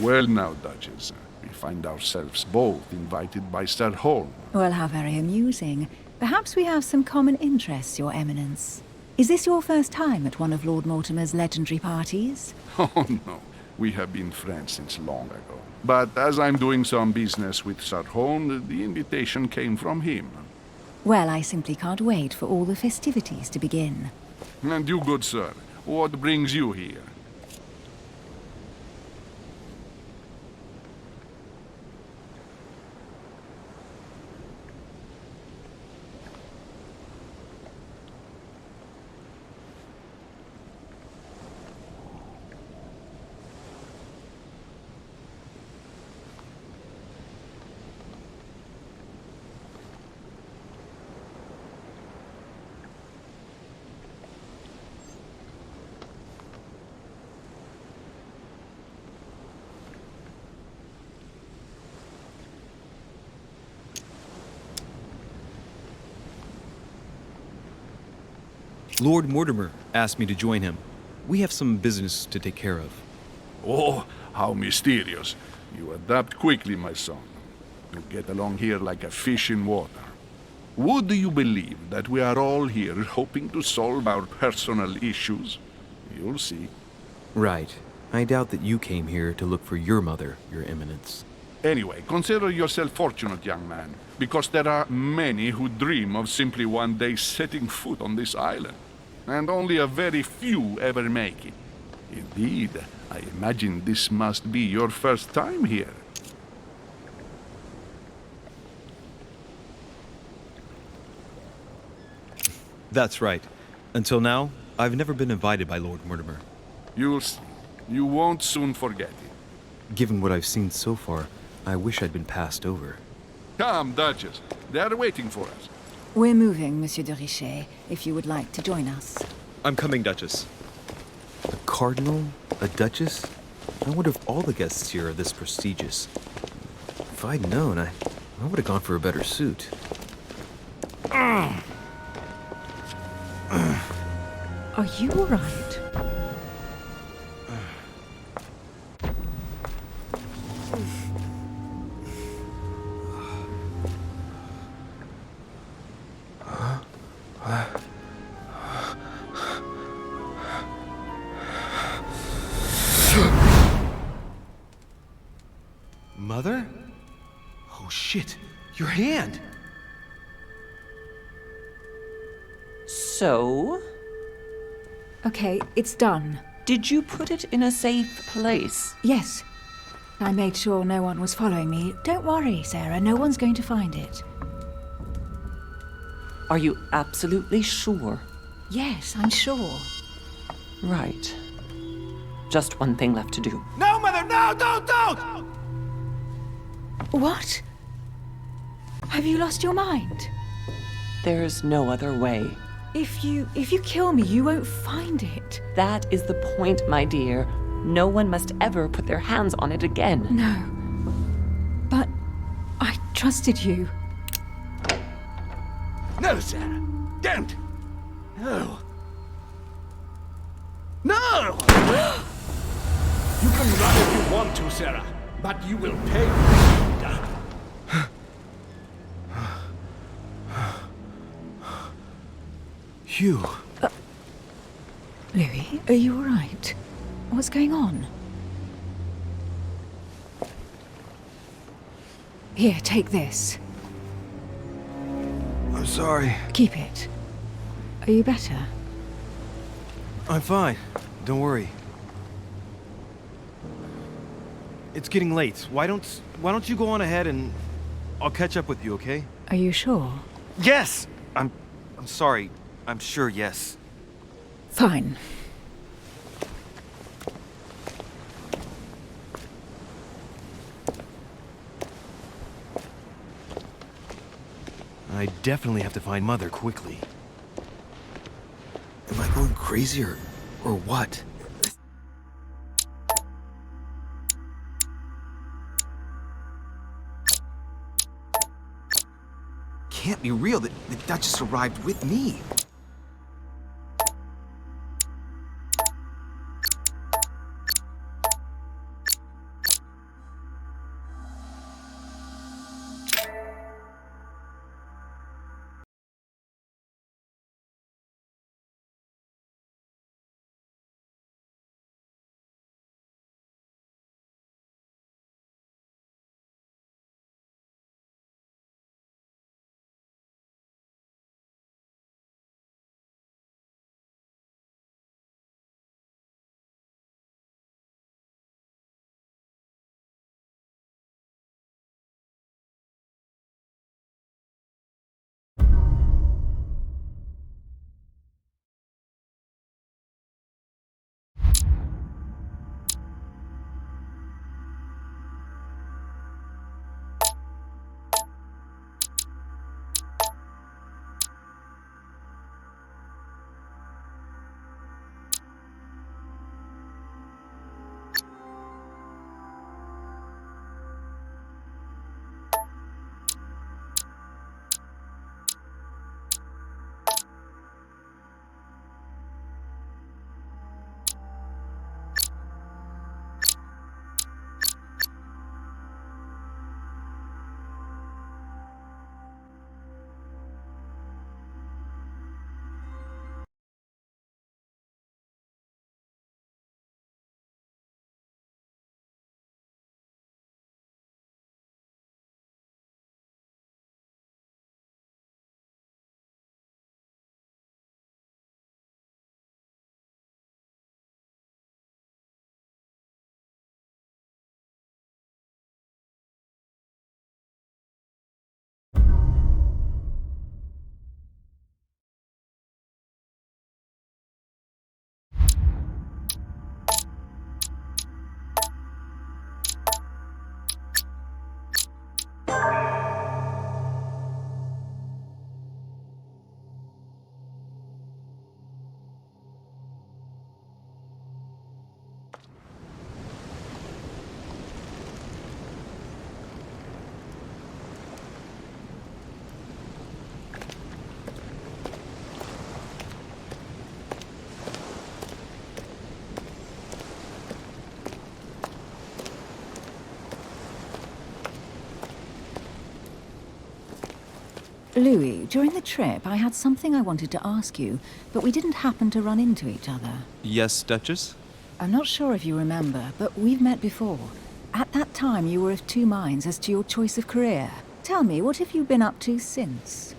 Well now, Duchess, we find ourselves both invited by Sir Holmes. Well, how very amusing. Perhaps we have some common interests, Your Eminence. Is this your first time at one of Lord Mortimer's legendary parties? Oh no, we have been friends since long ago. But as I'm doing some business with Sir Holmes, the invitation came from him. Well, I simply can't wait for all the festivities to begin. And you, good sir, what brings you here? Lord Mortimer asked me to join him. We have some business to take care of. Oh, how mysterious. You adapt quickly, my son. You get along here like a fish in water. Would you believe that we are all here hoping to solve our personal issues? You'll see. Right. I doubt that you came here to look for your mother, Your Eminence. Anyway, consider yourself fortunate, young man, because there are many who dream of simply one day setting foot on this island. And only a very few ever make it. Indeed, I imagine this must be your first time here. That's right. Until now, I've never been invited by Lord Mortimer. You'll see. You won't soon forget it. Given what I've seen so far, I wish I'd been passed over. Come, Duchess. They are waiting for us. We're moving, Monsieur de Richet, if you would like to join us. I'm coming, Duchess. A cardinal? A duchess? I wonder if all the guests here are this prestigious. If I'd known, I would have gone for a better suit. Are you all right? Mother? Oh shit, your hand! So, Okay, it's done. did you put it in a safe place? Yes. I made sure no one was following me. Don't worry, Sarah, no one's going to find it. Are you absolutely sure? Yes, I'm sure. Right. Just one thing left to do. No, Mother, no, don't! What? Have you lost your mind? There's no other way. If you kill me, you won't find it. That is the point, my dear. No one must ever put their hands on it again. No. But I trusted you. No, Sarah, don't! No. No! You can run if you want to, Sarah, but you will pay for what you've done. Hugh. Louis, are you all right? What's going on? Here, take this. I'm sorry. Keep it. Are you better? I'm fine. Don't worry. It's getting late. Why don't you go on ahead and I'll catch up with you, okay? Are you sure? Yes! I'm sorry. I'm sure, yes. Fine. I definitely have to find Mother quickly. Am I going crazy or what? Can't be real that the Duchess arrived with me. Louis, during the trip, I had something I wanted to ask you, but we didn't happen to run into each other. Yes, Duchess? I'm not sure if you remember, but we've met before. At that time, you were of two minds as to your choice of career. Tell me, what have you been up to since?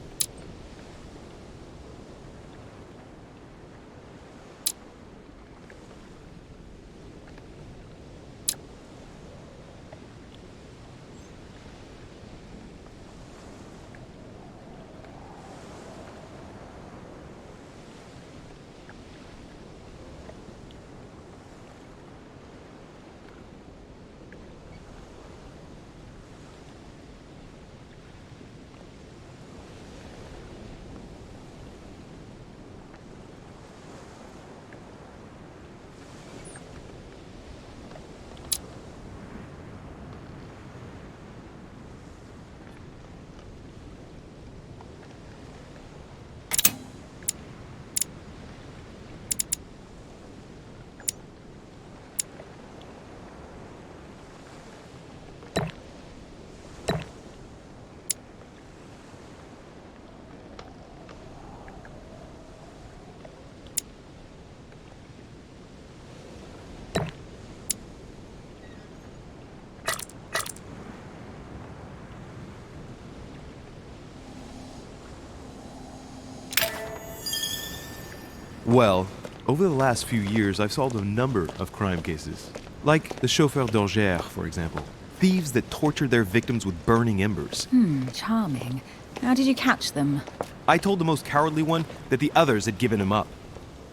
Well, over the last few years, I've solved a number of crime cases. Like the chauffeur d'Angers, for example. Thieves that tortured their victims with burning embers. Charming. How did you catch them? I told the most cowardly one that the others had given him up.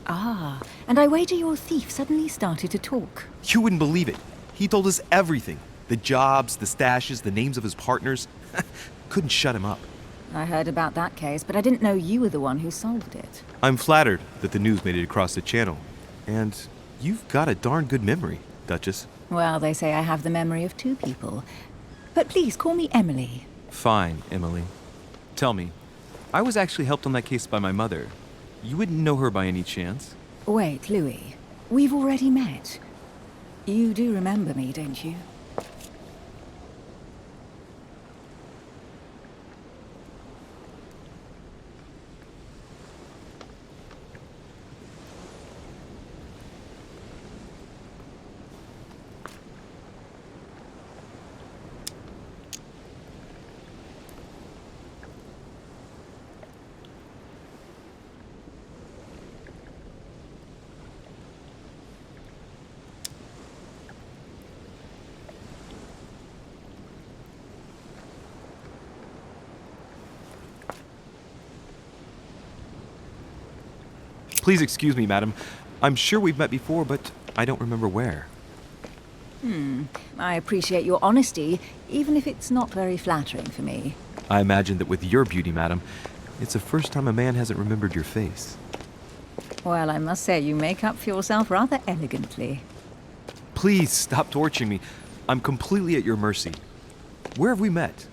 Ah, and I wager your thief suddenly started to talk. You wouldn't believe it. He told us everything. The jobs, the stashes, the names of his partners. Couldn't shut him up. I heard about that case, but I didn't know you were the one who solved it. I'm flattered that the news made it across the channel. And you've got a darn good memory, Duchess. Well, they say I have the memory of two people. But please, call me Emily. Fine, Emily. Tell me, I was actually helped on that case by my mother. You wouldn't know her by any chance? Wait, Louis. We've already met. You do remember me, don't you? Please excuse me, madam. I'm sure we've met before, but I don't remember where. I appreciate your honesty, even if it's not very flattering for me. I imagine that with your beauty, madam, it's the first time a man hasn't remembered your face. Well, I must say you make up for yourself rather elegantly. Please stop torturing me. I'm completely at your mercy. Where have we met?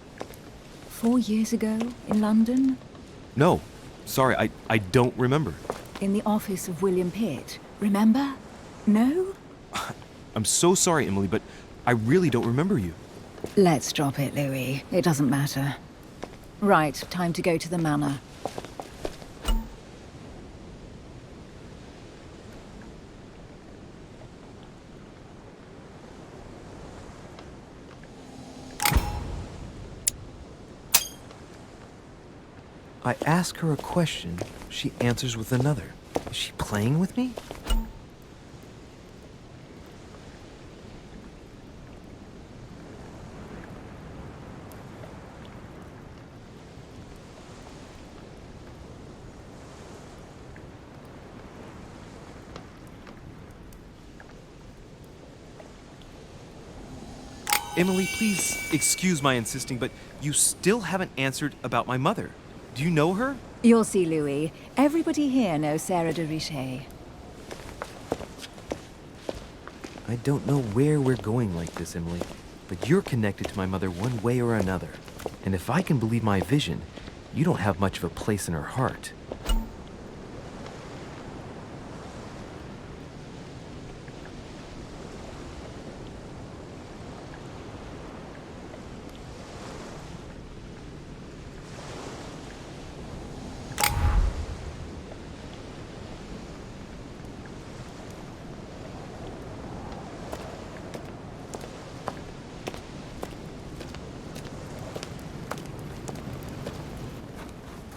4 years ago, in London, No. Sorry, I don't remember. in the office of William Pitt. Remember? No? I'm so sorry, Emily, but I really don't remember you. Let's drop it, Louis. It doesn't matter. Right, time to go to the manor. I ask her a question, she answers with another. Is she playing with me? Emily, please excuse my insisting, but you still haven't answered about my mother. Do you know her? You'll see, Louis. Everybody here knows Sarah de Richet. I don't know where we're going like this, Emily, but you're connected to my mother one way or another. And if I can believe my vision, you don't have much of a place in her heart.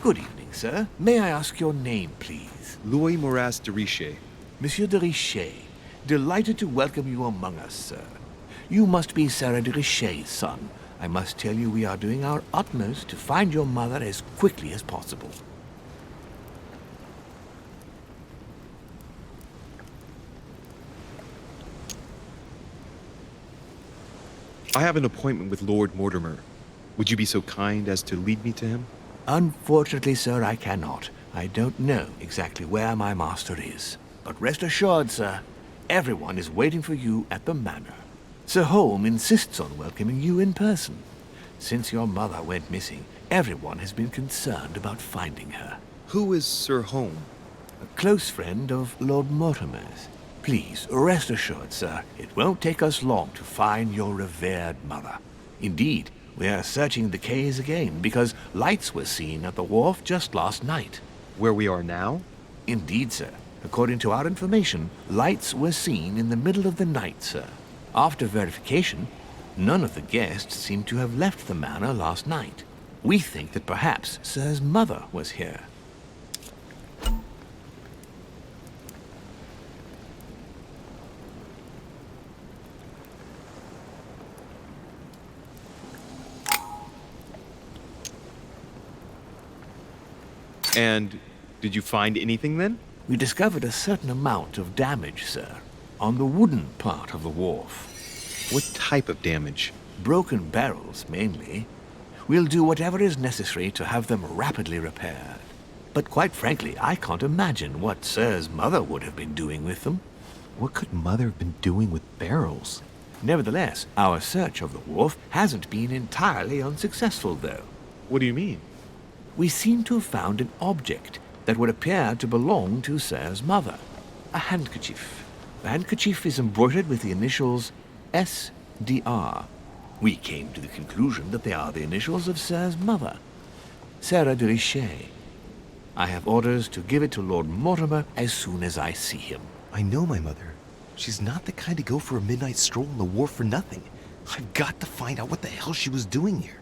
Good evening, sir. May I ask your name, please? Louis Moras de Richer. Monsieur de Richer, delighted to welcome you among us, sir. You must be Sarah de Richer's son. I must tell you we are doing our utmost to find your mother as quickly as possible. I have an appointment with Lord Mortimer. Would you be so kind as to lead me to him? Unfortunately, sir, I cannot. I don't know exactly where my master is. But rest assured, sir, everyone is waiting for you at the manor. Sir Holmes insists on welcoming you in person. Since your mother went missing, everyone has been concerned about finding her. Who is Sir Holmes? A close friend of Lord Mortimer's. Please, rest assured, sir, it won't take us long to find your revered mother. Indeed, we are searching the quays again because lights were seen at the wharf just last night. Where we are now? Indeed, sir. According to our information, lights were seen in the middle of the night, sir. After verification, none of the guests seem to have left the manor last night. We think that perhaps Sir's mother was here. And did you find anything then? We discovered a certain amount of damage, sir, on the wooden part of the wharf. What type of damage? Broken barrels, mainly. We'll do whatever is necessary to have them rapidly repaired. But quite frankly, I can't imagine what Sir's mother would have been doing with them. What could Mother have been doing with barrels? Nevertheless, our search of the wharf hasn't been entirely unsuccessful, though. What do you mean? We seem to have found an object that would appear to belong to Sir's mother. A handkerchief. The handkerchief is embroidered with the initials S.D.R. We came to the conclusion that they are the initials of Sir's mother, Sarah de Richer. I have orders to give it to Lord Mortimer as soon as I see him. I know my mother. She's not the kind to go for a midnight stroll on the wharf for nothing. I've got to find out what the hell she was doing here.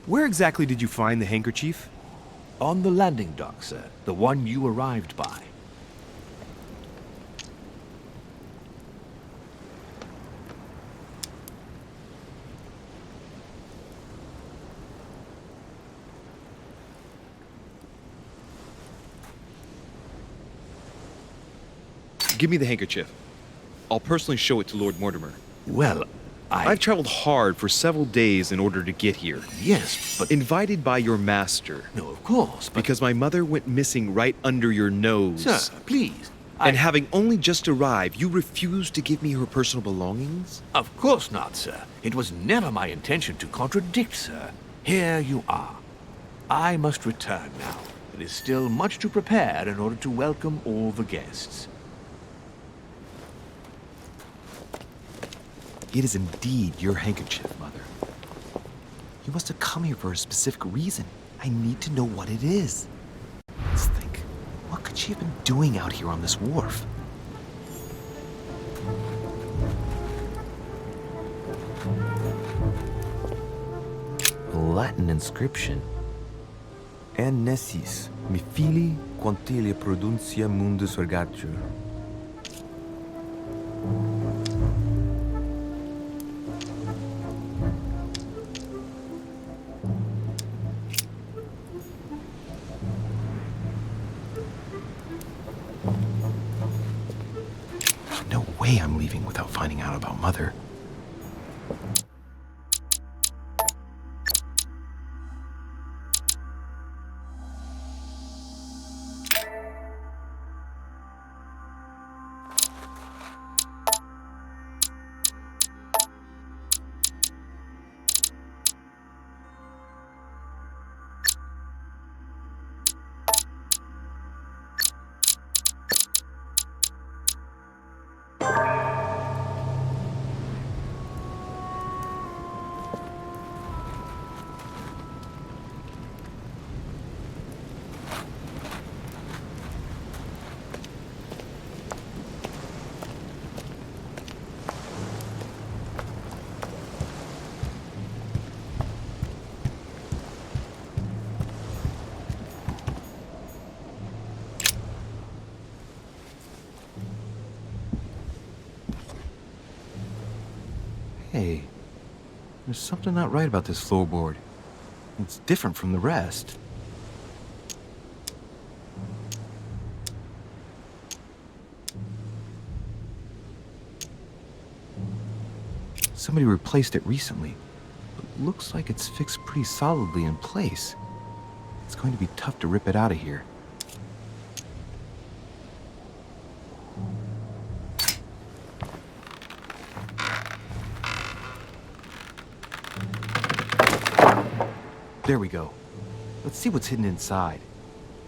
Where exactly did you find the handkerchief? On the landing dock, sir. The one you arrived by. Give me the handkerchief. I'll personally show it to Lord Mortimer. Well, I've traveled hard for several days in order to get here. Yes, but... Invited by your master. No, of course, but... Because my mother went missing right under your nose. Sir, please. And having only just arrived, you refused to give me her personal belongings? Of course not, sir. It was never my intention to contradict, sir. Here you are. I must return now. There is still much to prepare in order to welcome all the guests. It is indeed your handkerchief, Mother. You must have come here for a specific reason. I need to know what it is. Let's think. What could she have been doing out here on this wharf? A Latin inscription. En nessis, mi fili quantilia produncia mundus ergatur. No way I'm leaving without finding out about Mother. There's something not right about this floorboard. It's different from the rest. Somebody replaced it recently, but looks like it's fixed pretty solidly in place. It's going to be tough to rip it out of here. There we go. Let's see what's hidden inside.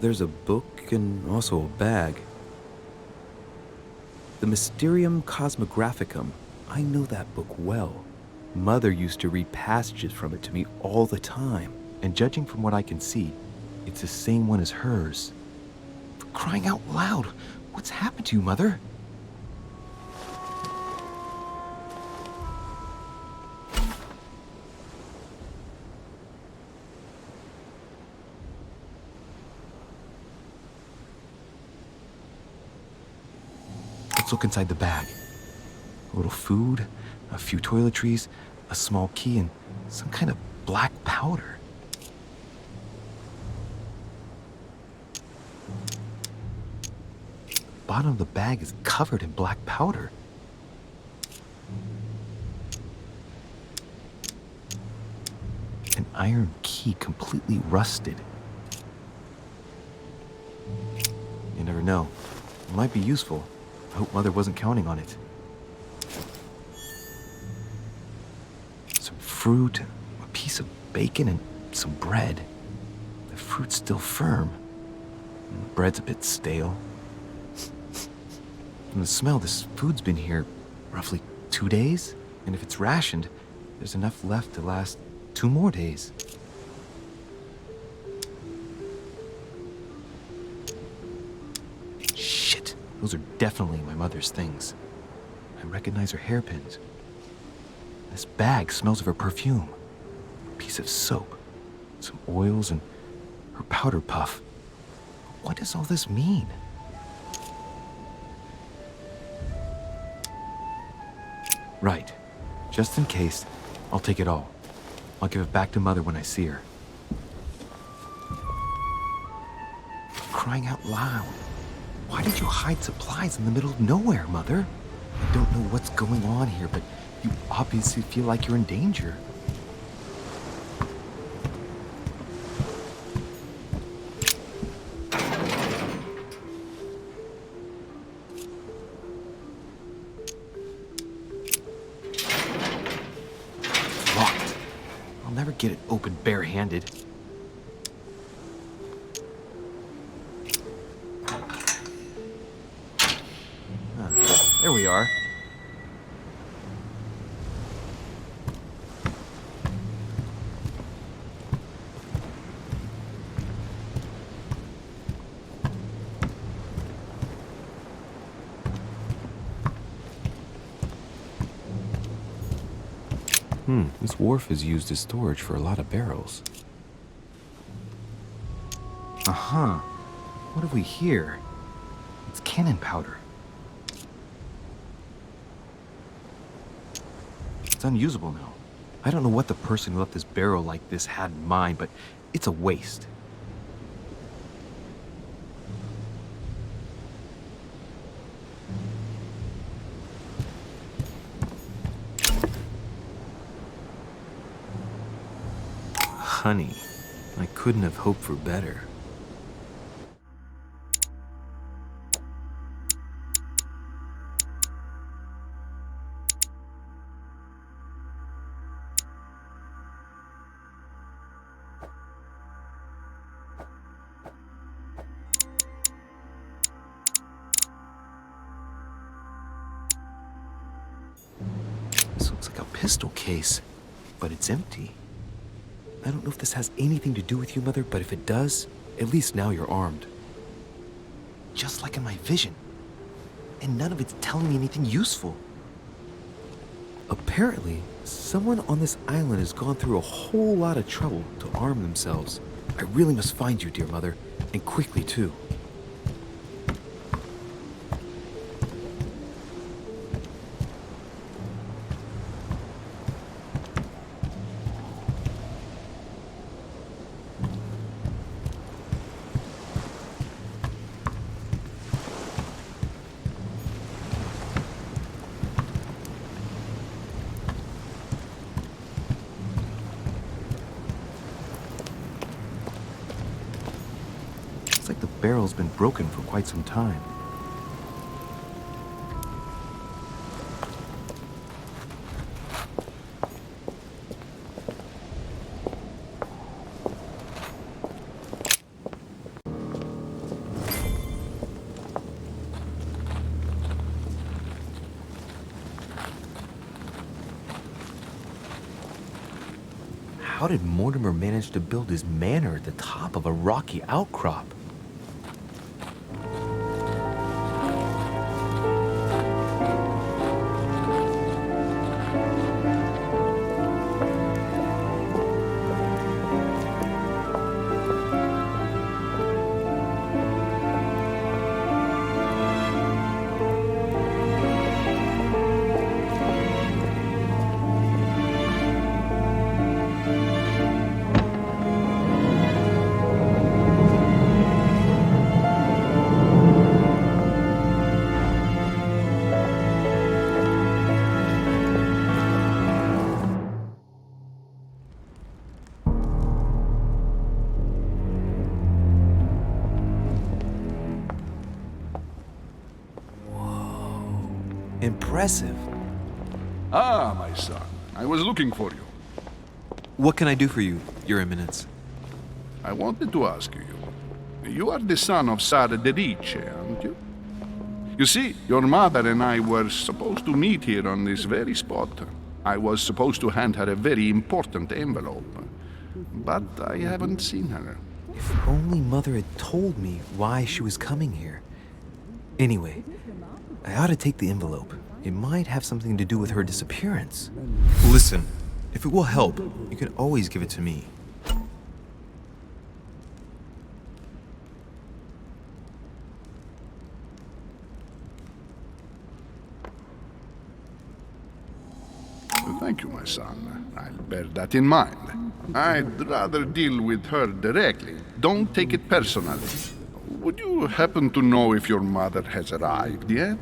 There's a book and also a bag. The Mysterium Cosmographicum. I know that book well. Mother used to read passages from it to me all the time. And judging from what I can see, it's the same one as hers. For crying out loud, what's happened to you, Mother? Let's look inside the bag. A little food, a few toiletries, a small key, and some kind of black powder. The bottom of the bag is covered in black powder. An iron key completely rusted. You never know. It might be useful. I hope Mother wasn't counting on it. Some fruit, a piece of bacon, and some bread. The fruit's still firm. And the bread's a bit stale. From the smell, this food's been here roughly 2 days. And if it's rationed, there's enough left to last 2 more days. Those are definitely my mother's things. I recognize her hairpins. This bag smells of her perfume. A piece of soap, some oils, and her powder puff. What does all this mean? Right. Just in case, I'll take it all. I'll give it back to Mother when I see her. Crying out loud. Why did you hide supplies in the middle of nowhere, Mother? I don't know what's going on here, but you obviously feel like you're in danger. It's locked. I'll never get it open barehanded. There we are. This wharf is used as storage for a lot of barrels. Uh-huh. What have we here? It's cannon powder. It's unusable now. I don't know what the person who left this barrel like this had in mind, but it's a waste. Honey, I couldn't have hoped for better. This looks like a pistol case, but it's empty. I don't know if this has anything to do with you, Mother, but if it does, at least now you're armed. Just like in my vision. And none of it's telling me anything useful. Apparently, someone on this island has gone through a whole lot of trouble to arm themselves. I really must find you, dear Mother, and quickly, too. barrel's been broken for quite some time. How did Mortimer manage to build his manor at the top of a rocky outcrop? Impressive. Ah, my son, I was looking for you. What can I do for you, Your Eminence? I wanted to ask you. You are the son of Sara Dedice, aren't you? You see, your mother and I were supposed to meet here on this very spot. I was supposed to hand her a very important envelope. But I haven't seen her. If only Mother had told me why she was coming here. Anyway, I ought to take the envelope. It might have something to do with her disappearance. Listen, if it will help, you can always give it to me. Thank you, my son. I'll bear that in mind. I'd rather deal with her directly. Don't take it personally. Would you happen to know if your mother has arrived yet?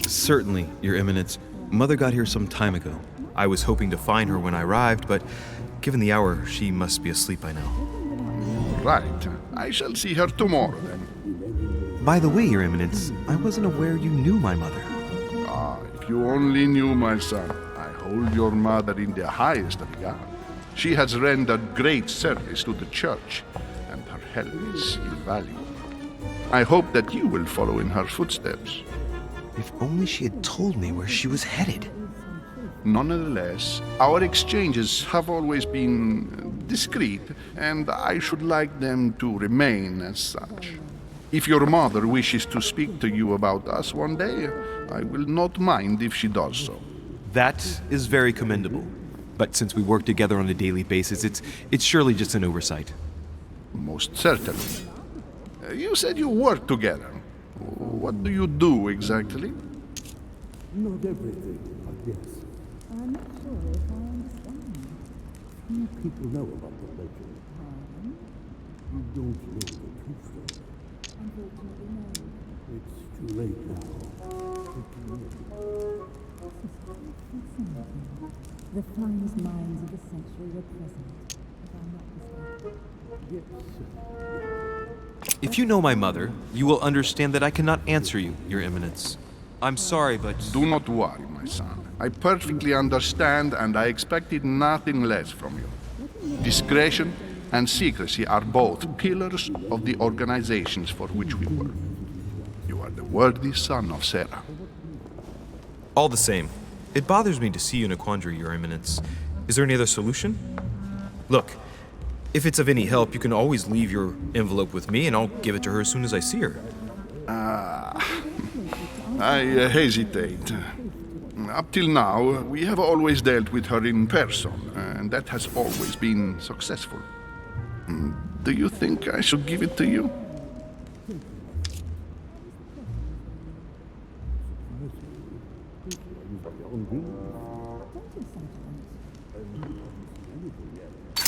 Certainly, Your Eminence. Mother got here some time ago. I was hoping to find her when I arrived, but given the hour, she must be asleep by now. Right. I shall see her tomorrow, then. By the way, Your Eminence, I wasn't aware you knew my mother. Ah, if you only knew, my son. I hold your mother in the highest regard. She has rendered great service to the church, and her help is invaluable. I hope that you will follow in her footsteps. If only she had told me where she was headed. Nonetheless, our exchanges have always been discreet, and I should like them to remain as such. If your mother wishes to speak to you about us one day, I will not mind if she does so. That is very commendable. But since we work together on a daily basis, it's surely just an oversight. Most certainly. You said you work together. What do you do exactly? Not everything, but yes. I'm not sure if I understand. Few people know about the legend. You don't know the truth, though. Unfortunately, no. It's too late now. The finest minds of the century were present, if I'm not mistaken. If you know my mother, you will understand that I cannot answer you, Your Eminence. I'm sorry, but... Do not worry, my son. I perfectly understand, and I expected nothing less from you. Discretion and secrecy are both pillars of the organizations for which we work. You are the worthy son of Sarah. All the same, it bothers me to see you in a quandary, Your Eminence. Is there any other solution? Look, if it's of any help, you can always leave your envelope with me, and I'll give it to her as soon as I see her. I hesitate. Up till now, we have always dealt with her in person, and that has always been successful. Do you think I should give it to you?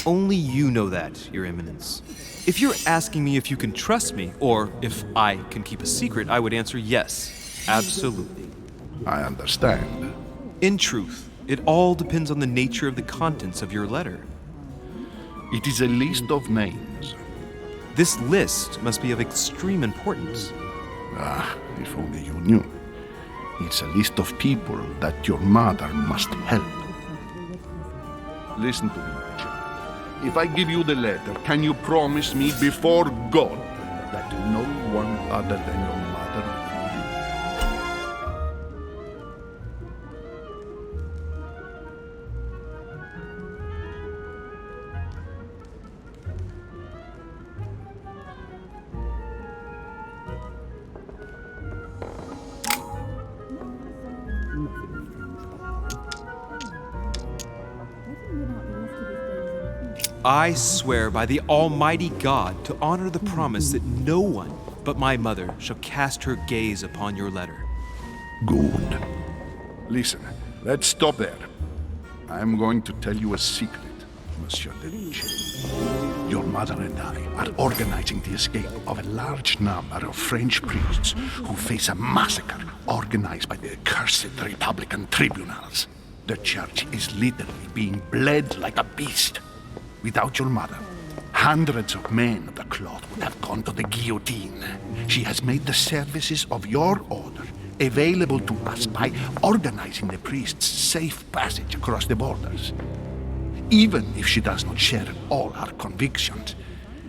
Only you know that, Your Eminence. If you're asking me if you can trust me, or if I can keep a secret, I would answer yes, absolutely. I understand. In truth, it all depends on the nature of the contents of your letter. It is a list of names. This list must be of extreme importance. Ah, if only you knew. It's a list of people that your mother must help. Listen to me, child. If I give you the letter, can you promise me before God that no one other than your mother will read it? I swear by the Almighty God to honor the promise that no one but my mother shall cast her gaze upon your letter. Good. Listen, let's stop there. I'm going to tell you a secret, Monsieur Detyktywistyczna. Your mother and I are organizing the escape of a large number of French priests who face a massacre organized by the accursed Republican tribunals. The church is literally being bled like a beast. Without your mother, hundreds of men of the cloth would have gone to the guillotine. She has made the services of your order available to us by organizing the priests' safe passage across the borders. Even if she does not share all our convictions,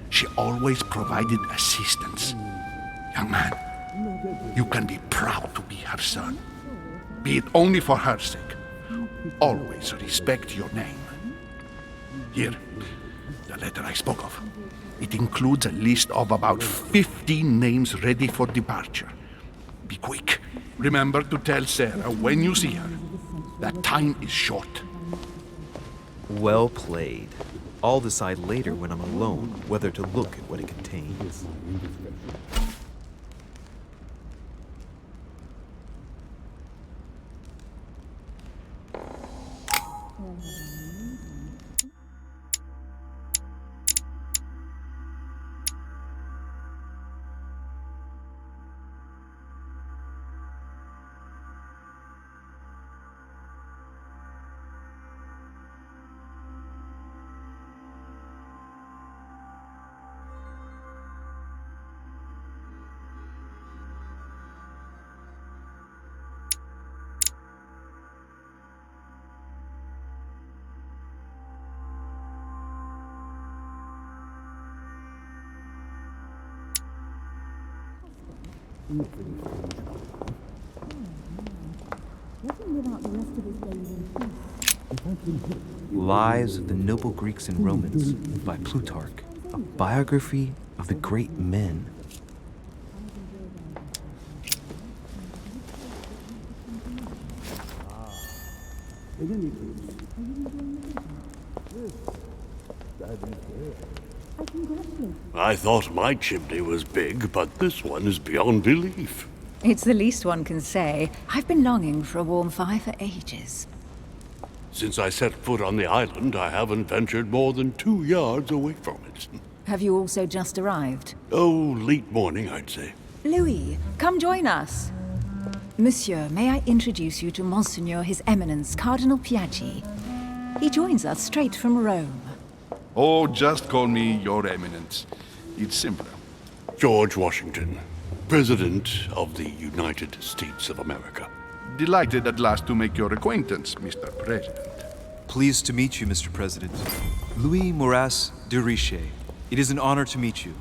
she always provided assistance. Young man, you can be proud to be her son. Be it only for her sake. Always respect your name. Here, the letter I spoke of. It includes a list of about 15 names ready for departure. Be quick. Remember to tell Sarah when you see her that time is short. Well played. I'll decide later when I'm alone whether to look at what it contains. Lives of the Noble Greeks and Romans by Plutarch, a biography of the great men. I thought my chimney was big, but this one is beyond belief. It's the least one can say. I've been longing for a warm fire for ages. Since I set foot on the island, I haven't ventured more than 2 yards away from it. Have you also just arrived? Oh, late morning, I'd say. Louis, come join us. Monsieur, may I introduce you to Monseigneur His Eminence, Cardinal Piaggi. He joins us straight from Rome. Oh, just call me Your Eminence. It's simpler. George Washington, President of the United States of America. Delighted at last to make your acquaintance, Mr. President. Pleased to meet you, Mr. President. Louis Maurras de Richet. It is an honor to meet you.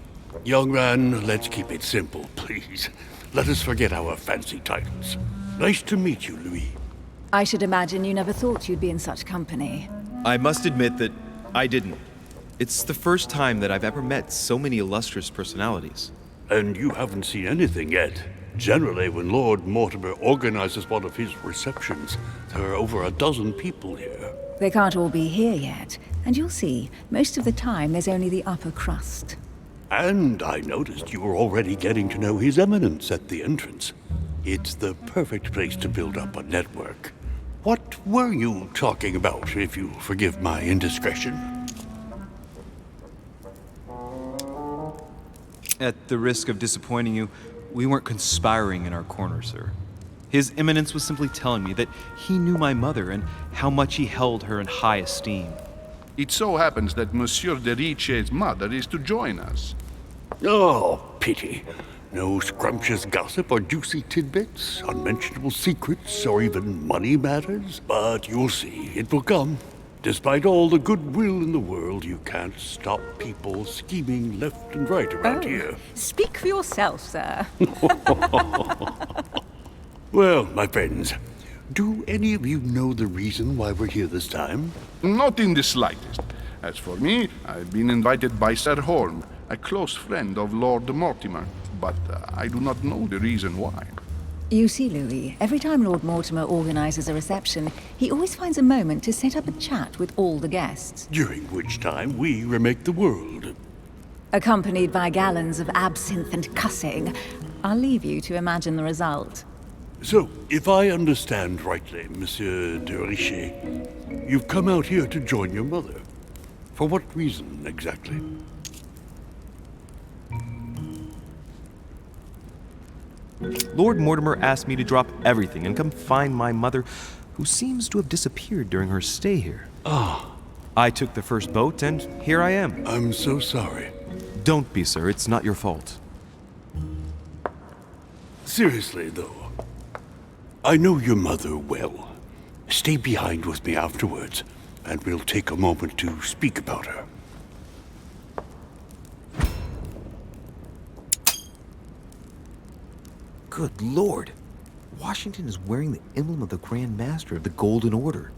Young man, let's keep it simple, please. Let us forget our fancy titles. Nice to meet you, Louis. I should imagine you never thought you'd be in such company. I must admit that I didn't. It's the first time that I've ever met so many illustrious personalities. And you haven't seen anything yet. Generally, when Lord Mortimer organizes one of his receptions, there are over a dozen people here. They can't all be here yet, and you'll see, most of the time there's only the upper crust. And I noticed you were already getting to know His Eminence at the entrance. It's the perfect place to build up a network. What were you talking about, if you forgive my indiscretion? At the risk of disappointing you, we weren't conspiring in our corner, sir. His Eminence was simply telling me that he knew my mother and how much he held her in high esteem. It so happens that Monsieur de Riche's mother is to join us. Oh, pity. No scrumptious gossip or juicy tidbits, unmentionable secrets, or even money matters. But you'll see, it will come. Despite all the goodwill in the world, you can't stop people scheming left and right around here. Speak for yourself, sir. Well, my friends, do any of you know the reason why we're here this time? Not in the slightest. As for me, I've been invited by Sir Holmes, a close friend of Lord Mortimer, but I do not know the reason why. You see, Louis, every time Lord Mortimer organizes a reception, he always finds a moment to set up a chat with all the guests. During which time we remake the world. Accompanied by gallons of absinthe and cussing. I'll leave you to imagine the result. So, if I understand rightly, Monsieur de Richet, you've come out here to join your mother. For what reason, exactly? Lord Mortimer asked me to drop everything and come find my mother, who seems to have disappeared during her stay here. Ah. I took the first boat, and here I am. I'm so sorry. Don't be, sir. It's not your fault. Seriously, though, I know your mother well. Stay behind with me afterwards, and we'll take a moment to speak about her. Good Lord! Washington is wearing the emblem of the Grand Master of the Golden Order.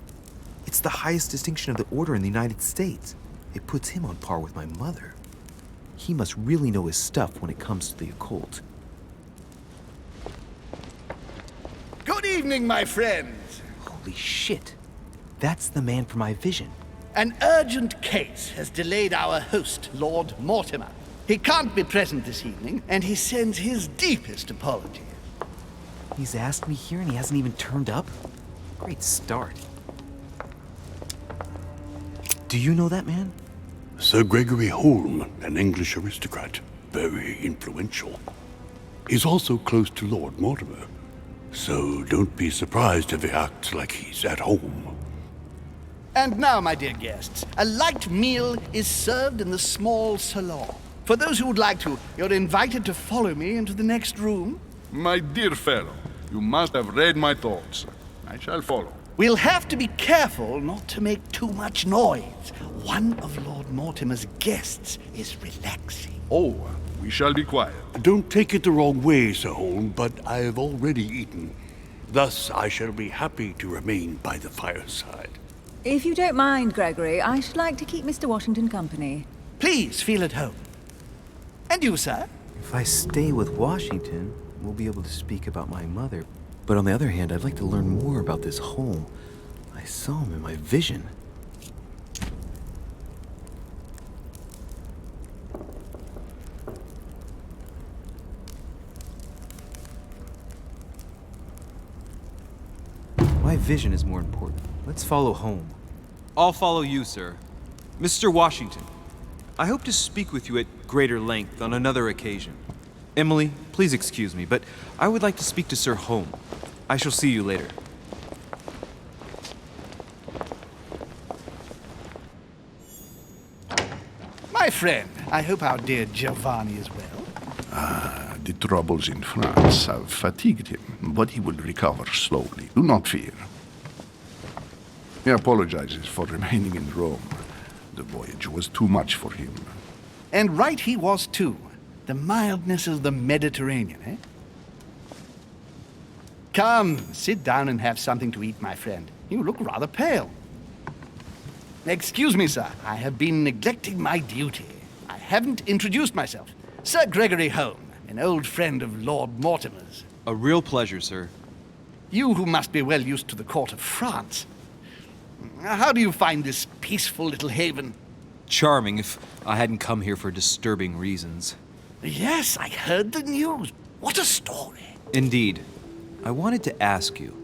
It's the highest distinction of the Order in the United States. It puts him on par with my mother. He must really know his stuff when it comes to the occult. Good evening, my friends. Holy shit! That's the man for my vision. An urgent case has delayed our host, Lord Mortimer. He can't be present this evening, and he sends his deepest apologies. He's asked me here and he hasn't even turned up? Great start. Do you know that man? Sir Gregory Holmes, an English aristocrat, very influential. He's also close to Lord Mortimer, so don't be surprised if he acts like he's at home. And now, my dear guests, a light meal is served in the small salon. For those who would like to, you're invited to follow me into the next room. My dear fellow, you must have read my thoughts. I shall follow. We'll have to be careful not to make too much noise. One of Lord Mortimer's guests is relaxing. Oh, we shall be quiet. Don't take it the wrong way, Sir Holmes, but I have already eaten. Thus, I shall be happy to remain by the fireside. If you don't mind, Gregory, I should like to keep Mr. Washington company. Please feel at home. And you, sir? If I stay with Washington, we'll be able to speak about my mother. But on the other hand, I'd like to learn more about this home. I saw him in my vision. My vision is more important. Let's follow home. I'll follow you, sir. Mr. Washington, I hope to speak with you at greater length on another occasion. Emily, please excuse me, but I would like to speak to Sir Holmes. I shall see you later. My friend, I hope our dear Giovanni is well. The troubles in France have fatigued him, but he will recover slowly. Do not fear. He apologizes for remaining in Rome. The voyage was too much for him. And right he was, too. The mildness of the Mediterranean, eh? Come, sit down and have something to eat, my friend. You look rather pale. Excuse me, sir. I have been neglecting my duty. I haven't introduced myself. Sir Gregory Holmes, an old friend of Lord Mortimer's. A real pleasure, sir. You who must be well used to the court of France. How do you find this peaceful little haven? Charming if I hadn't come here for disturbing reasons. Yes, I heard the news. What a story. Indeed. I wanted to ask you.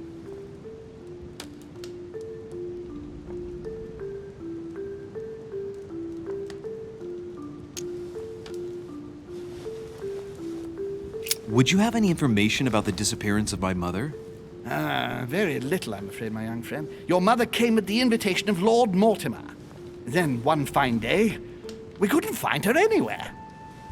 Would you have any information about the disappearance of my mother? Very little, I'm afraid, my young friend. Your mother came at the invitation of Lord Mortimer. Then, one fine day, we couldn't find her anywhere.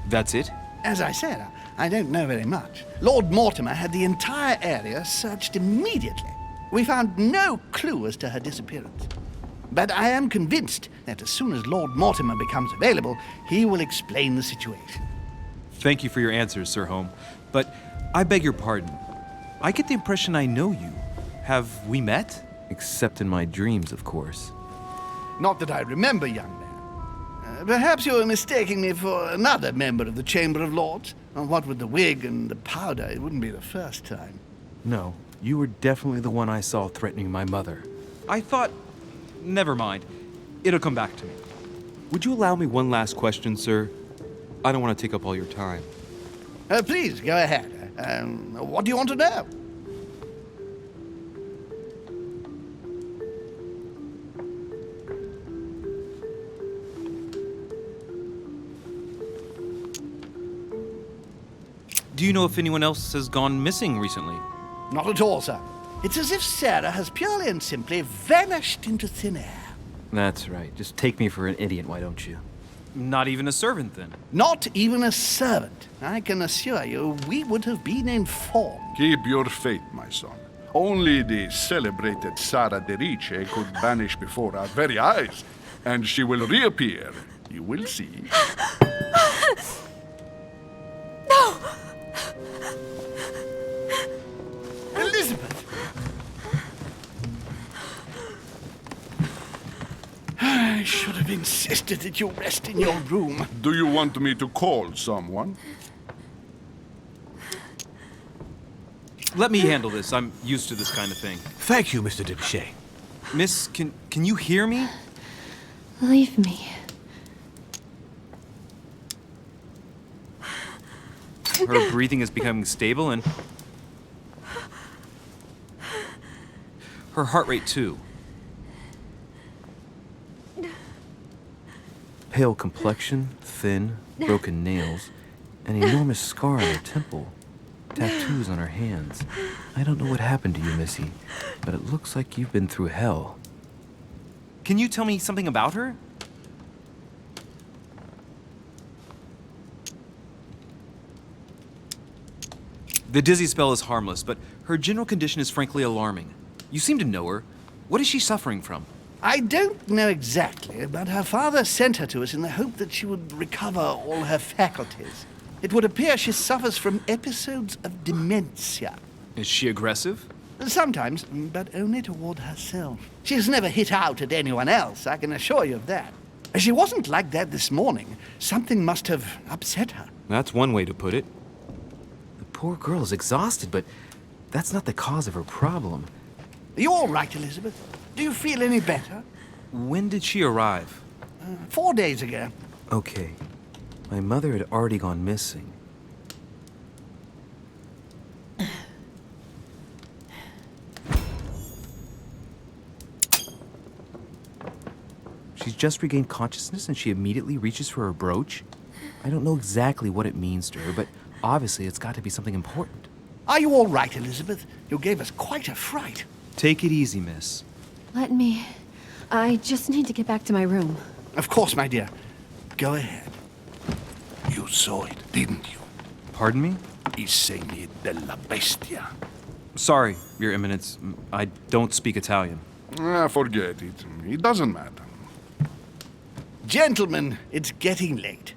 That's it? As I said, I don't know very much. Lord Mortimer had the entire area searched immediately. We found no clue as to her disappearance. But I am convinced that as soon as Lord Mortimer becomes available, he will explain the situation. Thank you for your answers, Sir Holmes. But I beg your pardon. I get the impression I know you. Have we met? Except in my dreams, of course. Not that I remember, young man. Perhaps you are mistaking me for another member of the Chamber of Lords. What with the wig and the powder, it wouldn't be the first time. No, you were definitely the one I saw threatening my mother. I thought... Never mind. It'll come back to me. Would you allow me one last question, sir? I don't want to take up all your time. Please, go ahead. What do you want to know? Do you know if anyone else has gone missing recently? Not at all, sir. It's as if Sarah has purely and simply vanished into thin air. That's right. Just take me for an idiot, why don't you? Not even a servant, then? Not even a servant. I can assure you, we would have been informed. Keep your faith, my son. Only the celebrated Sara de Rice could vanish before our very eyes, and she will reappear. You will see. No! Elizabeth! I should have insisted that you rest in your room. Do you want me to call someone? Let me handle this. I'm used to this kind of thing. Thank you, Mr. Dipshay. Miss, can you hear me? Leave me. Her breathing is becoming stable and... her heart rate, too. Pale complexion, thin, broken nails, an enormous scar on her temple, tattoos on her hands. I don't know what happened to you, Missy, but it looks like you've been through hell. Can you tell me something about her? The dizzy spell is harmless, but her general condition is frankly alarming. You seem to know her. What is she suffering from? I don't know exactly, but her father sent her to us in the hope that she would recover all her faculties. It would appear she suffers from episodes of dementia. Is she aggressive? Sometimes, but only toward herself. She has never hit out at anyone else, I can assure you of that. She wasn't like that this morning. Something must have upset her. That's one way to put it. The poor girl is exhausted, but that's not the cause of her problem. Are you all right, Elizabeth? Do you feel any better? When did she arrive? 4 days ago. Okay. My mother had already gone missing. She's just regained consciousness and she immediately reaches for her brooch? I don't know exactly what it means to her, but obviously it's got to be something important. Are you all right, Elizabeth? You gave us quite a fright. Take it easy, miss. Let me... I just need to get back to my room. Of course, my dear. Go ahead. You saw it, didn't you? Pardon me? I segni della bestia. Sorry, Your Eminence. I don't speak Italian. Forget it. It doesn't matter. Gentlemen, it's getting late.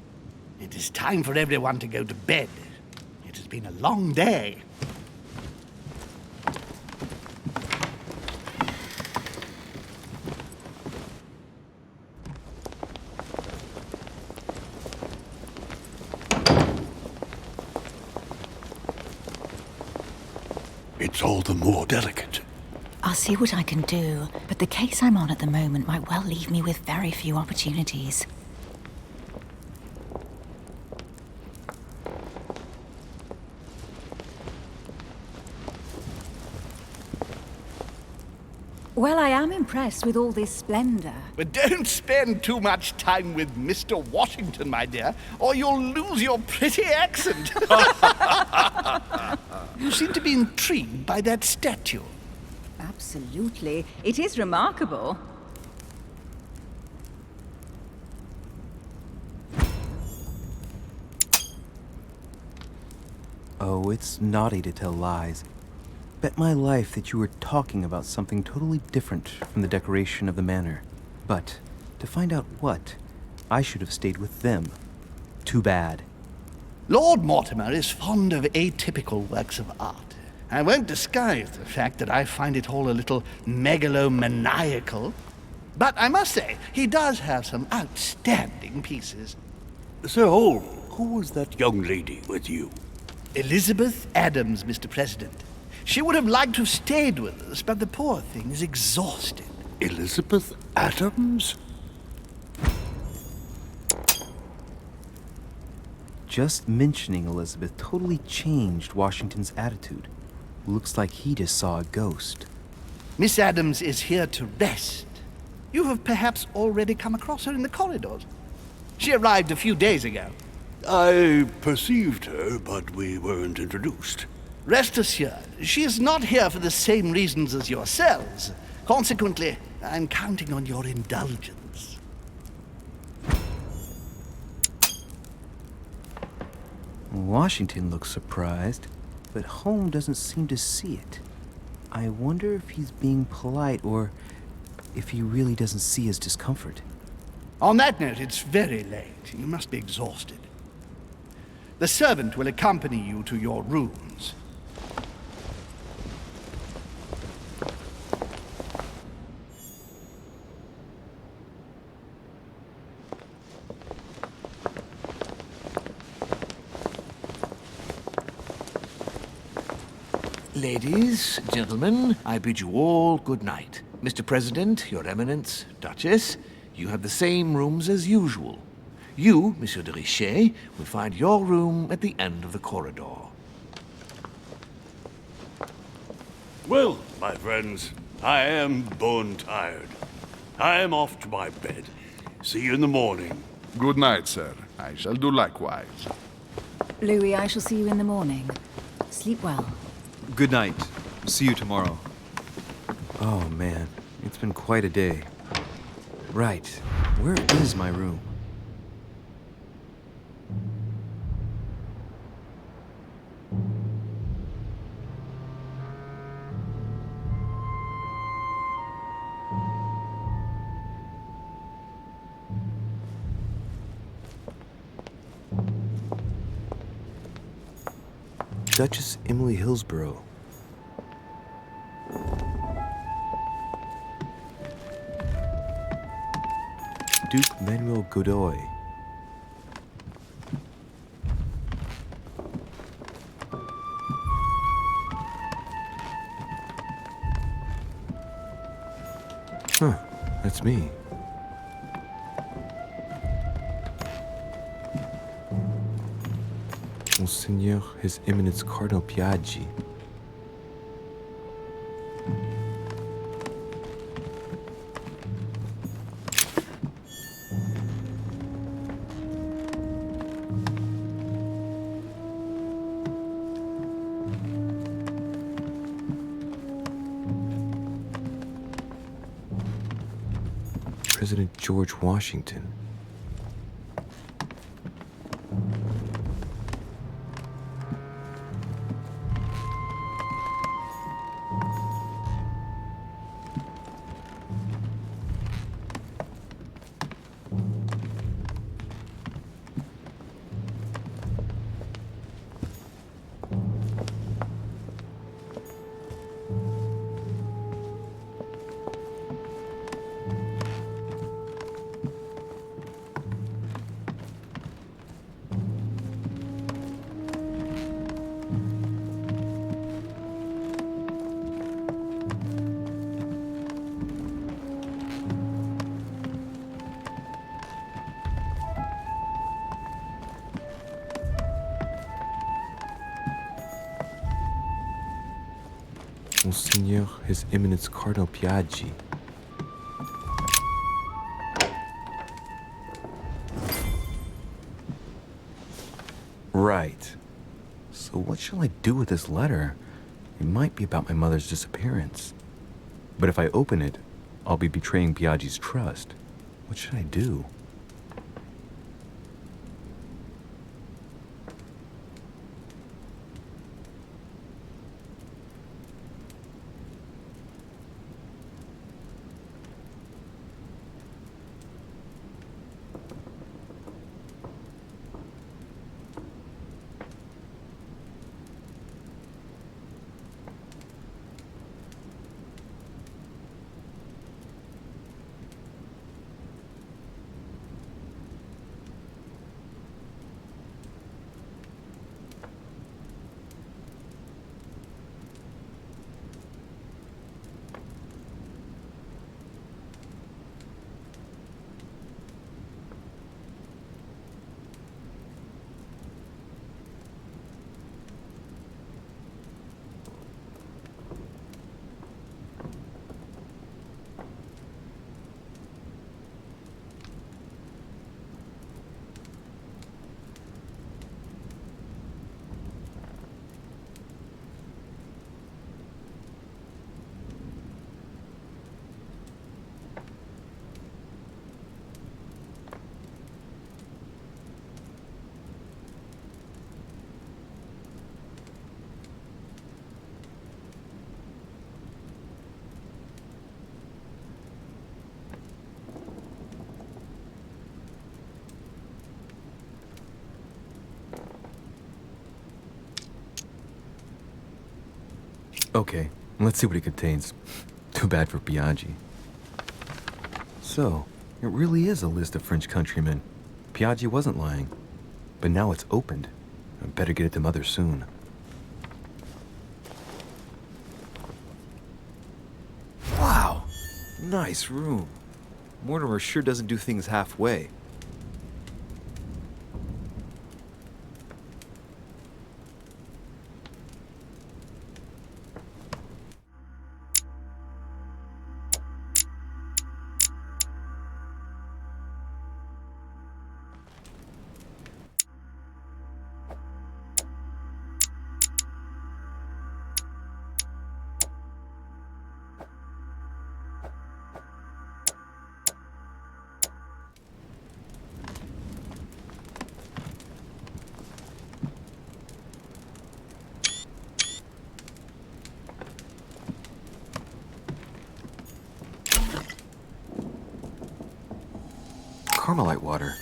It is time for everyone to go to bed. It has been a long day. It's all the more delicate. I'll see what I can do, but the case I'm on at the moment might well leave me with very few opportunities. Well, I am impressed with all this splendor. But don't spend too much time with Mr. Washington, my dear, or you'll lose your pretty accent. You seem to be intrigued by that statue. Absolutely. It is remarkable. Oh, it's naughty to tell lies. Bet my life that you were talking about something totally different from the decoration of the manor. But to find out what, I should have stayed with them. Too bad. Lord Mortimer is fond of atypical works of art. I won't disguise the fact that I find it all a little megalomaniacal. But I must say, he does have some outstanding pieces. Sir Holmes, who was that young lady with you? Elizabeth Adams, Mr. President. She would have liked to have stayed with us, but the poor thing is exhausted. Elizabeth Adams? Just mentioning Elizabeth totally changed Washington's attitude. Looks like he just saw a ghost. Miss Adams is here to rest. You have perhaps already come across her in the corridors. She arrived a few days ago. I perceived her, but we weren't introduced. Rest assured, she is not here for the same reasons as yourselves. Consequently, I'm counting on your indulgence. Washington looks surprised, but Holmes doesn't seem to see it. I wonder if he's being polite or if he really doesn't see his discomfort. On that note, it's very late. You must be exhausted. The servant will accompany you to your rooms. Ladies, gentlemen, I bid you all good night. Mr. President, Your Eminence, Duchess, you have the same rooms as usual. You, Monsieur de Richet, will find your room at the end of the corridor. Well, my friends, I am bone tired. I am off to my bed. See you in the morning. Good night, sir. I shall do likewise. Louis, I shall see you in the morning. Sleep well. Good night. See you tomorrow. Oh man, it's been quite a day. Right, where is my room? Duchess Emily Hillsborough. Duke Manuel Godoy. Huh, that's me. Monseigneur, His Eminence Cardinal Piaggi. President George Washington. Monseigneur, His Eminence Cardinal Piaggi. Right. So what shall I do with this letter? It might be about my mother's disappearance. But if I open it, I'll be betraying Piaggi's trust. What should I do? Okay, let's see what it contains. Too bad for Piaggi. So, it really is a list of French countrymen. Piaggi wasn't lying. But now it's opened. I better get it to Mother soon. Wow! Nice room. Mortimer sure doesn't do things halfway. Carmelite water.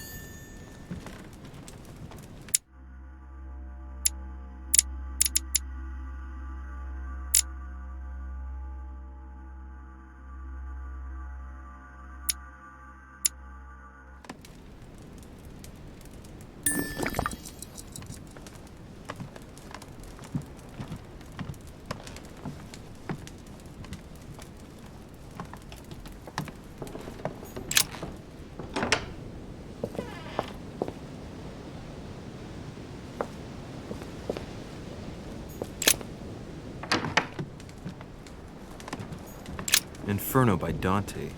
Inferno by Dante.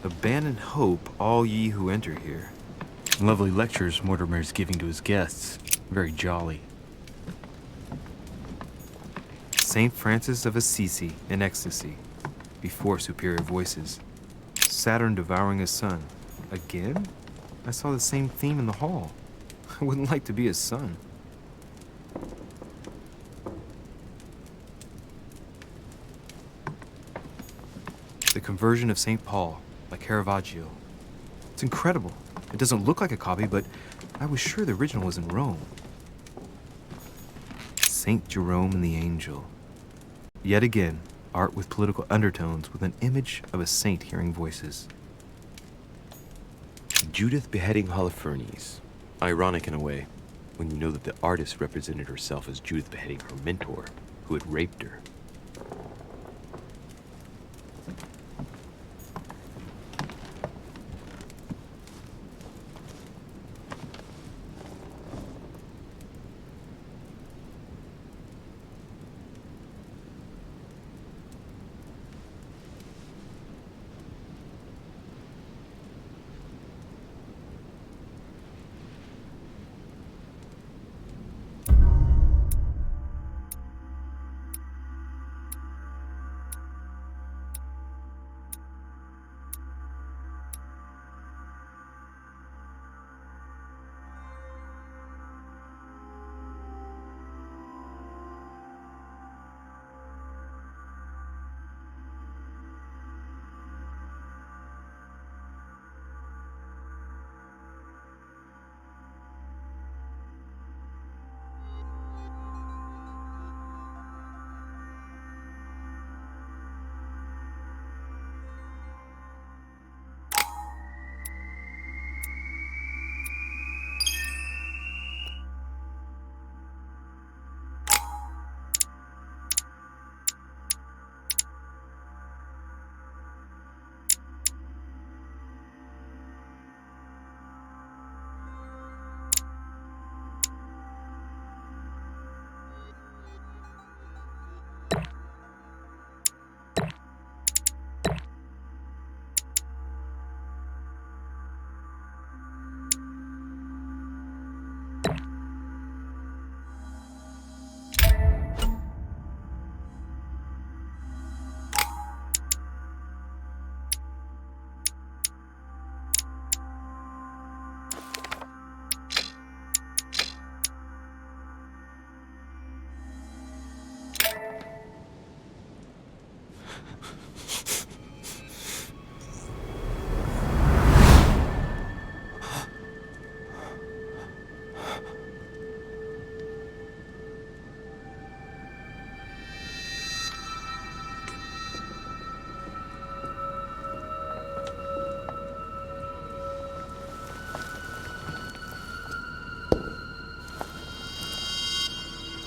Abandon hope, all ye who enter here. Lovely lectures Mortimer's giving to his guests. Very jolly. Saint Francis of Assisi in ecstasy, before superior voices. Saturn devouring his son. Again? I saw the same theme in the hall. I wouldn't like to be his son. The Conversion of St. Paul by Caravaggio. It's incredible. It doesn't look like a copy, but I was sure the original was in Rome. St. Jerome and the Angel. Yet again, art with political undertones with an image of a saint hearing voices. Judith beheading Holofernes. Ironic in a way, when you know that the artist represented herself as Judith beheading her mentor, who had raped her.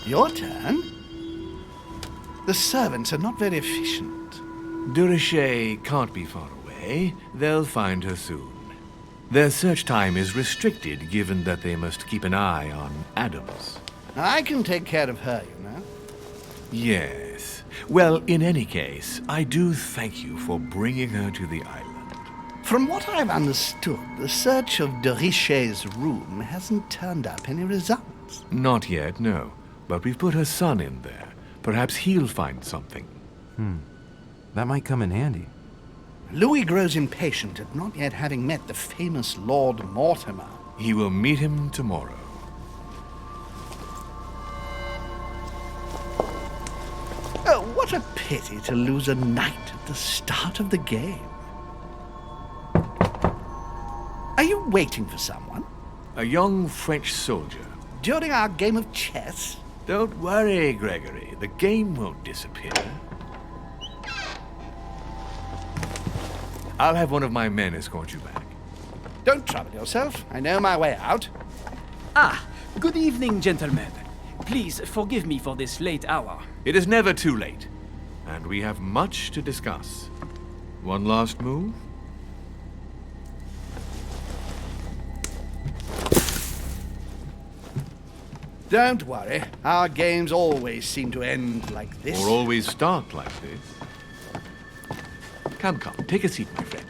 Your turn? The servants are not very efficient. De Richet can't be far away. They'll find her soon. Their search time is restricted, given that they must keep an eye on Adams. I can take care of her, you know. Yes. Well, in any case, I do thank you for bringing her to the island. From what I've understood, the search of de Richet's room hasn't turned up any results. Not yet, no. But we've put her son in there. Perhaps he'll find something. That might come in handy. Louis grows impatient at not yet having met the famous Lord Mortimer. He will meet him tomorrow. Oh, what a pity to lose a knight at the start of the game. Are you waiting for someone? A young French soldier. During our game of chess? Don't worry, Gregory. The game won't disappear. I'll have one of my men escort you back. Don't trouble yourself. I know my way out. Ah, good evening, gentlemen. Please forgive me for this late hour. It is never too late, and we have much to discuss. One last move? Don't worry. Our games always seem to end like this. Or always start like this. Come, take a seat, my friend.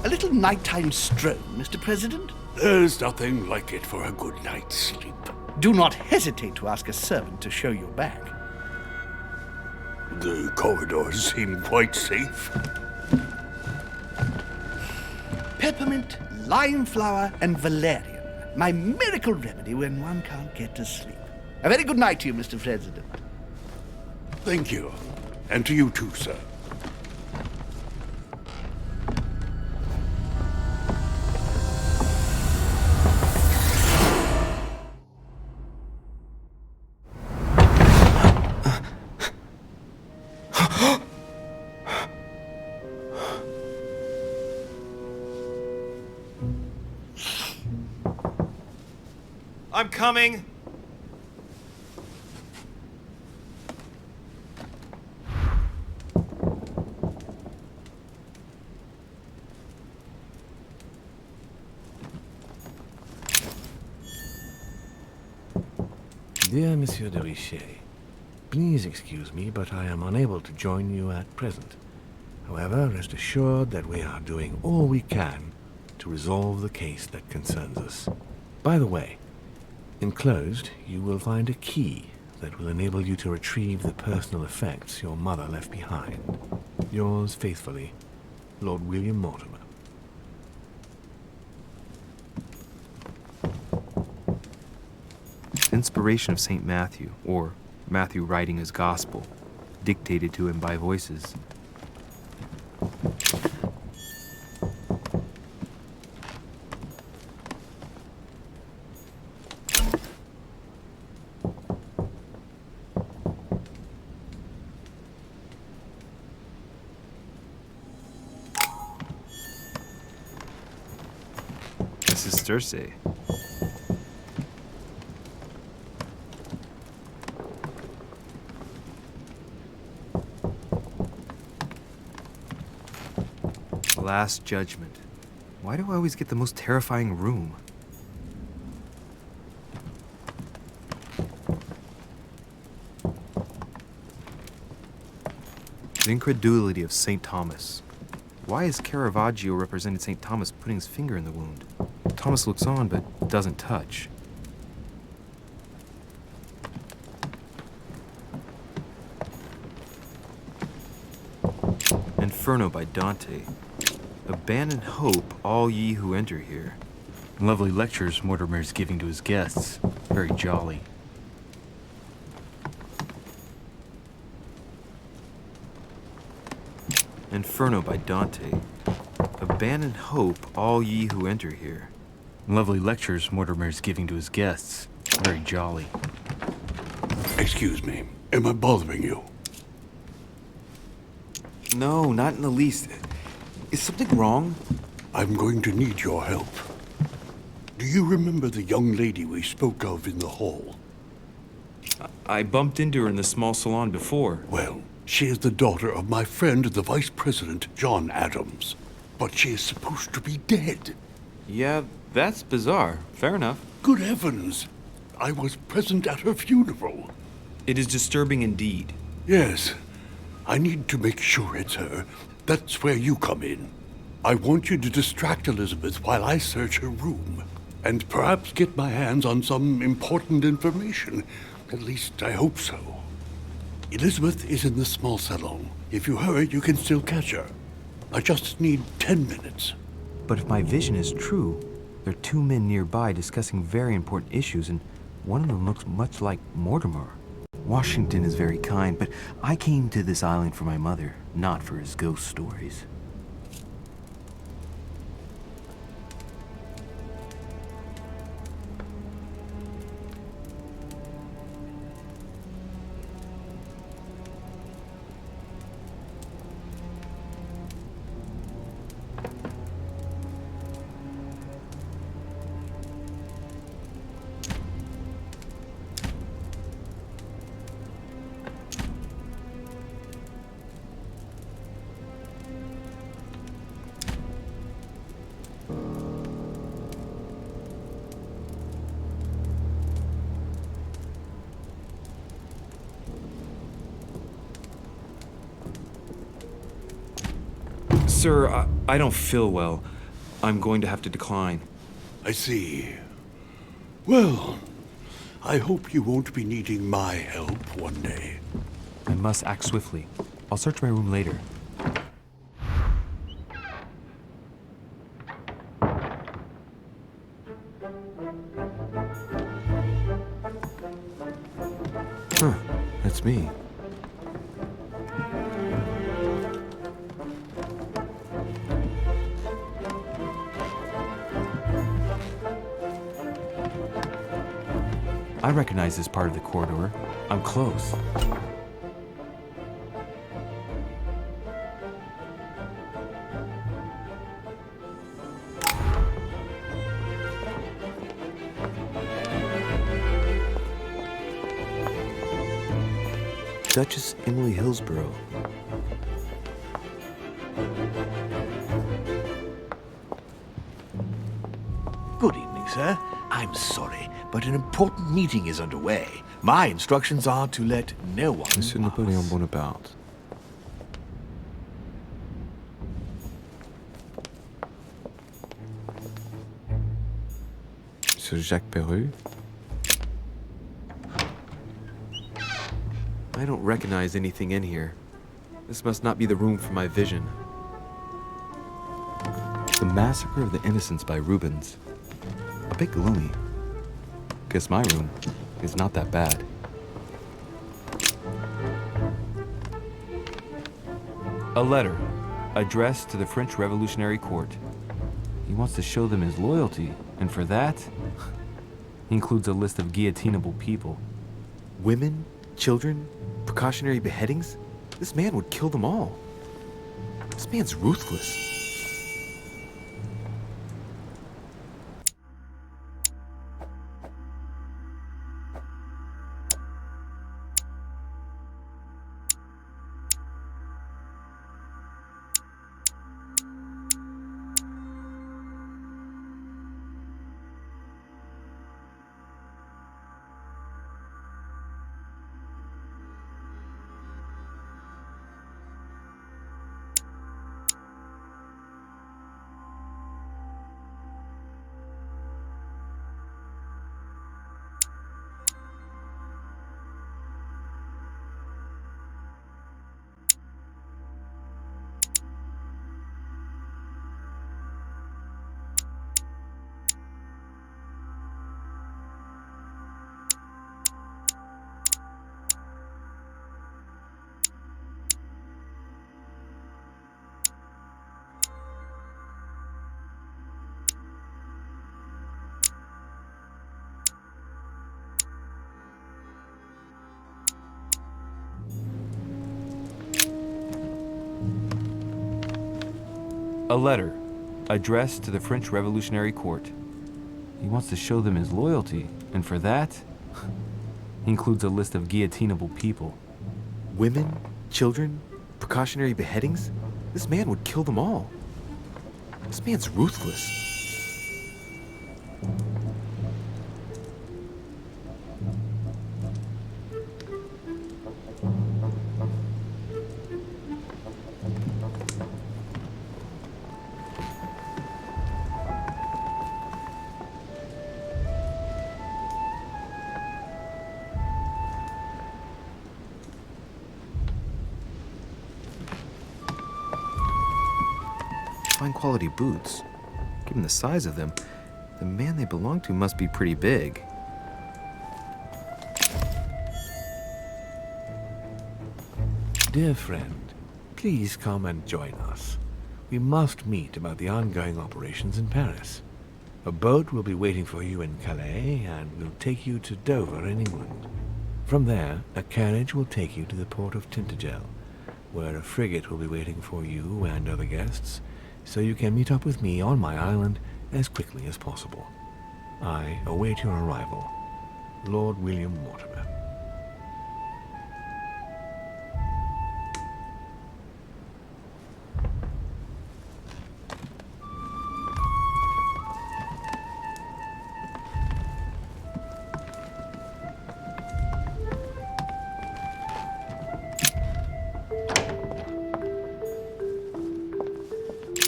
A little nighttime stroll, Mr. President? There's nothing like it for a good night's sleep. Do not hesitate to ask a servant to show you back. The corridors seem quite safe. Peppermint, lime flower, and valerian. My miracle remedy when one can't get to sleep. A very good night to you, Mr. President. Thank you. And to you too, sir. I'm coming. Dear Monsieur de Richet, please excuse me, but I am unable to join you at present. However, rest assured that we are doing all we can to resolve the case that concerns us. By the way, enclosed, you will find a key that will enable you to retrieve the personal effects your mother left behind. Yours faithfully, Lord William Mortimer. Inspiration of St. Matthew, or Matthew writing his gospel, dictated to him by voices. This is Thursday. Last Judgment. Why do I always get the most terrifying room? The incredulity of St. Thomas. Why is Caravaggio representing St. Thomas putting his finger in the wound? Thomas looks on but doesn't touch. Inferno by Dante. Abandon hope, all ye who enter here. Lovely lectures Mortimer's giving to his guests. Very jolly. Inferno by Dante. Abandon hope, all ye who enter here. Lovely lectures Mortimer's giving to his guests. Very jolly. Excuse me, am I bothering you? No, not in the least. Is something wrong? I'm going to need your help. Do you remember the young lady we spoke of in the hall? I bumped into her in the small salon before. Well, she is the daughter of my friend, the Vice President, John Adams. But she is supposed to be dead. Yeah, that's bizarre. Fair enough. Good heavens! I was present at her funeral. It is disturbing indeed. Yes. I need to make sure it's her. That's where you come in. I want you to distract Elizabeth while I search her room. And perhaps get my hands on some important information. At least, I hope so. Elizabeth is in the small salon. If you hurry, you can still catch her. I just need 10 minutes. But if my vision is true, there are two men nearby discussing very important issues, and one of them looks much like Mortimer. Washington is very kind, but I came to this island for my mother, not for his ghost stories. Sir, I don't feel well. I'm going to have to decline. I see. Well, I hope you won't be needing my help one day. I must act swiftly. I'll search my room later. Huh, that's me. I recognize this part of the corridor. I'm close. Duchess Emily Hillsborough. Good evening, sir. I'm sorry, but an important meeting is underway. My instructions are to let no one Monsieur Napoleon Bonaparte. Monsieur Jacques Perru. I don't recognize anything in here. This must not be the room for my vision. The Massacre of the Innocents by Rubens. A bit gloomy. Guess my room is not that bad. A letter addressed to the French Revolutionary Court. He wants to show them his loyalty, and for that, he includes a list of guillotinable people. Women, children, precautionary beheadings? This man would kill them all. This man's ruthless. A letter addressed to the French Revolutionary Court. He wants to show them his loyalty, and for that, he includes a list of guillotinable people. Women, children, precautionary beheadings? This man would kill them all. This man's ruthless. Fine quality boots. Given the size of them, the man they belong to must be pretty big. Dear friend, please come and join us. We must meet about the ongoing operations in Paris. A boat will be waiting for you in Calais and will take you to Dover in England. From there, a carriage will take you to the port of Tintagel, where a frigate will be waiting for you and other guests, so you can meet up with me on my island as quickly as possible. I await your arrival. Lord William Mortimer.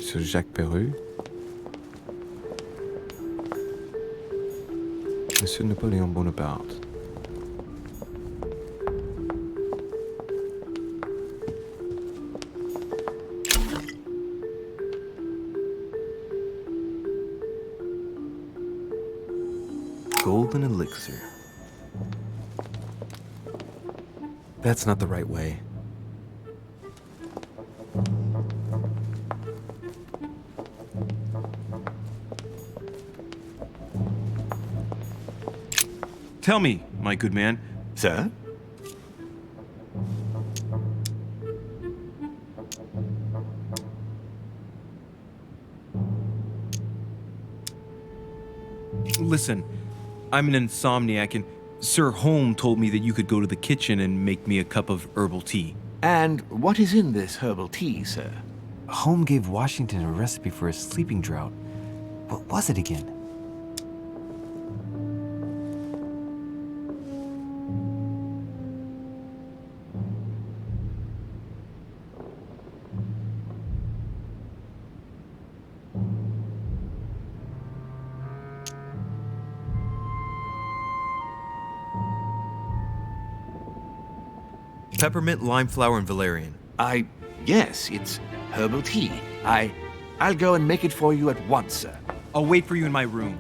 Sir Jacques Perru. Monsieur Napoleon Bonaparte. Golden elixir. That's not the right way. Tell me, my good man. Sir? Listen, I'm an insomniac, and Sir Holmes told me that you could go to the kitchen and make me a cup of herbal tea. And what is in this herbal tea, sir? Holmes gave Washington a recipe for a sleeping draught. What was it again? Peppermint, lime flower, and valerian. Yes, it's herbal tea. I'll go and make it for you at once, sir. I'll wait for you in my room.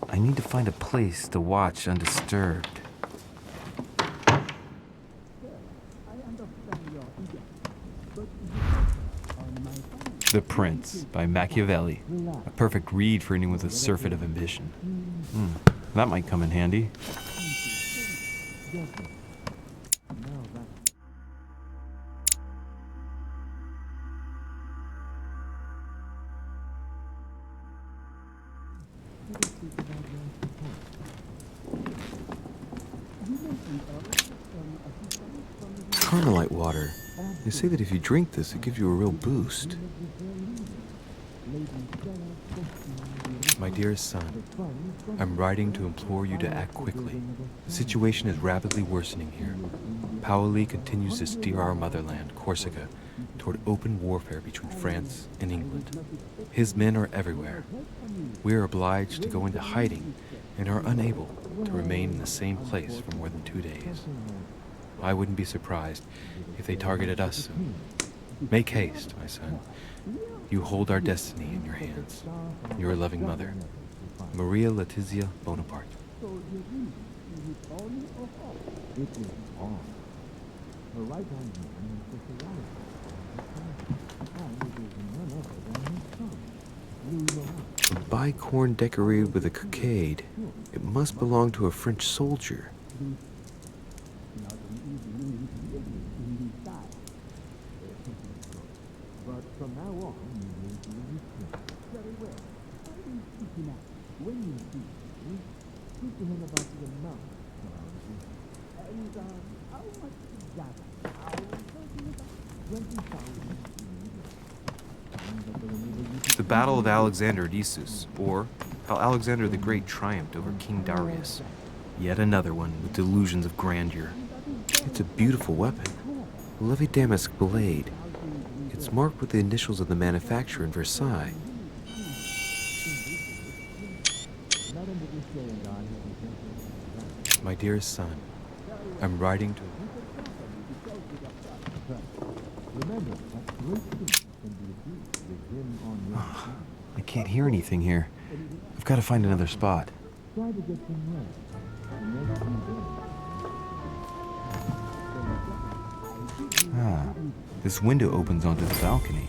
I need to find a place to watch undisturbed. The Prince by Machiavelli. A perfect read for anyone with a surfeit of ambition. That might come in handy. Carmelite water. They say that if you drink this, it gives you a real boost. My dearest son, I'm writing to implore you to act quickly. The situation is rapidly worsening here. Paoli continues to steer our motherland, Corsica, toward open warfare between France and England. His men are everywhere. We are obliged to go into hiding and are unable to remain in the same place for more than 2 days. I wouldn't be surprised if they targeted us soon. Make haste, my son. You hold our destiny in your hands. Your loving mother, Maria Letizia Bonaparte. A bicorn decorated with a cockade. It must belong to a French soldier. The Battle of Alexander at Issus, or how Alexander the Great triumphed over King Darius. Yet another one with delusions of grandeur. It's a beautiful weapon. A lovely damask blade. It's marked with the initials of the manufacturer in Versailles. My dearest son, I'm writing to... I can't hear anything here. I've got to find another spot. This window opens onto the balcony.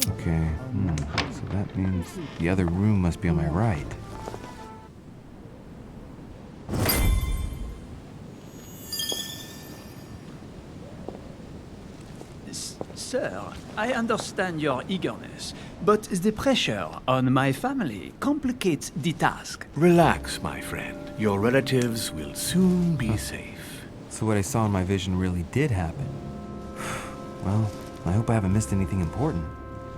Okay, so that means the other room must be on my right. Sir, I understand your eagerness, but the pressure on my family complicates the task. Relax, my friend. Your relatives will soon be safe. So what I saw in my vision really did happen. Well, I hope I haven't missed anything important.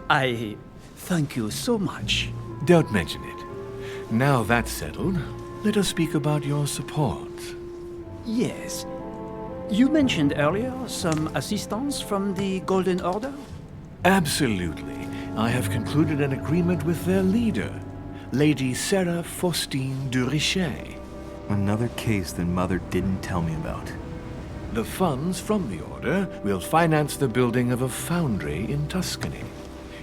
I thank you so much. Don't mention it. Now that's settled, let us speak about your support. Yes. You mentioned earlier some assistance from the Golden Order? Absolutely. I have concluded an agreement with their leader, Lady Sarah Faustine de Richet. Another case that Mother didn't tell me about. The funds from the order will finance the building of a foundry in Tuscany.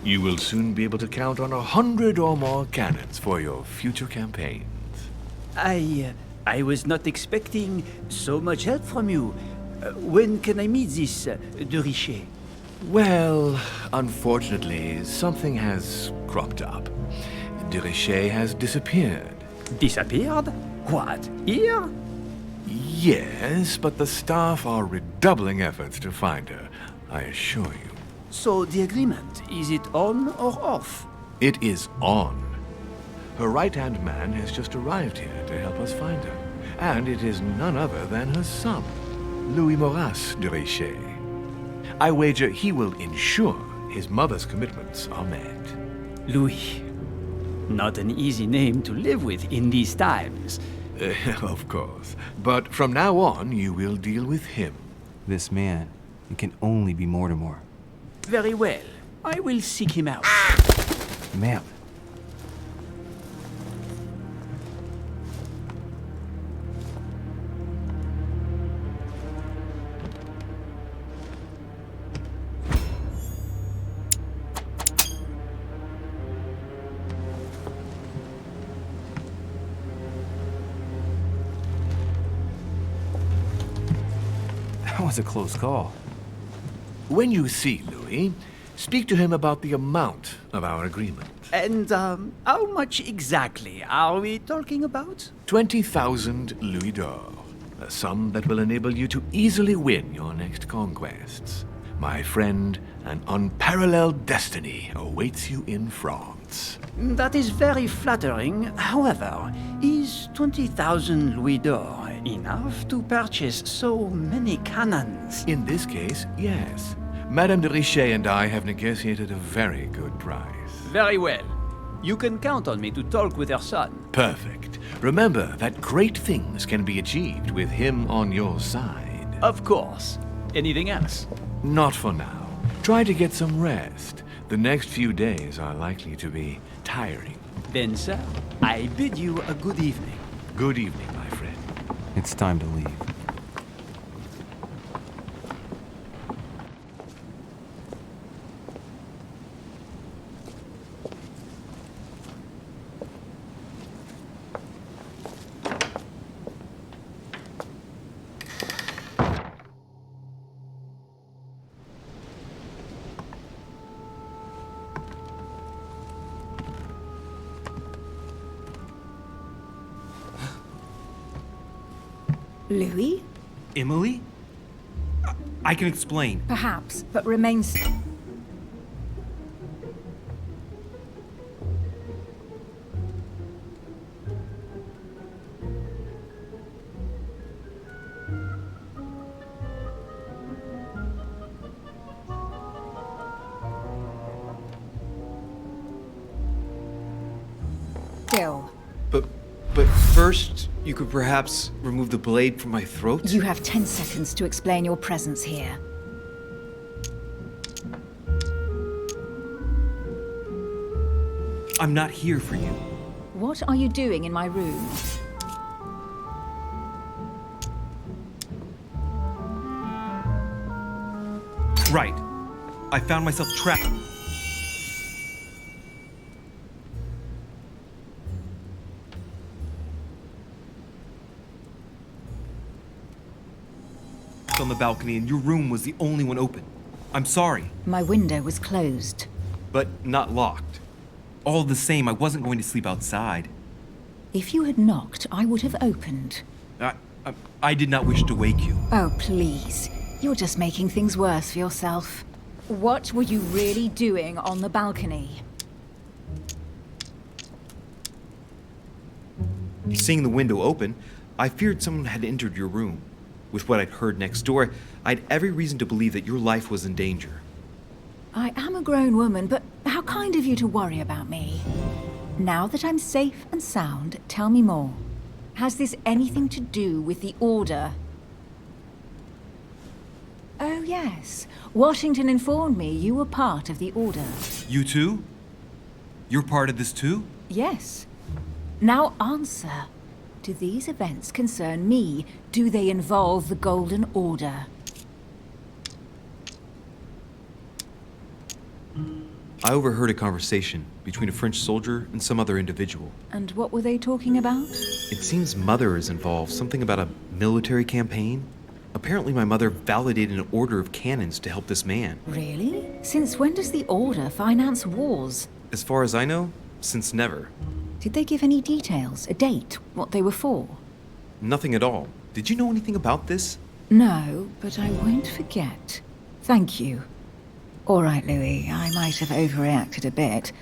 You will soon be able to count on 100 or more cannons for your future campaigns. I was not expecting so much help from you. When can I meet this de Richet? Well, unfortunately, something has cropped up. De Richet has disappeared. Disappeared? What, here? Yes, but the staff are redoubling efforts to find her, I assure you. So the agreement, is it on or off? It is on. Her right-hand man has just arrived here to help us find her. And it is none other than her son, Louis Maurice de Richet. I wager he will ensure his mother's commitments are met. Louis. Not an easy name to live with in these times. Of course. But from now on, you will deal with him. This man, it can only be Mortimer. Very well. I will seek him out. Map. That was a close call. When you see Louis, speak to him about the amount of our agreement. And how much exactly are we talking about? 20,000 louis d'or. A sum that will enable you to easily win your next conquests. My friend, an unparalleled destiny awaits you in France. That is very flattering. However, is 20,000 louis d'or enough to purchase so many cannons? In this case, yes. Madame de Richet and I have negotiated a very good price. Very well. You can count on me to talk with her son. Perfect. Remember that great things can be achieved with him on your side. Of course. Anything else? Not for now. Try to get some rest. The next few days are likely to be tiring. Then, sir, I bid you a good evening. Good evening, my friend. It's time to leave. Louis? Emily? I can explain. Perhaps, but remains. Still. But first, you could perhaps remove the blade from my throat? You have 10 seconds to explain your presence here. I'm not here for you. What are you doing in my room? Right. I found myself trapped. On the balcony, and your room was the only one open. I'm sorry. My window was closed. But not locked. All the same, I wasn't going to sleep outside. If you had knocked, I would have opened. I did not wish to wake you. Oh, please. You're just making things worse for yourself. What were you really doing on the balcony? Seeing the window open, I feared someone had entered your room. With what I'd heard next door, I had every reason to believe that your life was in danger. I am a grown woman, but how kind of you to worry about me. Now that I'm safe and sound, tell me more. Has this anything to do with the Order? Oh, yes. Washington informed me you were part of the Order. You too? You're part of this too? Yes. Now answer. Do these events concern me? Do they involve the Golden Order? I overheard a conversation between a French soldier and some other individual. And what were they talking about? It seems Mother is involved, something about a military campaign. Apparently my mother validated an order of cannons to help this man. Really? Since when does the Order finance wars? As far as I know, since never. Did they give any details, a date, what they were for? Nothing at all. Did you know anything about this? No, but I won't forget. Thank you. All right, Louis, I might have overreacted a bit.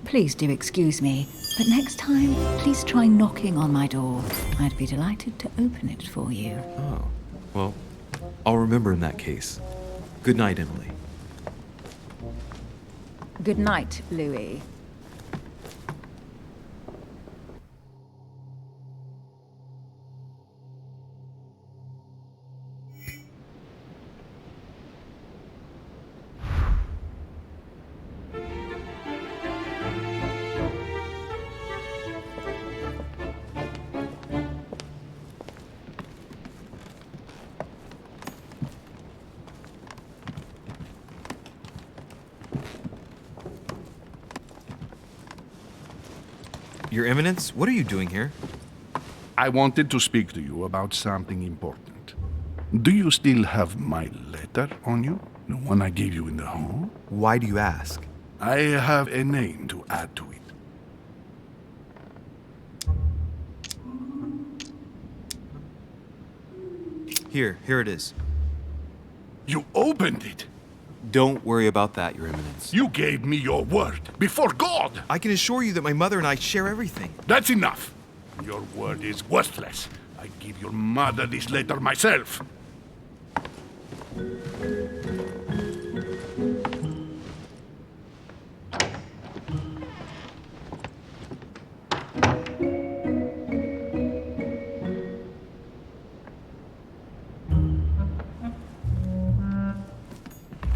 Please do excuse me, but next time, please try knocking on my door. I'd be delighted to open it for you. Oh, well, I'll remember in that case. Good night, Emily. Good night, Louis. Your Eminence, what are you doing here? I wanted to speak to you about something important. Do you still have my letter on you? The one I gave you in the hall? Why do you ask? I have a name to add to it. Here it is. You opened it! Don't worry about that, Your Eminence. You gave me your word, before God! I can assure you that my mother and I share everything. That's enough! Your word is worthless. I give your mother this letter myself.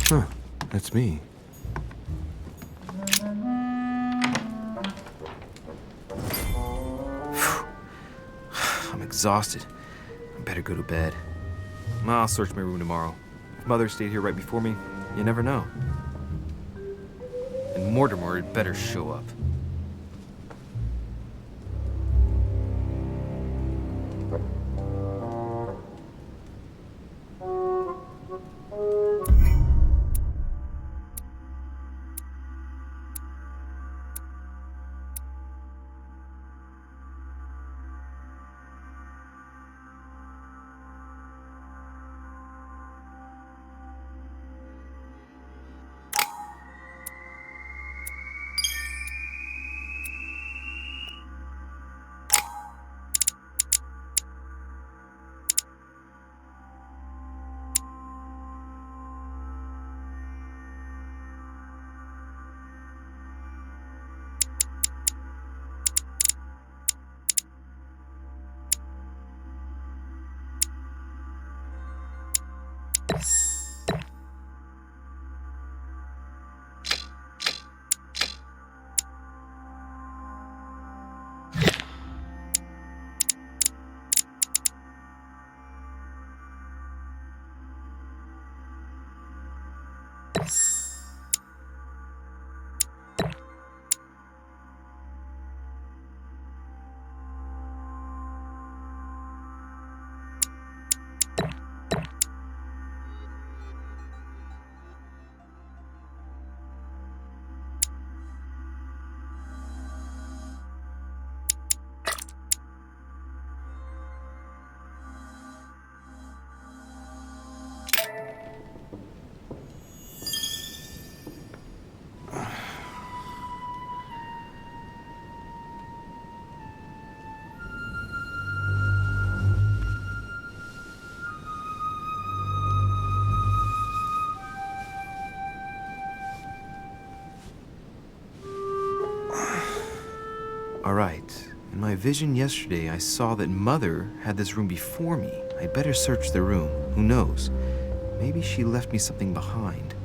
Huh, that's me. I'm exhausted. I better go to bed. I'll search my room tomorrow. If Mother stayed here right before me, you never know. And Mortimer had better show up. Alright. In my vision yesterday, I saw that Mother had this room before me. I'd better search the room. Who knows? Maybe she left me something behind.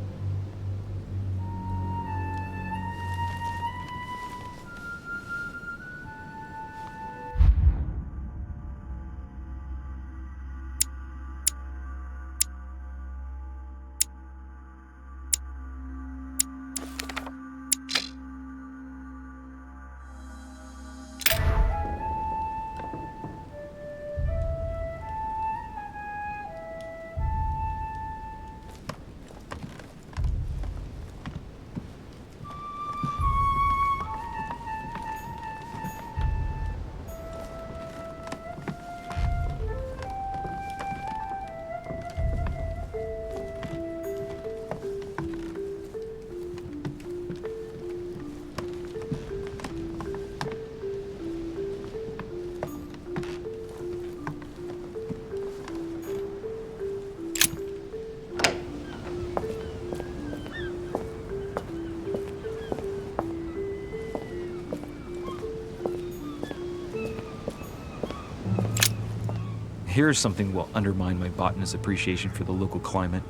Here's something that will undermine my botanist's appreciation for the local climate.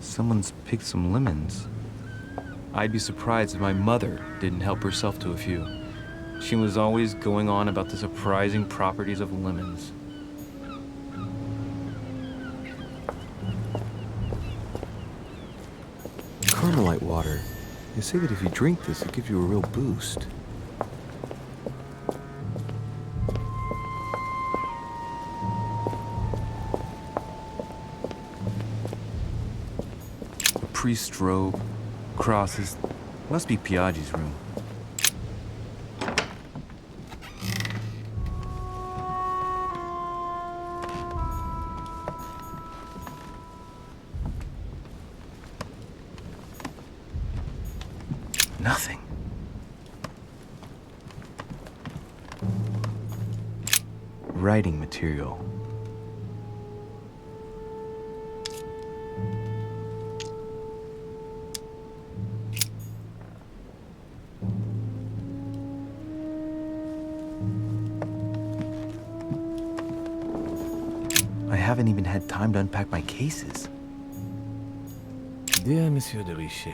Someone's picked some lemons. I'd be surprised if my mother didn't help herself to a few. She was always going on about the surprising properties of lemons. Carmelite water. They say that if you drink this, it gives you a real boost. Priest's robe, crosses. Must be Piaggi's room. Nothing. Writing material. I haven't even had time to unpack my cases. Dear Monsieur de Richet,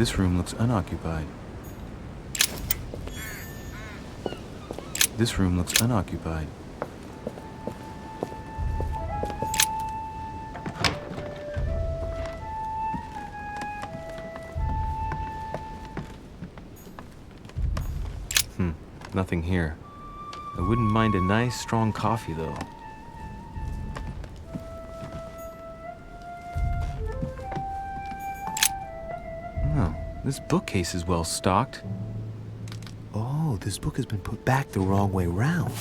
This room looks unoccupied. This room looks unoccupied. Nothing here. I wouldn't mind a nice, strong coffee, though. Oh, this bookcase is well stocked. Oh, this book has been put back the wrong way round.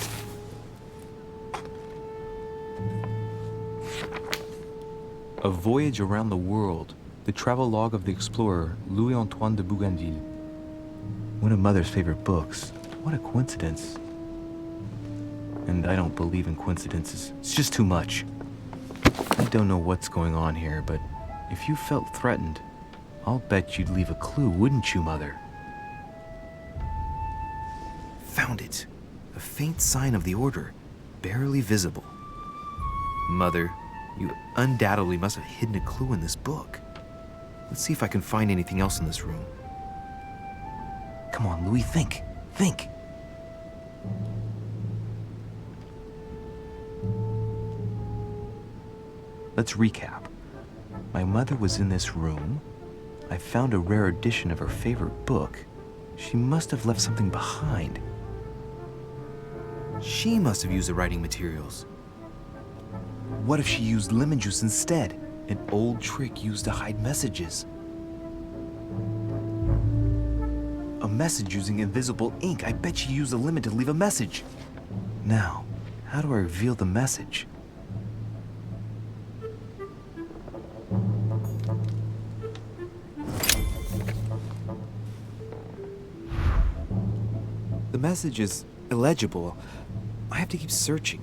A Voyage Around the World, the travelogue of the explorer Louis-Antoine de Bougainville. One of Mother's favorite books. What a coincidence. And I don't believe in coincidences. It's just too much. I don't know what's going on here, but if you felt threatened, I'll bet you'd leave a clue, wouldn't you, Mother? Found it. A faint sign of the order, barely visible. Mother, you undoubtedly must have hidden a clue in this book. Let's see if I can find anything else in this room. Come on, Louis, think. Think. Let's recap. My mother was in this room. I found a rare edition of her favorite book. She must have left something behind. She must have used the writing materials. What if she used lemon juice instead? An old trick used to hide messages. message using invisible ink. I bet you used the limit to leave a message. Now, how do I reveal the message? The message is illegible. I have to keep searching.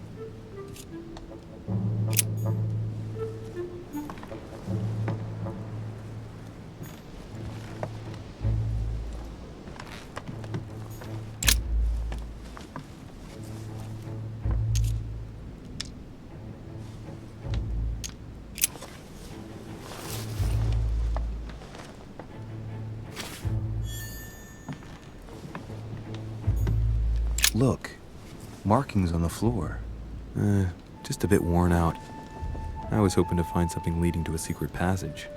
Look, markings on the floor. Just a bit worn out. I was hoping to find something leading to a secret passage.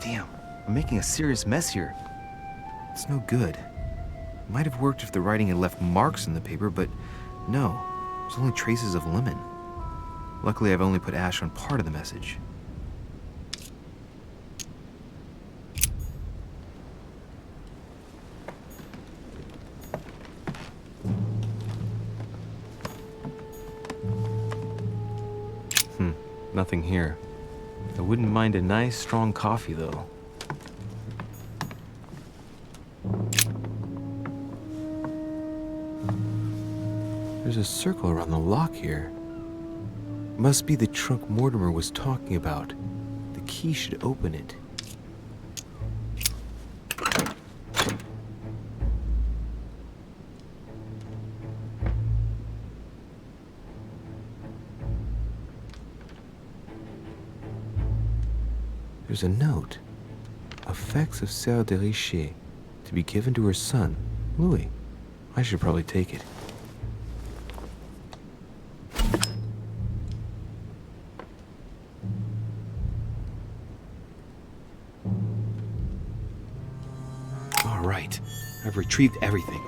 Damn, I'm making a serious mess here. It's no good. It might have worked if the writing had left marks in the paper, but no, there's only traces of lemon. Luckily, I've only put ash on part of the message. Nothing here. I wouldn't mind a nice, strong coffee, though. There's a circle around the lock here. Must be the trunk Mortimer was talking about. The key should open it. There's a note. Effects of Sœur de Richer, to be given to her son, Louis. I should probably take it. All right, I've retrieved everything.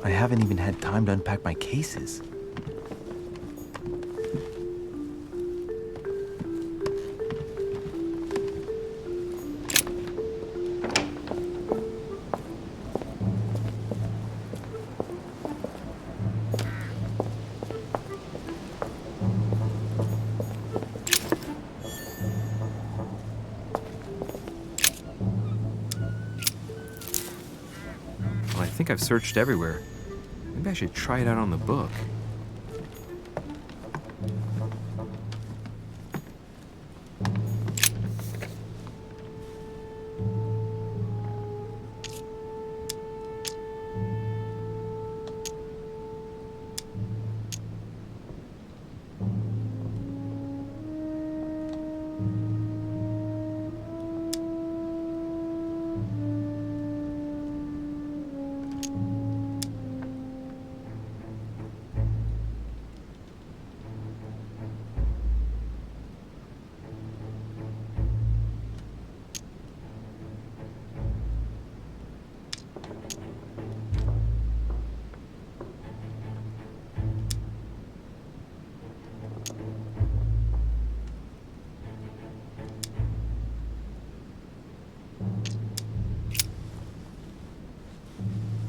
I haven't even had time to unpack my cases. Well, I think I've searched everywhere. Maybe I should try it out on the book.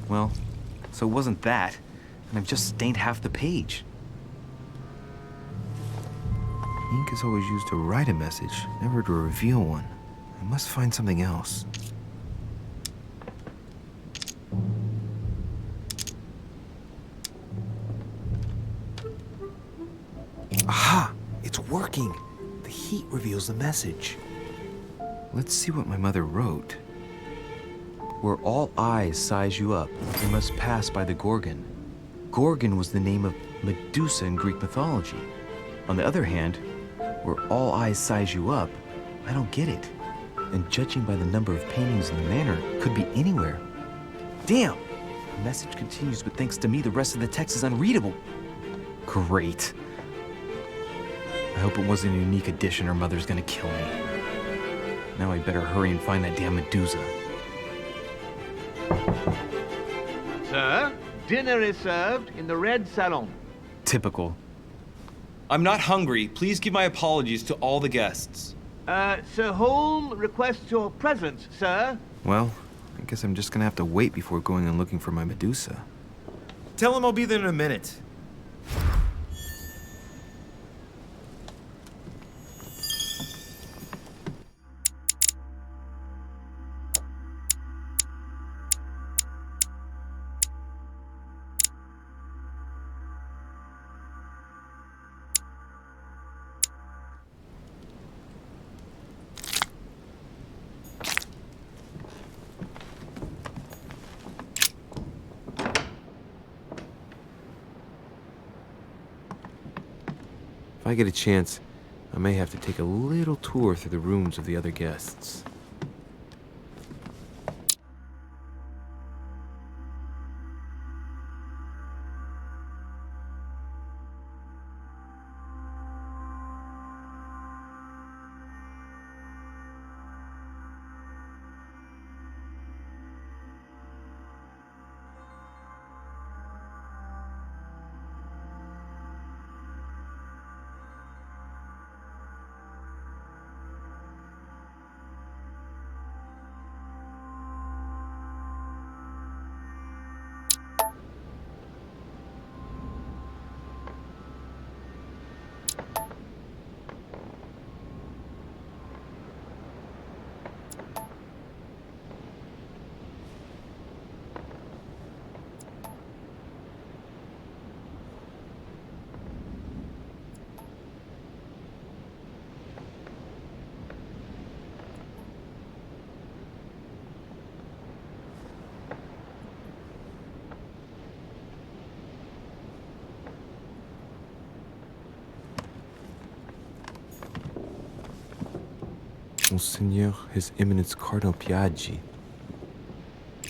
Well, so it wasn't that, and I've just stained half the page. Ink is always used to write a message, never to reveal one. I must find something else. working. The heat reveals the message. Let's see what my mother wrote. Where all eyes size you up, you must pass by the Gorgon. Gorgon was the name of Medusa in Greek mythology. On the other hand, where all eyes size you up, I don't get it. And judging by the number of paintings in the manor, could be anywhere. Damn! The message continues, but thanks to me, the rest of the text is unreadable. Great. I hope it wasn't a unique edition or Mother's gonna kill me. Now I better hurry and find that damn Medusa. Sir, dinner is served in the red salon. Typical. I'm not hungry. Please give my apologies to all the guests. Sir Holmes requests your presence, sir. Well, I guess I'm just gonna have to wait before going and looking for my Medusa. Tell him I'll be there in a minute. If I get a chance, I may have to take a little tour through the rooms of the other guests. Monseigneur, His Eminence Cardinal Piaggi.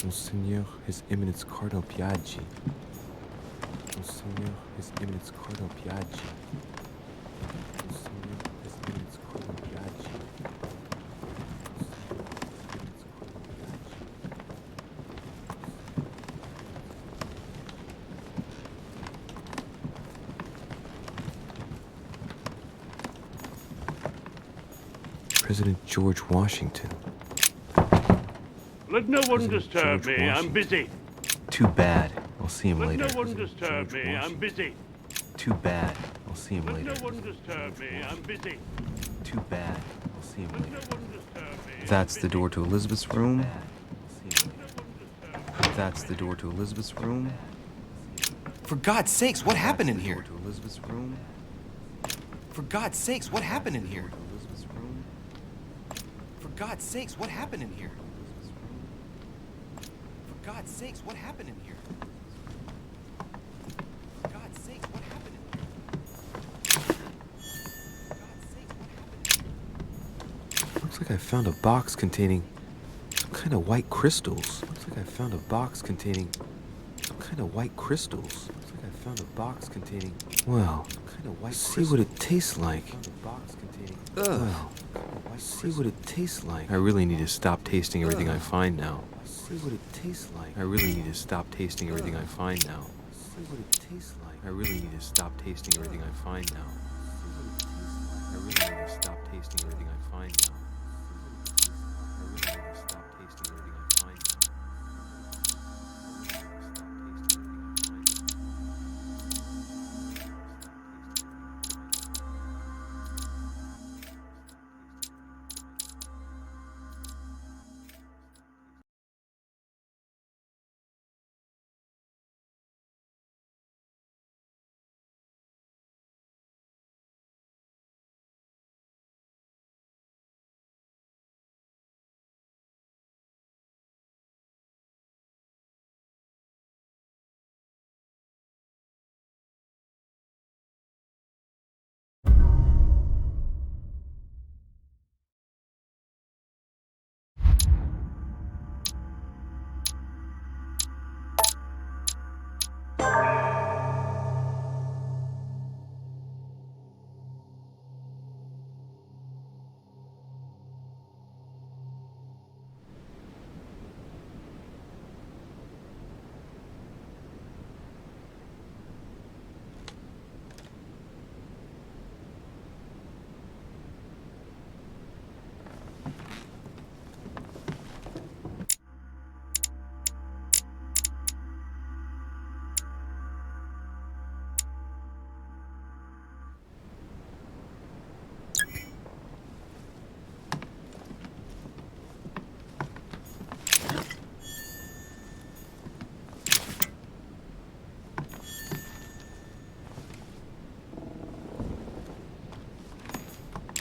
Monseigneur, His Eminence Cardinal Piaggi. Monseigneur, His Eminence Cardinal Piaggi. Monseigneur, His Eminence Cardinal Piaggi. President George Washington. Let no one President disturb George me. I'm Washington. busy. Too bad. I'll see him Let later. no one disturb George me. I'm Washington. busy. Too bad. I'll see him Let later. no one disturb me. I'm busy. Too bad. I'll see him Let no later. one disturb me. That's the door to Elizabeth's room. Let no one disturb me. That's the door to Elizabeth's room. For God's sakes, what happened in here? Door to Elizabeth's room. For God's sakes, what happened in here? To Elizabeth's room. For God's sakes, what happened in here? For God's sakes, what happened in here? For God's sakes, what happened in here? For God's sakes, what happened in here? Looks like I found a box containing some kind of white crystals. Looks like I found a box containing some kind of white crystals. Looks like I found a box containing, well, some kind of white see what it tastes like. Well, see what it tastes like. I really need to stop tasting everything I find now. See what it tastes like. I really need to stop tasting everything I find now. See what it tastes like. I really need to stop tasting everything I find now. I really need to stop tasting everything I find now. I really need to stop tasting everything I find now.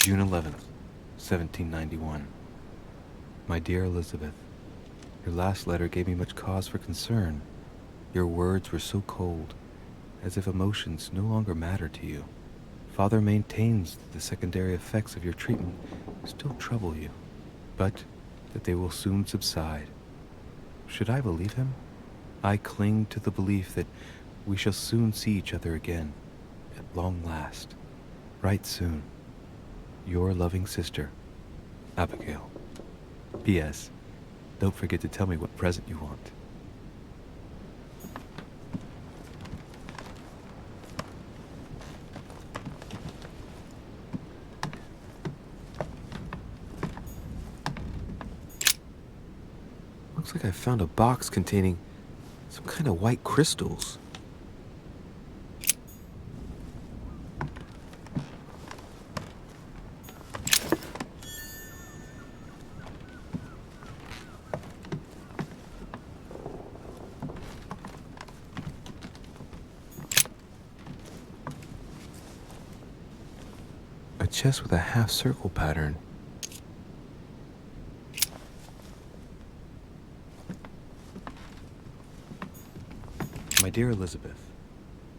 June 11th, 1791. My dear Elizabeth, your last letter gave me much cause for concern. Your words were so cold, as if emotions no longer matter to you. Father maintains that the secondary effects of your treatment still trouble you, but that they will soon subside. Should I believe him? I cling to the belief that we shall soon see each other again, at long last. Right soon. Your loving sister, Abigail. P.S. Don't forget to tell me what present you want. Looks like I found a box containing some kind of white crystals. A chest with a half-circle pattern. My dear Elizabeth,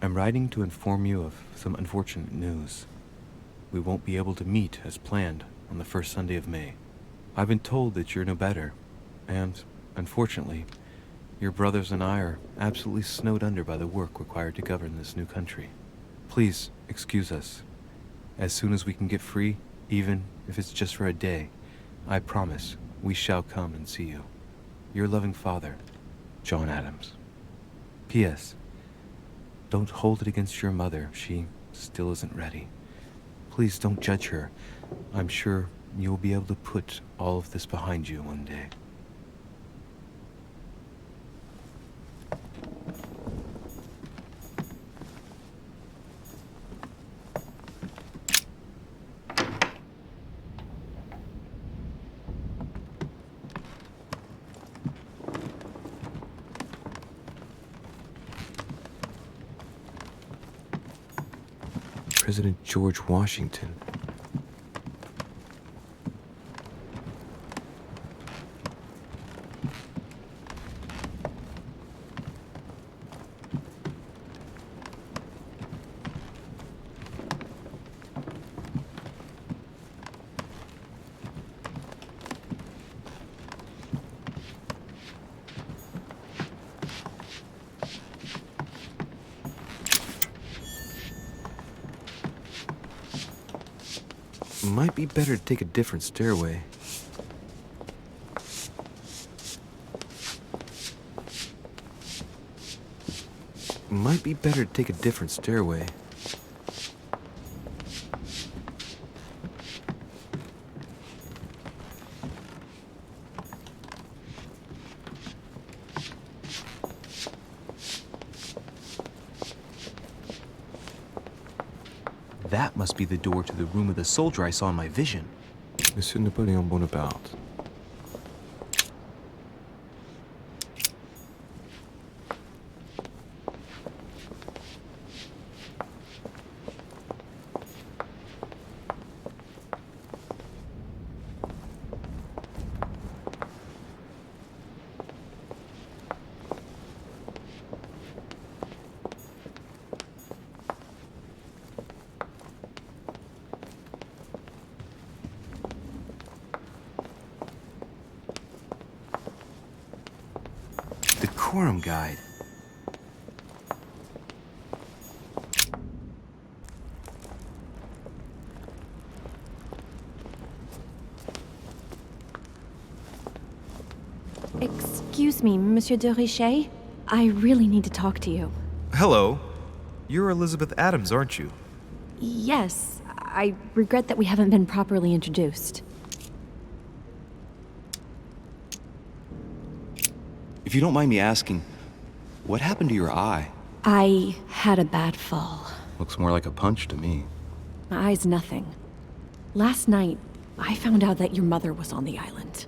I'm writing to inform you of some unfortunate news. We won't be able to meet as planned on the first Sunday of May. I've been told that you're no better, and, unfortunately, your brothers and I are absolutely snowed under by the work required to govern this new country. Please excuse us. As soon as we can get free, even if it's just for a day, I promise we shall come and see you. Your loving father, John Adams. P.S. Don't hold it against your mother. She still isn't ready. Please don't judge her. I'm sure you'll be able to put all of this behind you one day. President George Washington. Might be better to take a different stairway. Might be better to take a different stairway. That must be the door to the room of the soldier I saw in my vision. Monsieur Napoleon Bonaparte. Quorum guide. Excuse me, Monsieur de Richet. I really need to talk to you. Hello. You're Elizabeth Adams, aren't you? Yes, I regret that we haven't been properly introduced. If you don't mind me asking, what happened to your eye? I had a bad fall. Looks more like a punch to me. My eye's nothing. Last night, I found out that your mother was on the island.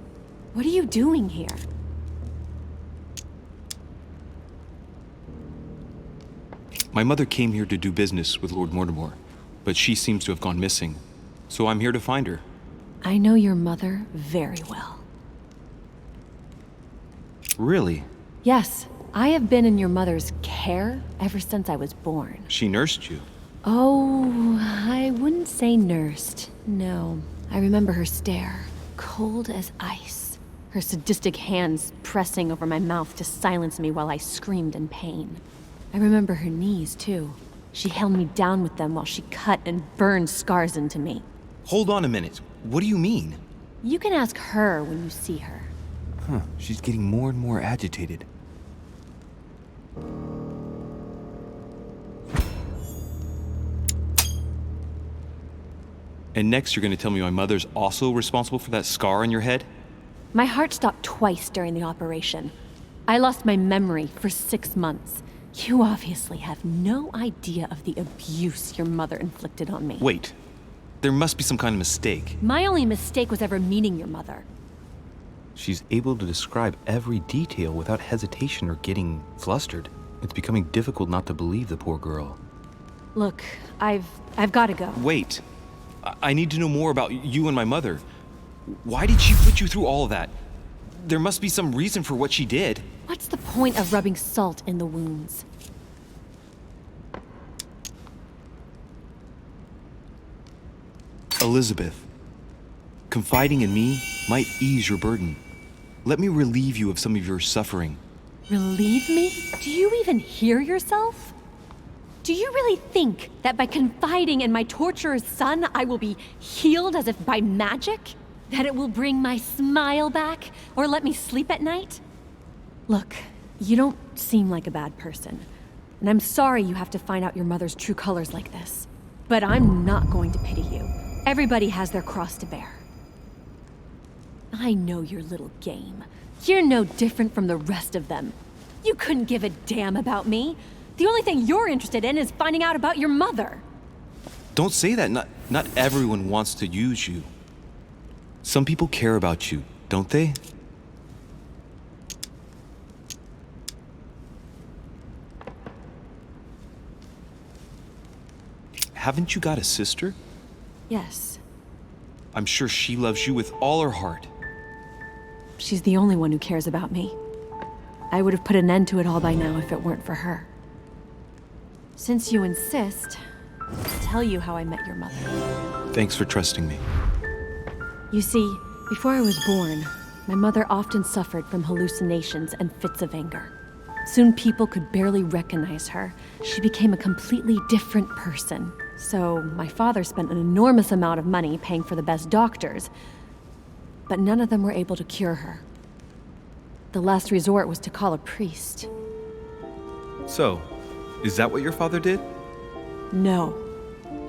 What are you doing here? My mother came here to do business with Lord Mortimer, but she seems to have gone missing. So I'm here to find her. I know your mother very well. Really? Yes, I have been in your mother's care ever since I was born. She nursed you. Oh, I wouldn't say nursed. No, I remember her stare, cold as ice. Her sadistic hands pressing over my mouth to silence me while I screamed in pain. I remember her knees, too. She held me down with them while she cut and burned scars into me. Hold on a minute. What do you mean? You can ask her when you see her. Huh, she's getting more and more agitated. And next you're gonna tell me my mother's also responsible for that scar on your head? My heart stopped twice during the operation. I lost my memory for 6 months. You obviously have no idea of the abuse your mother inflicted on me. Wait. There must be some kind of mistake. My only mistake was ever meeting your mother. She's able to describe every detail without hesitation or getting flustered. It's becoming difficult not to believe the poor girl. Look, I've got to go. Wait. I need to know more about you and my mother. Why did she put you through all of that? There must be some reason for what she did. What's the point of rubbing salt in the wounds? Elizabeth, confiding in me might ease your burden. Let me relieve you of some of your suffering. Relieve me? Do you even hear yourself? Do you really think that by confiding in my torturer's son, I will be healed as if by magic? That it will bring my smile back or let me sleep at night? Look, you don't seem like a bad person, and I'm sorry you have to find out your mother's true colors like this. But I'm not going to pity you. Everybody has their cross to bear. I know your little game. You're no different from the rest of them. You couldn't give a damn about me. The only thing you're interested in is finding out about your mother. Don't say that. Not everyone wants to use you. Some people care about you, don't they? Haven't you got a sister? Yes. I'm sure she loves you with all her heart. She's the only one who cares about me. I would have put an end to it all by now if it weren't for her. Since you insist, I'll tell you how I met your mother. Thanks for trusting me. You see, before I was born, my mother often suffered from hallucinations and fits of anger. Soon people could barely recognize her. She became a completely different person. So my father spent an enormous amount of money paying for the best doctors, but none of them were able to cure her. The last resort was to call a priest. So, is that what your father did? No.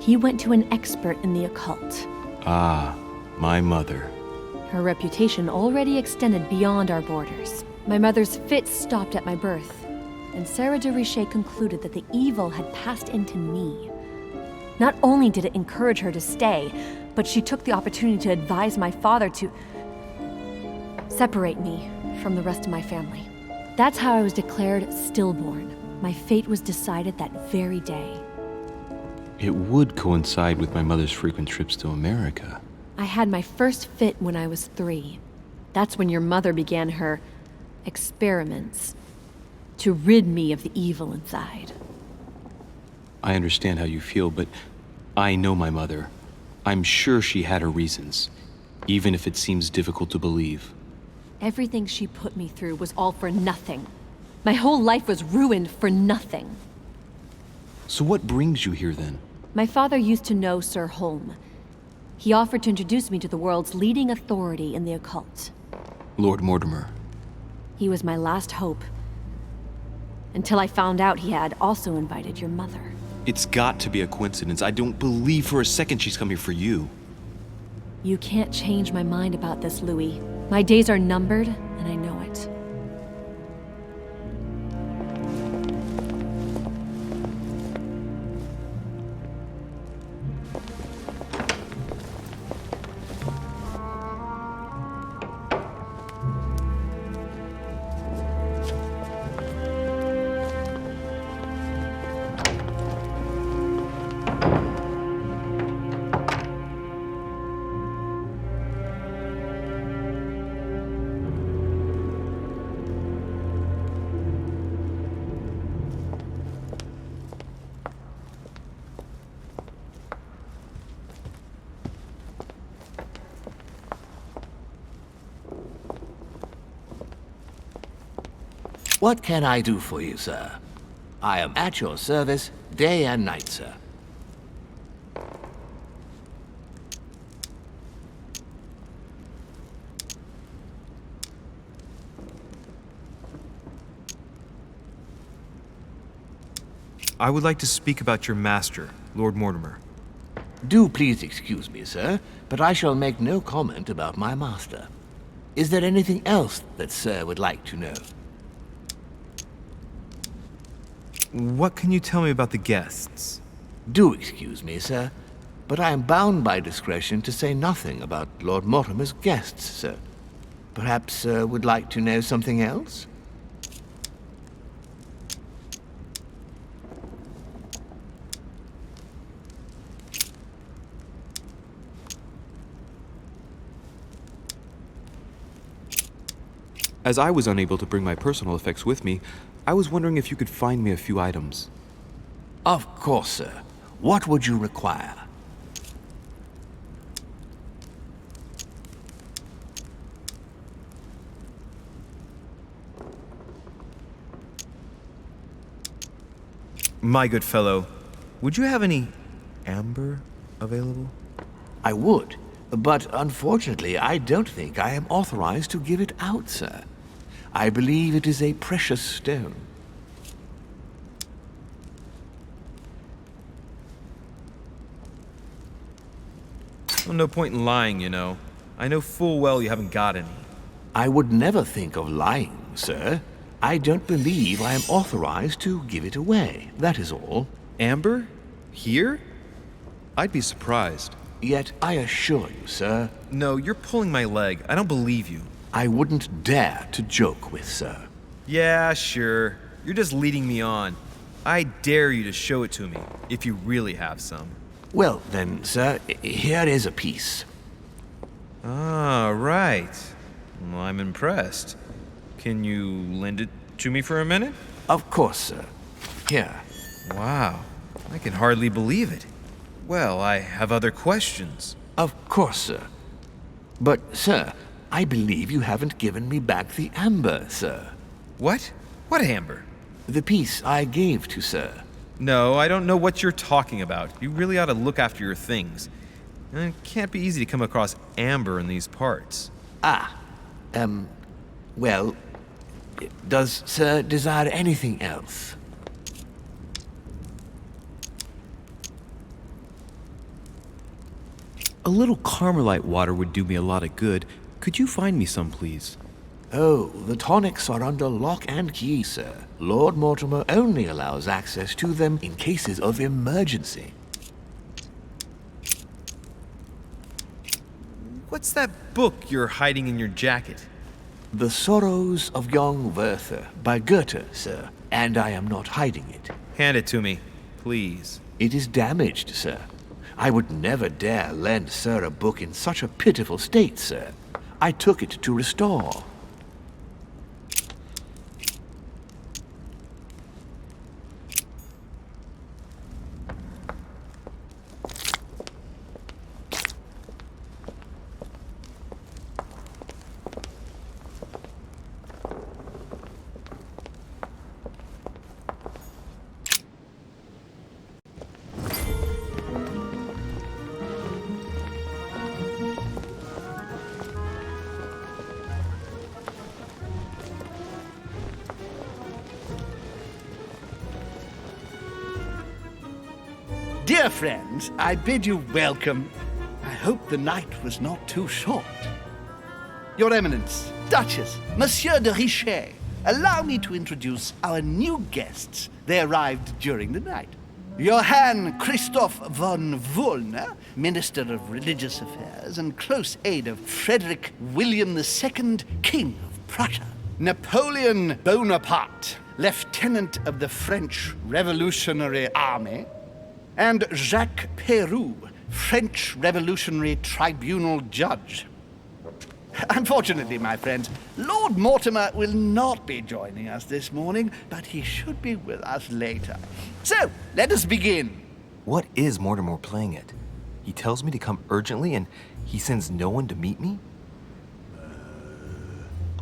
He went to an expert in the occult. Ah, my mother. Her reputation already extended beyond our borders. My mother's fits stopped at my birth, and Sarah de Richet concluded that the evil had passed into me. Not only did it encourage her to stay, but she took the opportunity to advise my father to separate me from the rest of my family. That's how I was declared stillborn. My fate was decided that very day. It would coincide with my mother's frequent trips to America. I had my first fit when I was 3. That's when your mother began her experiments to rid me of the evil inside. I understand how you feel, but I know my mother. I'm sure she had her reasons, even if it seems difficult to believe. Everything she put me through was all for nothing. My whole life was ruined for nothing. So what brings you here then? My father used to know Sir Holmes. He offered to introduce me to the world's leading authority in the occult. Lord Mortimer. He was my last hope. Until I found out he had also invited your mother. It's got to be a coincidence. I don't believe for a second she's come here for you. You can't change my mind about this, Louis. My days are numbered, and I know it. What can I do for you, sir? I am at your service day and night, sir. I would like to speak about your master, Lord Mortimer. Do please excuse me, sir, but I shall make no comment about my master. Is there anything else that sir would like to know? What can you tell me about the guests? Do excuse me, sir, but I am bound by discretion to say nothing about Lord Mortimer's guests, sir. Perhaps sir would like to know something else? As I was unable to bring my personal effects with me, I was wondering if you could find me a few items. Of course, sir. What would you require? My good fellow, would you have any amber available? I would, but unfortunately I don't think I am authorized to give it out, sir. I believe it is a precious stone. Well, no point in lying, you know. I know full well you haven't got any. I would never think of lying, sir. I don't believe I am authorized to give it away, that is all. Amber? Here? I'd be surprised. Yet I assure you, sir, No, you're pulling my leg. I don't believe you. I wouldn't dare to joke with sir. Yeah, sure. You're just leading me on. I dare you to show it to me, if you really have some. Well then, sir, here is a piece. Ah, right. Well, I'm impressed. Can you lend it to me for a minute? Of course, sir. Here. Wow, I can hardly believe it. Well, I have other questions. Of course, sir. But, sir, I believe you haven't given me back the amber, sir. What? What amber? The piece I gave to sir. No, I don't know what you're talking about. You really ought to look after your things. It can't be easy to come across amber in these parts. Well, does sir desire anything else? A little Carmelite water would do me a lot of good. Could you find me some, please? Oh, the tonics are under lock and key, sir. Lord Mortimer only allows access to them in cases of emergency. What's that book you're hiding in your jacket? The Sorrows of Young Werther by Goethe, sir, and I am not hiding it. Hand it to me, please. It is damaged, sir. I would never dare lend sir a book in such a pitiful state, sir. I took it to restore. Dear friends, I bid you welcome. I hope the night was not too short. Your Eminence, Duchess, Monsieur de Richet, allow me to introduce our new guests. They arrived during the night. Johann Christoph von Wollner, Minister of Religious Affairs and close aide of Frederick William II, King of Prussia. Napoleon Bonaparte, Lieutenant of the French Revolutionary Army. And Jacques Peroux, French Revolutionary Tribunal Judge. Unfortunately, my friends, Lord Mortimer will not be joining us this morning, but he should be with us later. So, let us begin. What is Mortimer playing at? He tells me to come urgently and he sends no one to meet me?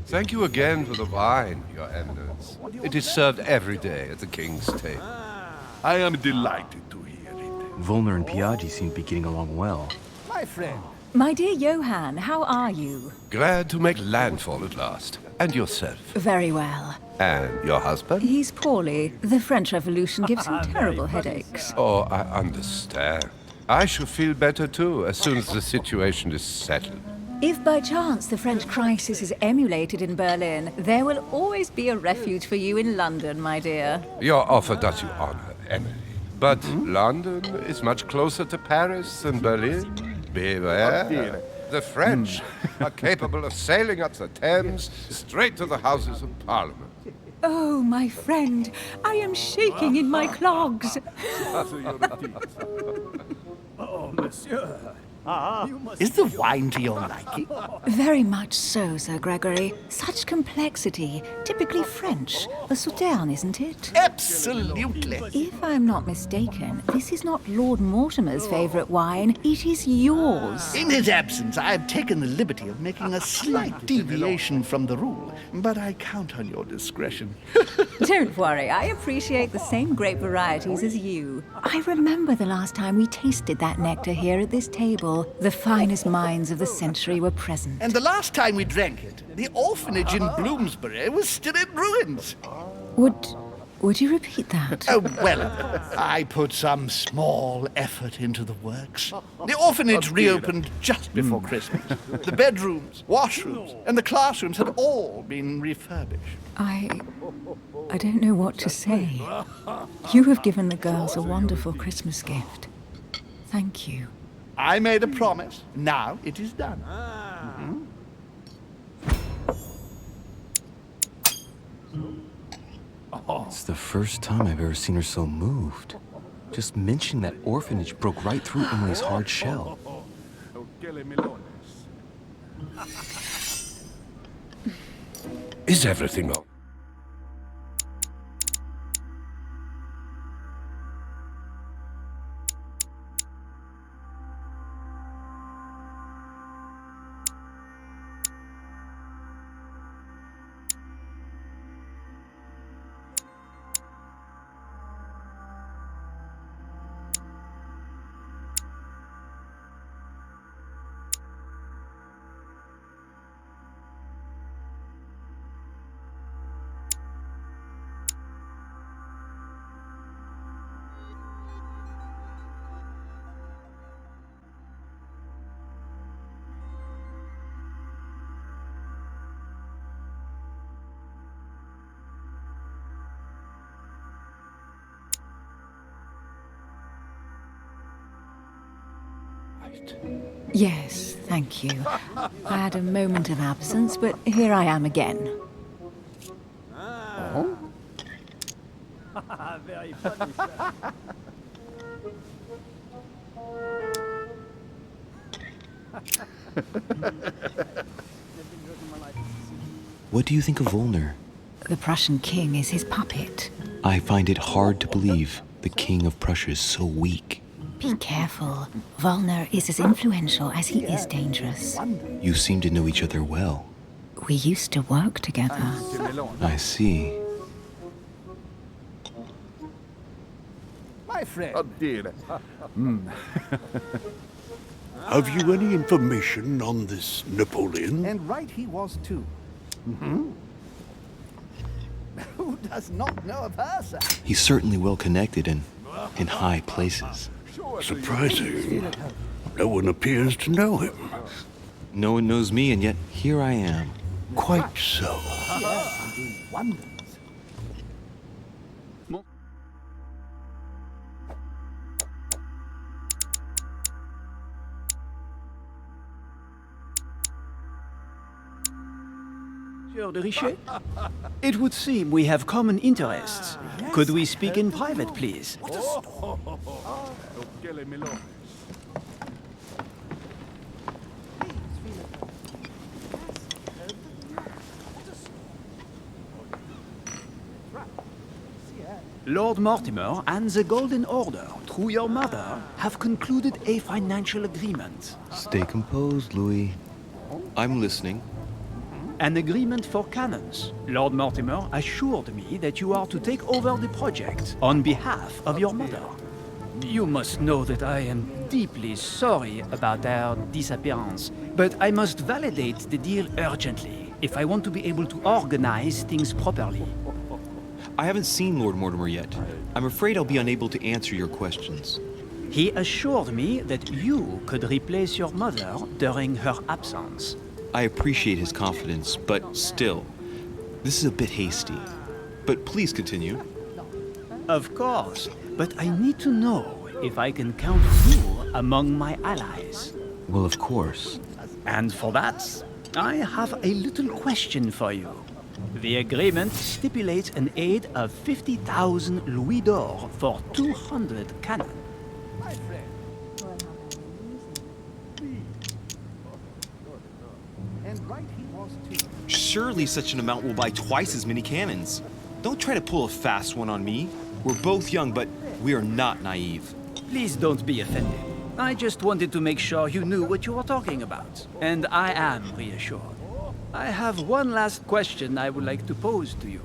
Thank you again for the wine, Your Eminence. It is served every day at the king's table. I am delighted to hear it. Volner and Piaggi seem to be getting along well. My friend. My dear Johann, how are you? Glad to make landfall at last. And yourself? Very well. And your husband? He's poorly. The French Revolution gives him terrible headaches. Oh, I understand. I shall feel better too as soon as the situation is settled. If by chance the French crisis is emulated in Berlin, there will always be a refuge for you in London, my dear. Your offer does you honor, Emily. But London is much closer to Paris than Berlin. Beware. The French are capable of sailing up the Thames straight to the Houses of Parliament. Oh, my friend, I am shaking in my clogs. Oh, monsieur. Is the wine to your liking? Very much so, Sir Gregory. Such complexity. Typically French. A Sauterne, isn't it? Absolutely. If I'm not mistaken, this is not Lord Mortimer's favourite wine. It is yours. In his absence, I have taken the liberty of making a slight deviation from the rule, but I count on your discretion. Don't worry, I appreciate the same grape varieties as you. I remember the last time we tasted that nectar here at this table. The finest minds of the century were present. And the last time we drank it, the orphanage in Bloomsbury was still in ruins. Would you repeat that? Oh, well, I put some small effort into the works. The orphanage reopened just before Christmas. The bedrooms, washrooms, and the classrooms had all been refurbished. I don't know what to say. You have given the girls a wonderful Christmas gift. Thank you. I made a promise. Now it is done. It's the first time I've ever seen her so moved. Just mentioning that orphanage broke right through Emily's hard shell. Is everything all? Yes, thank you. I had a moment of absence, but here I am again. Oh? Very funny, sir. What do you think of Volner? The Prussian king is his puppet. I find it hard to believe the king of Prussia is so weak. Be careful. Volner is as influential as he is dangerous. You seem to know each other well. We used to work together. I see. My friend. Have you any information on this Napoleon? And right he was too. Who does not know of her, sir? He's certainly well connected and in high places. Surprising. No one appears to know him. No one knows me, and yet here I am. Quite so. Yes, and doing wonders. Monsieur de Richet? It would seem we have common interests. Could we speak in private, please? Lord Mortimer and the Golden Order, through your mother, have concluded a financial agreement. Stay composed, Louis. I'm listening. An agreement for cannons. Lord Mortimer assured me that you are to take over the project on behalf of your mother. You must know that I am deeply sorry about their disappearance, but I must validate the deal urgently if I want to be able to organize things properly. I haven't seen Lord Mortimer yet. I'm afraid I'll be unable to answer your questions. He assured me that you could replace your mother during her absence. I appreciate his confidence, but still, this is a bit hasty. But please continue. Of course, but I need to know if I can count you among my allies. Well, of course. And for that, I have a little question for you. The agreement stipulates an aid of 50,000 louis d'or for 200 cannon. Surely such an amount will buy twice as many cannons. Don't try to pull a fast one on me. We're both young, but we are not naive. Please don't be offended. I just wanted to make sure you knew what you were talking about. And I am reassured. I have one last question I would like to pose to you.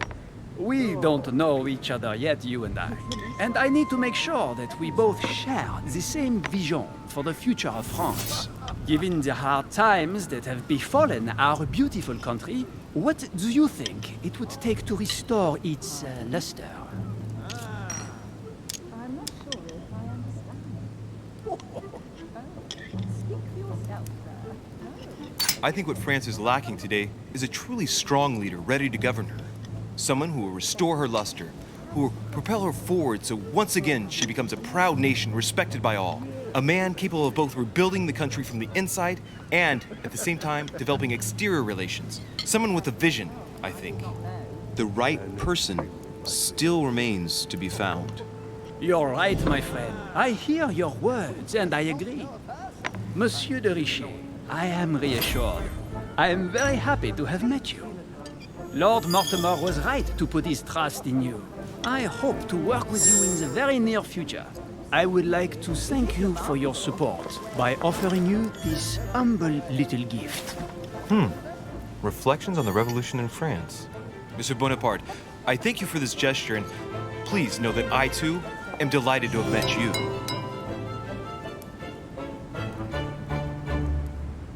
We don't know each other yet, you and I. And I need to make sure that we both share the same vision for the future of France. Given the hard times that have befallen our beautiful country, what do you think it would take to restore its luster? I'm not sure if I understand. Speak for yourself, sir. I think what France is lacking today is a truly strong leader ready to govern her. Someone who will restore her luster, who will propel her forward so once again she becomes a proud nation respected by all. A man capable of both rebuilding the country from the inside and, at the same time, developing exterior relations. Someone with a vision, I think. The right person still remains to be found. You're right, my friend. I hear your words, and I agree. Monsieur de Richet, I am reassured. I am very happy to have met you. Lord Mortimer was right to put his trust in you. I hope to work with you in the very near future. I would like to thank you for your support by offering you this humble little gift. Reflections on the Revolution in France. Mr. Bonaparte, I thank you for this gesture, and please know that I, too, am delighted to have met you.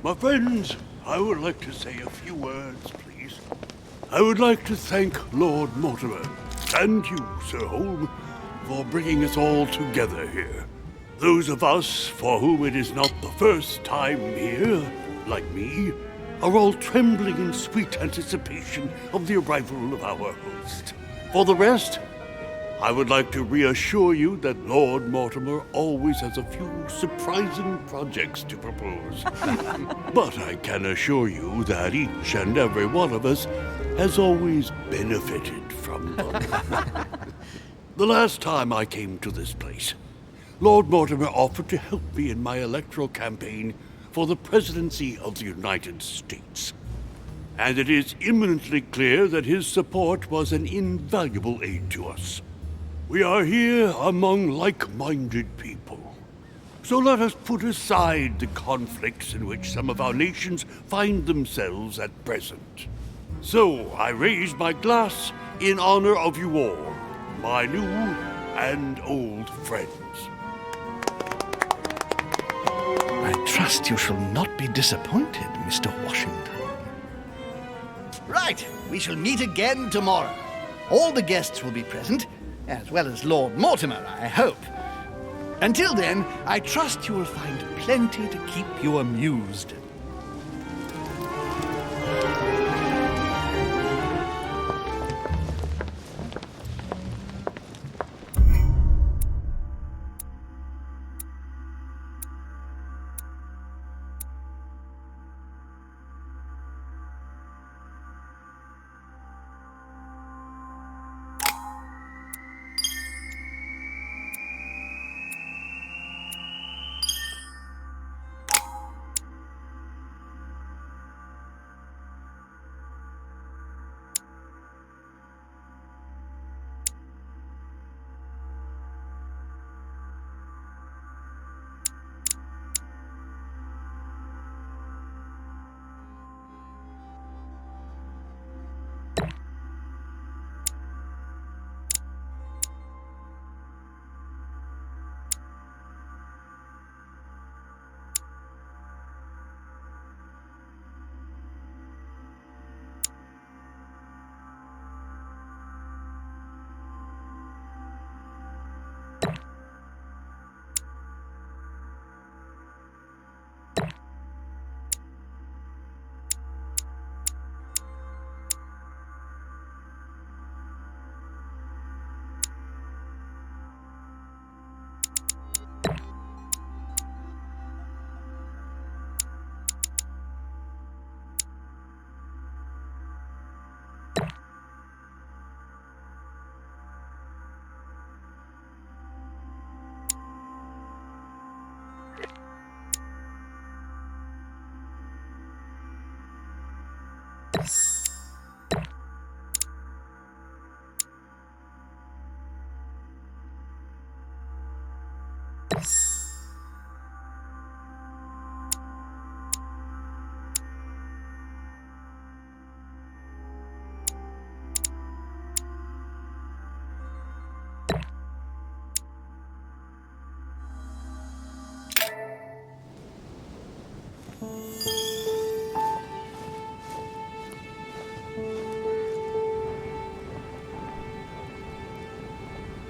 My friends, I would like to say a few words, please. I would like to thank Lord Mortimer, and you, Sir Holmes, for bringing us all together here. Those of us for whom it is not the first time here, like me, are all trembling in sweet anticipation of the arrival of our host. For the rest, I would like to reassure you that Lord Mortimer always has a few surprising projects to propose. But I can assure you that each and every one of us has always benefited from them. The last time I came to this place, Lord Mortimer offered to help me in my electoral campaign for the presidency of the United States. And it is eminently clear that his support was an invaluable aid to us. We are here among like-minded people. So let us put aside the conflicts in which some of our nations find themselves at present. So I raise my glass in honor of you all, my new and old friends. I trust you shall not be disappointed, Mr. Washington. Right, we shall meet again tomorrow. All the guests will be present, as well as Lord Mortimer, I hope. Until then, I trust you will find plenty to keep you amused.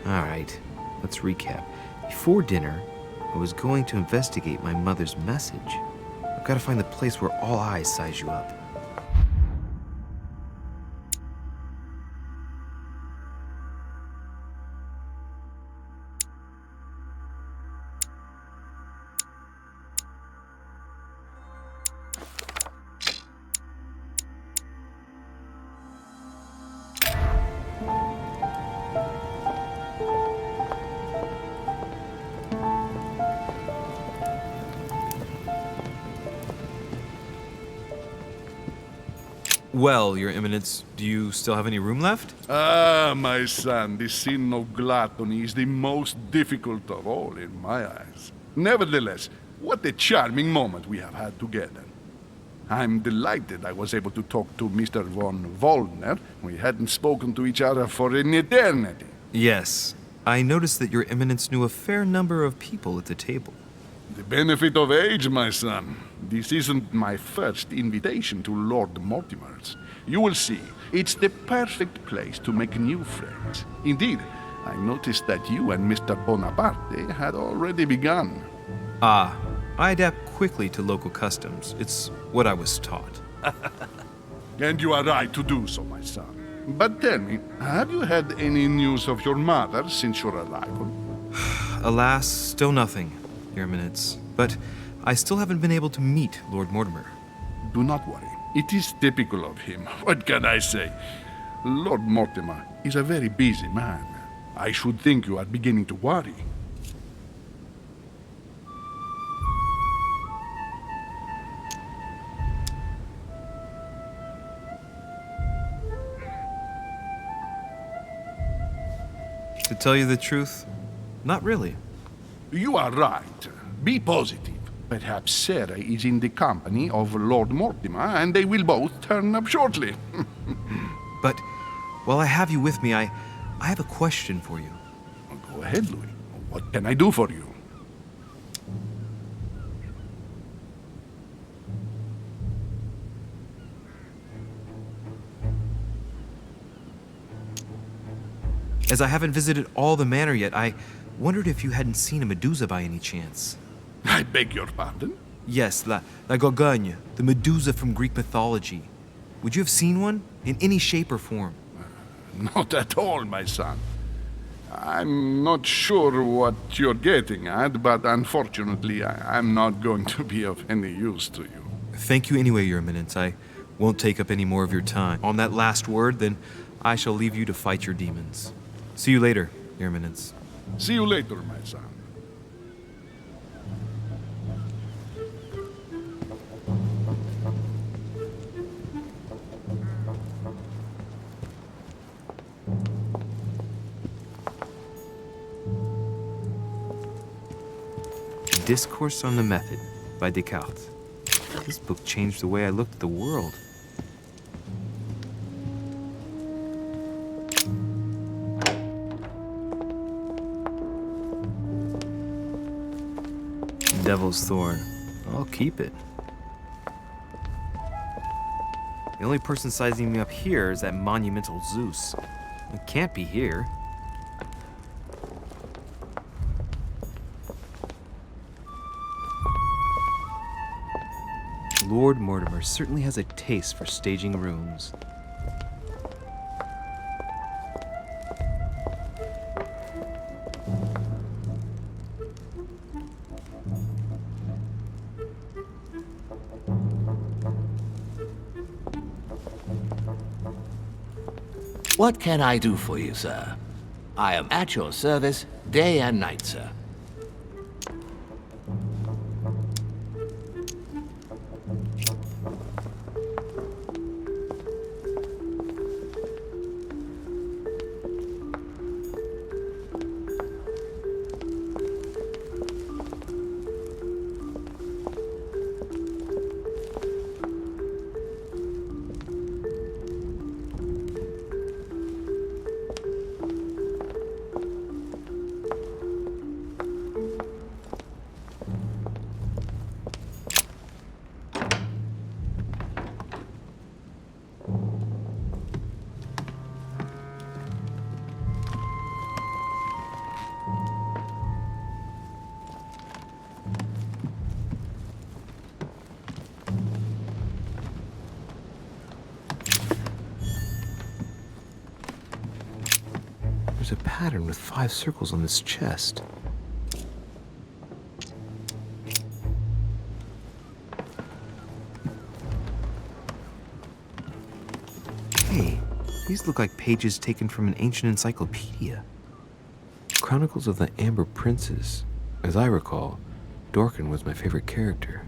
Alright, let's recap. Before dinner, I was going to investigate my mother's message. I've got to find the place where all eyes size you up. Well, Your Eminence, do you still have any room left? Ah, my son, the sin of gluttony is the most difficult of all in my eyes. Nevertheless, what a charming moment we have had together. I'm delighted I was able to talk to Mr. von Waldner. We hadn't spoken to each other for an eternity. Yes. I noticed that Your Eminence knew a fair number of people at the table. The benefit of age, my son. This isn't my first invitation to Lord Mortimer's. You will see, it's the perfect place to make new friends. Indeed, I noticed that you and Mr. Bonaparte had already begun. Ah, I adapt quickly to local customs. It's what I was taught. And you are right to do so, my son. But tell me, have you had any news of your mother since your arrival? Alas, still nothing, Your Eminence. But I still haven't been able to meet Lord Mortimer. Do not worry. It is typical of him. What can I say? Lord Mortimer is a very busy man. I should think you are beginning to worry. To tell you the truth, not really. You are right. Be positive. Perhaps Sarah is in the company of Lord Mortimer, and they will both turn up shortly. But while I have you with me, I have a question for you. Go ahead, Louis. What can I do for you? As I haven't visited all the manor yet, I wondered if you hadn't seen a Medusa by any chance. I beg your pardon? Yes, la Gorgogne, the Medusa from Greek mythology. Would you have seen one? In any shape or form? Not at all, my son. I'm not sure what you're getting at, but unfortunately, I'm not going to be of any use to you. Thank you anyway, Your Eminence. I won't take up any more of your time. On that last word, then, I shall leave you to fight your demons. See you later, Your Eminence. See you later, my son. Discourse on the Method by Descartes. This book changed the way I looked at the world. Devil's Thorn. I'll keep it. The only person sizing me up here is that monumental Zeus. It can't be here. Lord Mortimer certainly has a taste for staging rooms. What can I do for you, sir? I am at your service day and night, sir. pattern with 5 circles on this chest. Hey, these look like pages taken from an ancient encyclopedia. Chronicles of the Amber Princes. As I recall, Dorkin was my favorite character.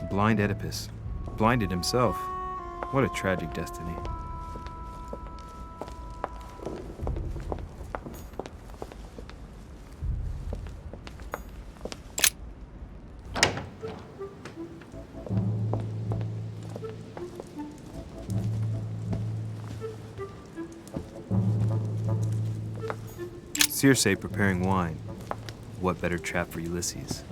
Blind Oedipus. Blinded himself. What a tragic destiny. Circe preparing wine. What better trap for Ulysses?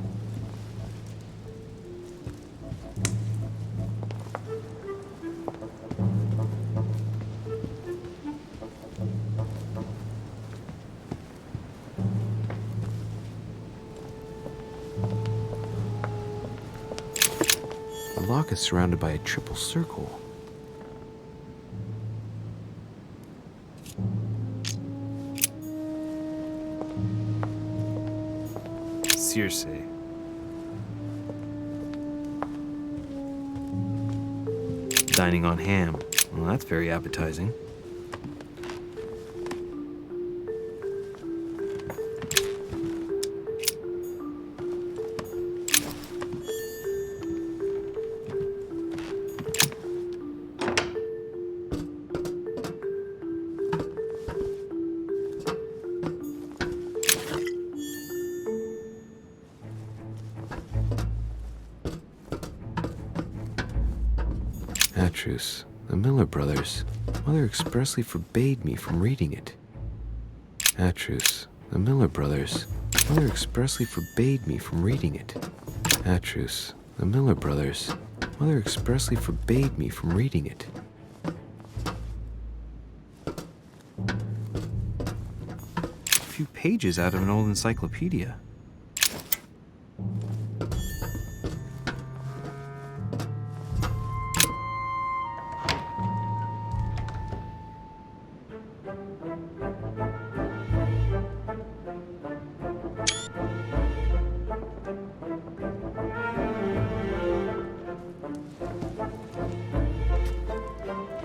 The lock is surrounded by a triple circle. Circe. Dining on ham. Well, that's very appetizing. Atrus, the Miller brothers. Mother expressly forbade me from reading it. Atrus, the Miller brothers. Mother expressly forbade me from reading it. Atrus, the Miller brothers. Mother expressly forbade me from reading it. A few pages out of an old encyclopedia.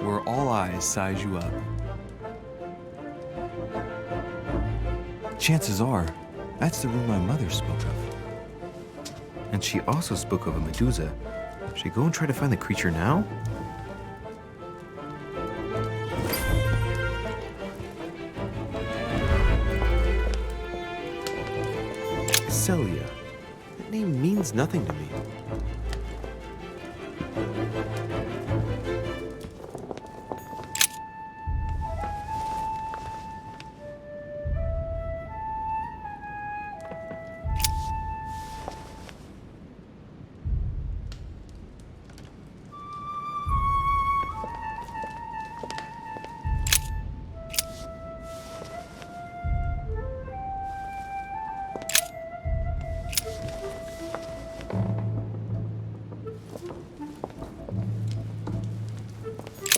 Where all eyes size you up. Chances are, that's the room my mother spoke of. And she also spoke of a Medusa. Should I go and try to find the creature now? Celia. That name means nothing to me.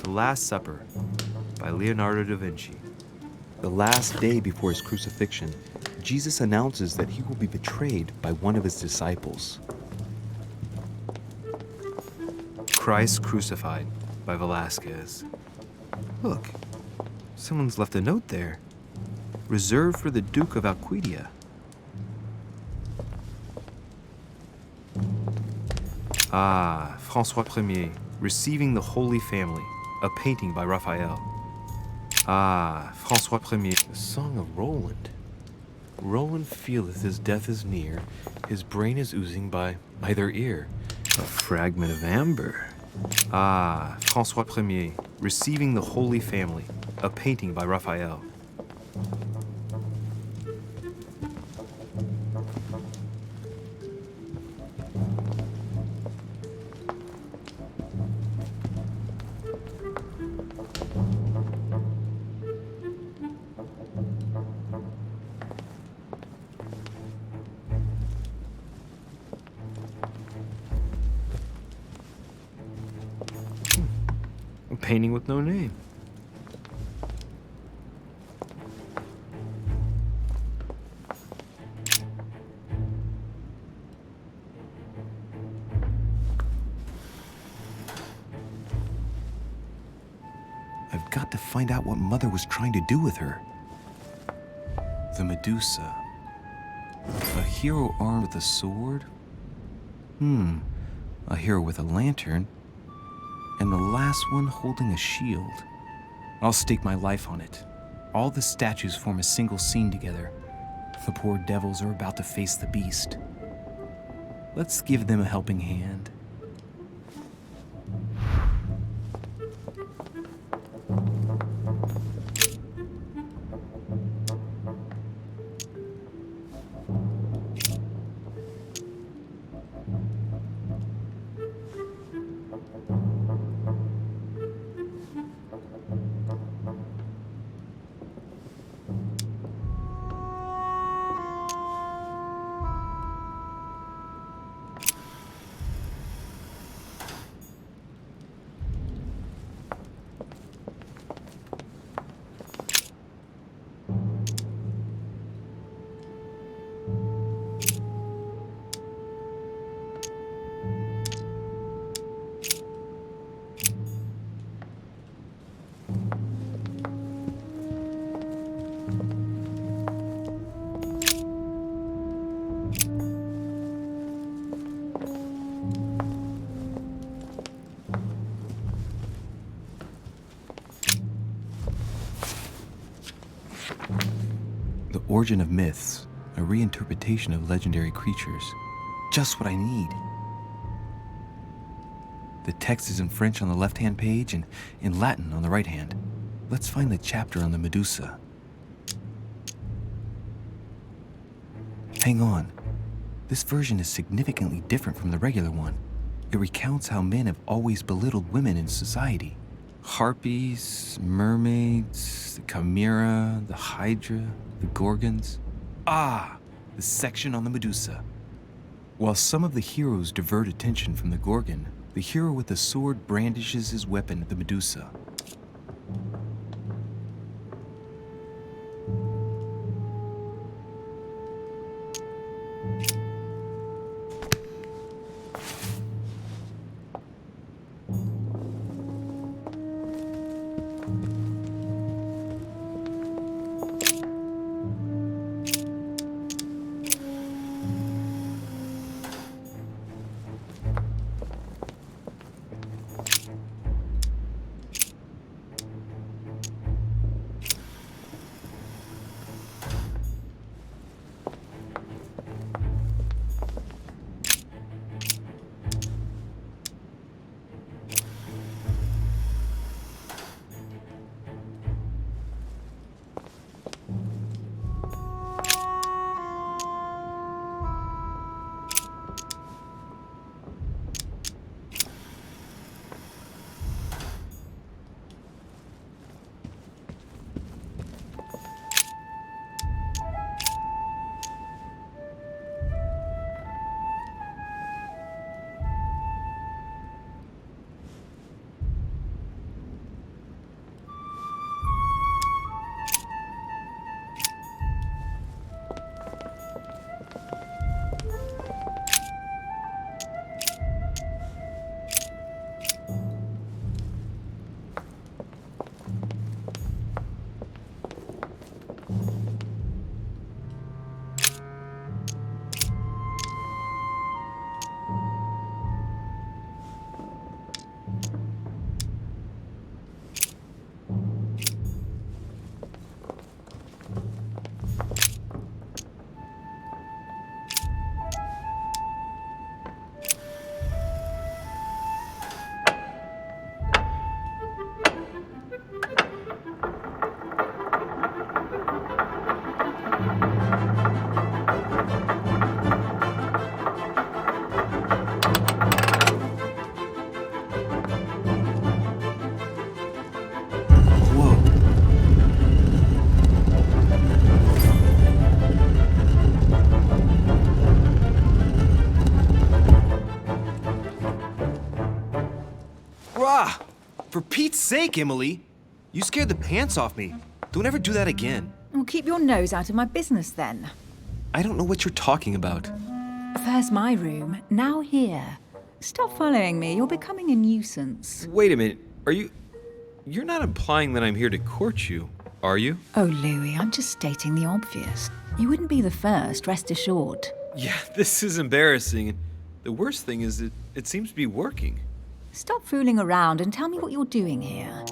The Last Supper by Leonardo da Vinci. The last day before his crucifixion, Jesus announces that he will be betrayed by one of his disciples. Christ crucified. by Velasquez. Look, someone's left a note there. Reserved for the Duke of Alquidia. Ah, François Ier, Receiving the Holy Family, a painting by Raphael. Ah, François Ier, the Song of Roland. Roland feeleth his death is near, his brain is oozing by either ear. A fragment of amber. Ah, François Ier, Receiving the Holy Family, a painting by Raphael. A painting with no name. I've got to find out what Mother was trying to do with her. The Medusa. A hero armed with a sword? A hero with a lantern. And the last one holding a shield. I'll stake my life on it. All the statues form a single scene together. The poor devils are about to face the beast. Let's give them a helping hand. The Origin of Myths, a reinterpretation of legendary creatures. Just what I need. The text is in French on the left-hand page and in Latin on the right hand. Let's find the chapter on the Medusa. Hang on. This version is significantly different from the regular one. It recounts how men have always belittled women in society. Harpies, mermaids, the chimera, the hydra, the gorgons. Ah, the section on the Medusa. While some of the heroes divert attention from the gorgon, the hero with the sword brandishes his weapon at the Medusa. for Pete's sake, Emily! You scared the pants off me. Don't ever do that again. Well, keep your nose out of my business then. I don't know what you're talking about. First my room, now here. Stop following me, you're becoming a nuisance. Wait a minute, You're not implying that I'm here to court you, are you? Oh, Louis, I'm just stating the obvious. You wouldn't be the first, rest assured. Yeah, this is embarrassing. The worst thing is it seems to be working. Stop fooling around and tell me what you're doing here.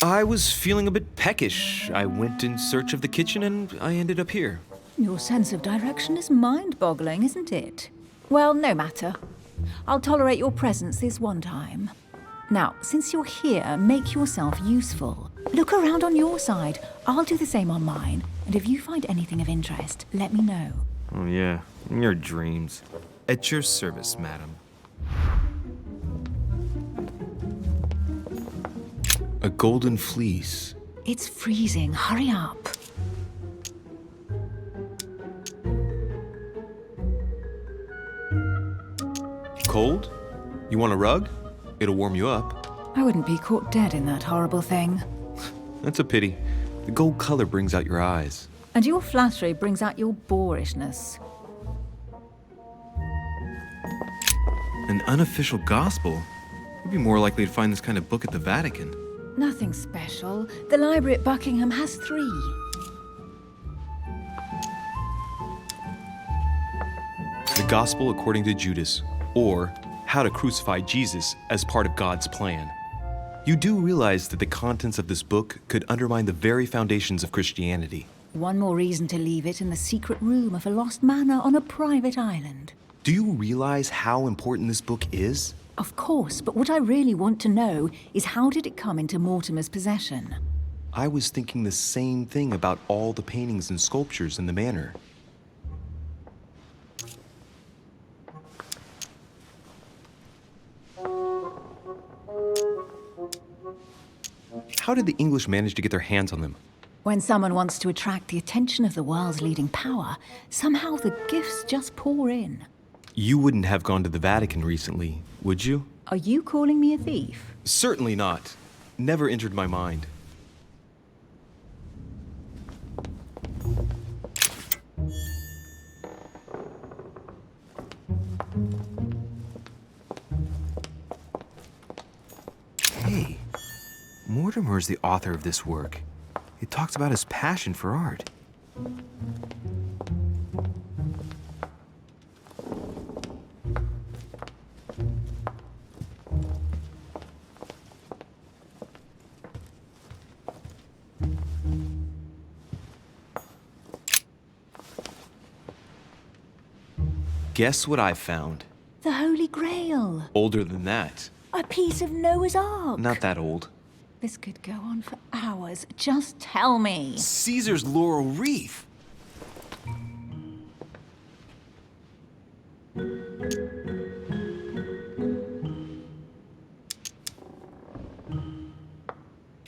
I was feeling a bit peckish. I went in search of the kitchen and I ended up here. Your sense of direction is mind-boggling, isn't it? Well, no matter. I'll tolerate your presence this one time. Now, since you're here, make yourself useful. Look around on your side. I'll do the same on mine. And if you find anything of interest, let me know. Oh yeah, your dreams. At your service, madam. A golden fleece. It's freezing. Hurry up. Cold? You want a rug? It'll warm you up. I wouldn't be caught dead in that horrible thing. That's a pity. The gold color brings out your eyes. And your flattery brings out your boorishness. An unofficial gospel? You'd be more likely to find this kind of book at the Vatican. Nothing special. The library at Buckingham has 3. The Gospel According to Judas, or How to Crucify Jesus as Part of God's Plan. You do realize that the contents of this book could undermine the very foundations of Christianity. One more reason to leave it in the secret room of a lost manor on a private island. Do you realize how important this book is? Of course, but what I really want to know is how did it come into Mortimer's possession? I was thinking the same thing about all the paintings and sculptures in the manor. How did the English manage to get their hands on them? When someone wants to attract the attention of the world's leading power, somehow the gifts just pour in. You wouldn't have gone to the Vatican recently, would you? Are you calling me a thief? Certainly not. Never entered my mind. Hey, Mortimer is the author of this work. It talks about his passion for art. Guess what I found? The Holy Grail. Older than that. A piece of Noah's Ark. Not that old. This could go on for hours. Just tell me. Caesar's laurel wreath.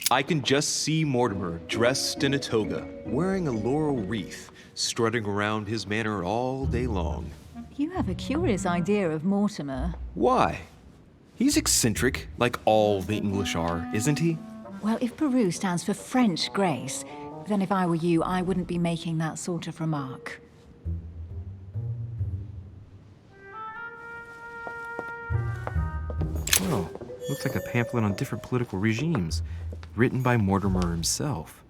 I can just see Mortimer dressed in a toga, wearing a laurel wreath, strutting around his manor all day long. You have a curious idea of Mortimer. Why? He's eccentric, like all the English are, isn't he? Well, if Peru stands for French grace, then if I were you, I wouldn't be making that sort of remark. Oh, looks like a pamphlet on different political regimes, written by Mortimer himself.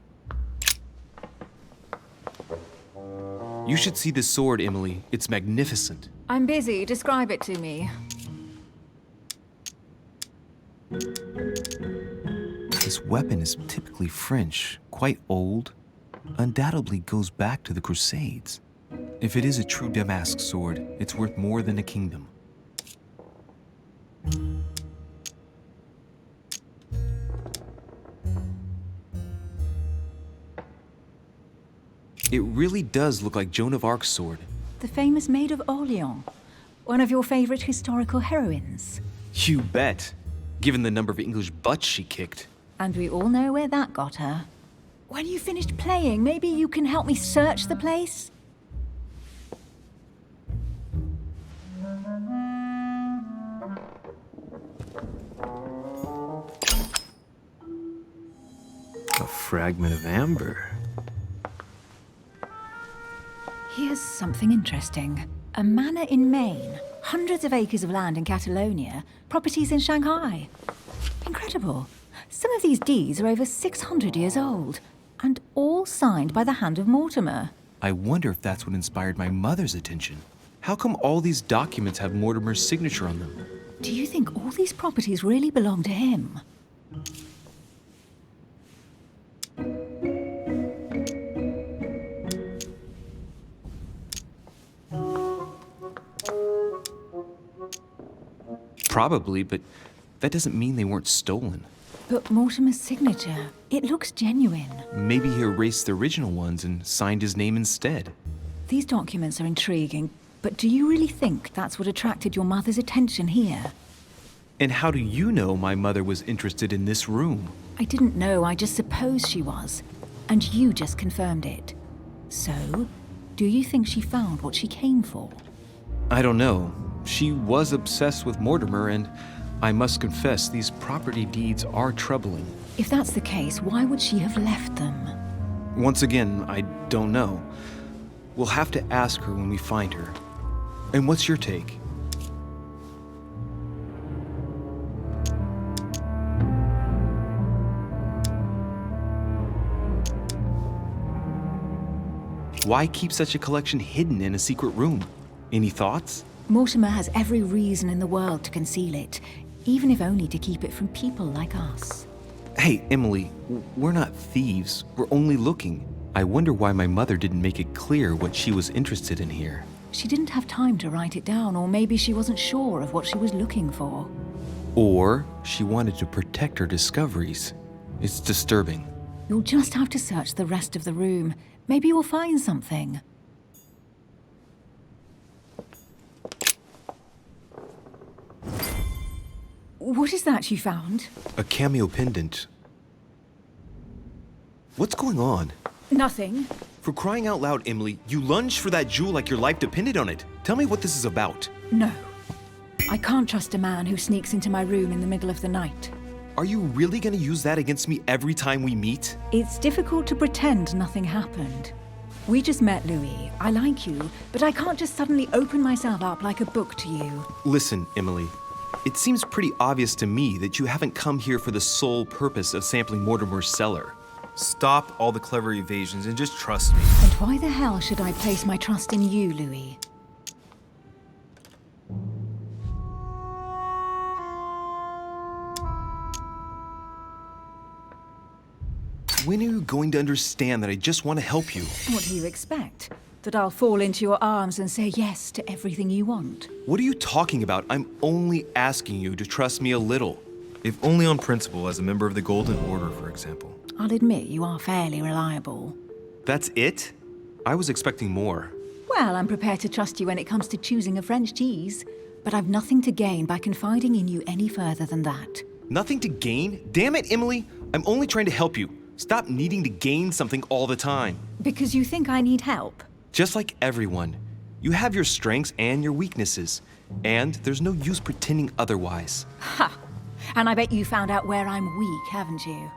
You should see this sword, Emily. It's magnificent. I'm busy. Describe it to me. This weapon is typically French, quite old, undoubtedly goes back to the Crusades. If it is a true Damask sword, it's worth more than a kingdom. It really does look like Joan of Arc's sword. The famous Maid of Orleans. One of your favorite historical heroines. You bet, given the number of English butts she kicked. And we all know where that got her. When you finished playing, maybe you can help me search the place? fragment of amber. Here's something interesting. A manor in Maine, hundreds of acres of land in Catalonia, properties in Shanghai. Incredible. Some of these deeds are over 600 years old, and all signed by the hand of Mortimer. I wonder if that's what inspired my mother's attention. How come all these documents have Mortimer's signature on them? Do you think all these properties really belong to him? Probably, but that doesn't mean they weren't stolen. But Mortimer's signature, it looks genuine. Maybe he erased the original ones and signed his name instead. These documents are intriguing, but do you really think that's what attracted your mother's attention here? And how do you know my mother was interested in this room? I didn't know, I just supposed she was. And you just confirmed it. So, do you think she found what she came for? I don't know. She was obsessed with Mortimer, and I must confess, these property deeds are troubling. If that's the case, why would she have left them? Once again, I don't know. We'll have to ask her when we find her. And what's your take? Why keep such a collection hidden in a secret room? Any thoughts? Mortimer has every reason in the world to conceal it, even if only to keep it from people like us. Hey, Emily, we're not thieves. We're only looking. I wonder why my mother didn't make it clear what she was interested in here. She didn't have time to write it down, or maybe she wasn't sure of what she was looking for. Or she wanted to protect her discoveries. It's disturbing. You'll just have to search the rest of the room. Maybe you'll find something. What is that you found? A cameo pendant. What's going on? Nothing. For crying out loud, Emily, you lunged for that jewel like your life depended on it. Tell me what this is about. No. I can't trust a man who sneaks into my room in the middle of the night. Are you really gonna use that against me every time we meet? It's difficult to pretend nothing happened. We just met, Louis. I like you, but I can't just suddenly open myself up like a book to you. Listen, Emily. It seems pretty obvious to me that you haven't come here for the sole purpose of sampling Mortimer's cellar. Stop all the clever evasions and just trust me. And why the hell should I place my trust in you, Louis? When are you going to understand that I just want to help you? What do you expect? That I'll fall into your arms and say yes to everything you want? What are you talking about? I'm only asking you to trust me a little. If only on principle, as a member of the Golden Order, for example. I'll admit you are fairly reliable. That's it? I was expecting more. Well, I'm prepared to trust you when it comes to choosing a French cheese, but I've nothing to gain by confiding in you any further than that. Nothing to gain? Damn it, Emily! I'm only trying to help you. Stop needing to gain something all the time. Because you think I need help? Just like everyone, you have your strengths and your weaknesses, and there's no use pretending otherwise. Ha! And I bet you found out where I'm weak, haven't you?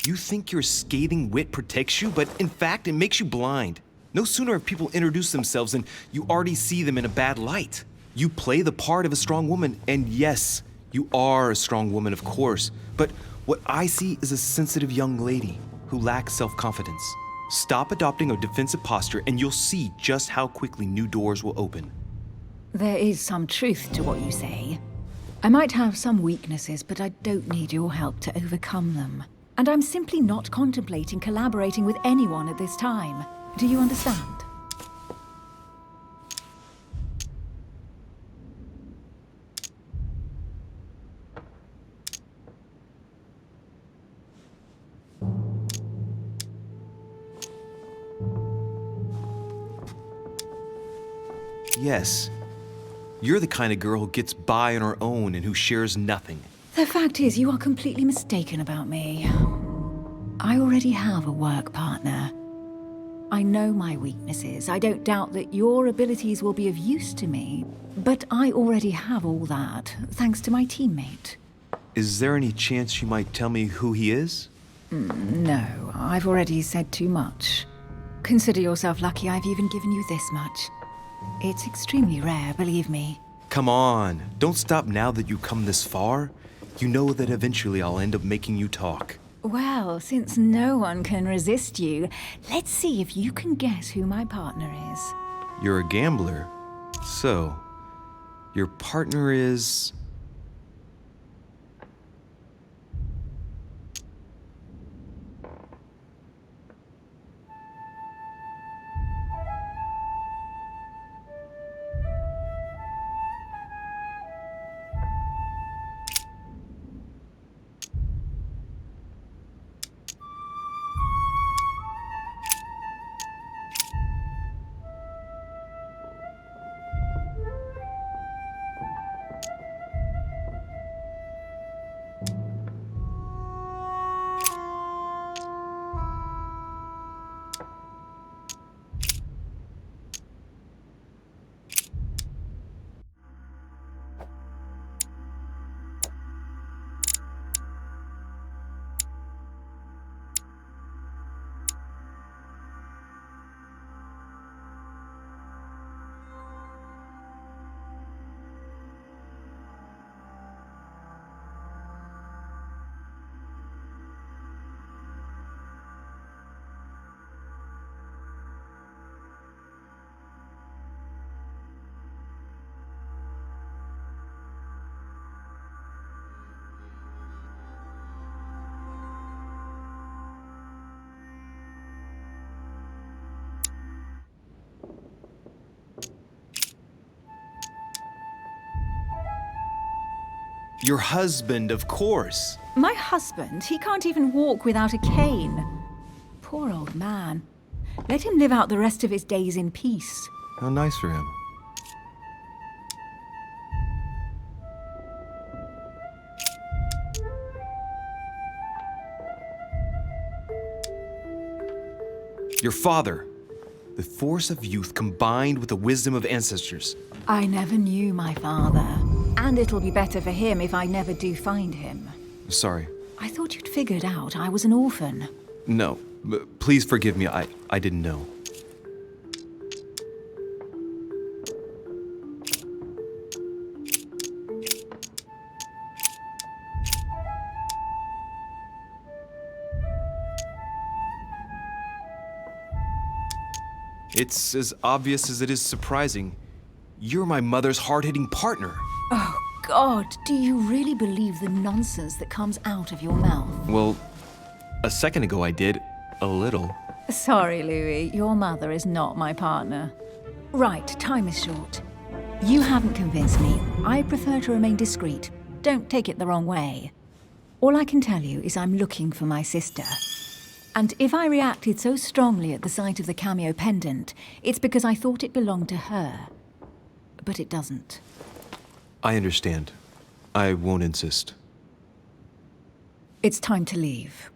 You think your scathing wit protects you, but in fact, it makes you blind. No sooner have people introduced themselves than you already see them in a bad light. You play the part of a strong woman, and yes, you are a strong woman, of course, but what I see is a sensitive young lady who lacks self-confidence. Stop adopting a defensive posture, and you'll see just how quickly new doors will open. There is some truth to what you say. I might have some weaknesses, but I don't need your help to overcome them. And I'm simply not contemplating collaborating with anyone at this time. Do you understand? Yes, You're the kind of girl who gets by on her own and who shares nothing. The fact is, you are completely mistaken about me. I already have a work partner. I know my weaknesses. I don't doubt that your abilities will be of use to me, but I already have all that, thanks to my teammate. Is there any chance you might tell me who he is? No, I've already said too much. Consider yourself lucky I've even given you this much. It's extremely rare, believe me. Come on, don't stop now that you've come this far. You know that eventually I'll end up making you talk. Well, since no one can resist you, let's see if you can guess who my partner is. You're a gambler. So, your partner is... Your husband, of course. My husband? He can't even walk without a cane. Poor old man. Let him live out the rest of his days in peace. How nice for him. Your father. The force of youth combined with the wisdom of ancestors. I never knew my father. And it'll be better for him if I never do find him. Sorry. I thought you'd figured out I was an orphan. No, please forgive me. I didn't know. It's as obvious as it is surprising. You're my mother's hard-hitting partner. Oh, God, do you really believe the nonsense that comes out of your mouth? Well, a second ago I did. A little. Sorry, Louis, your mother is not my partner. Right, time is short. You haven't convinced me. I prefer to remain discreet. Don't take it the wrong way. All I can tell you is I'm looking for my sister. And if I reacted so strongly at the sight of the cameo pendant, it's because I thought it belonged to her. But it doesn't. I understand. I won't insist. It's time to leave.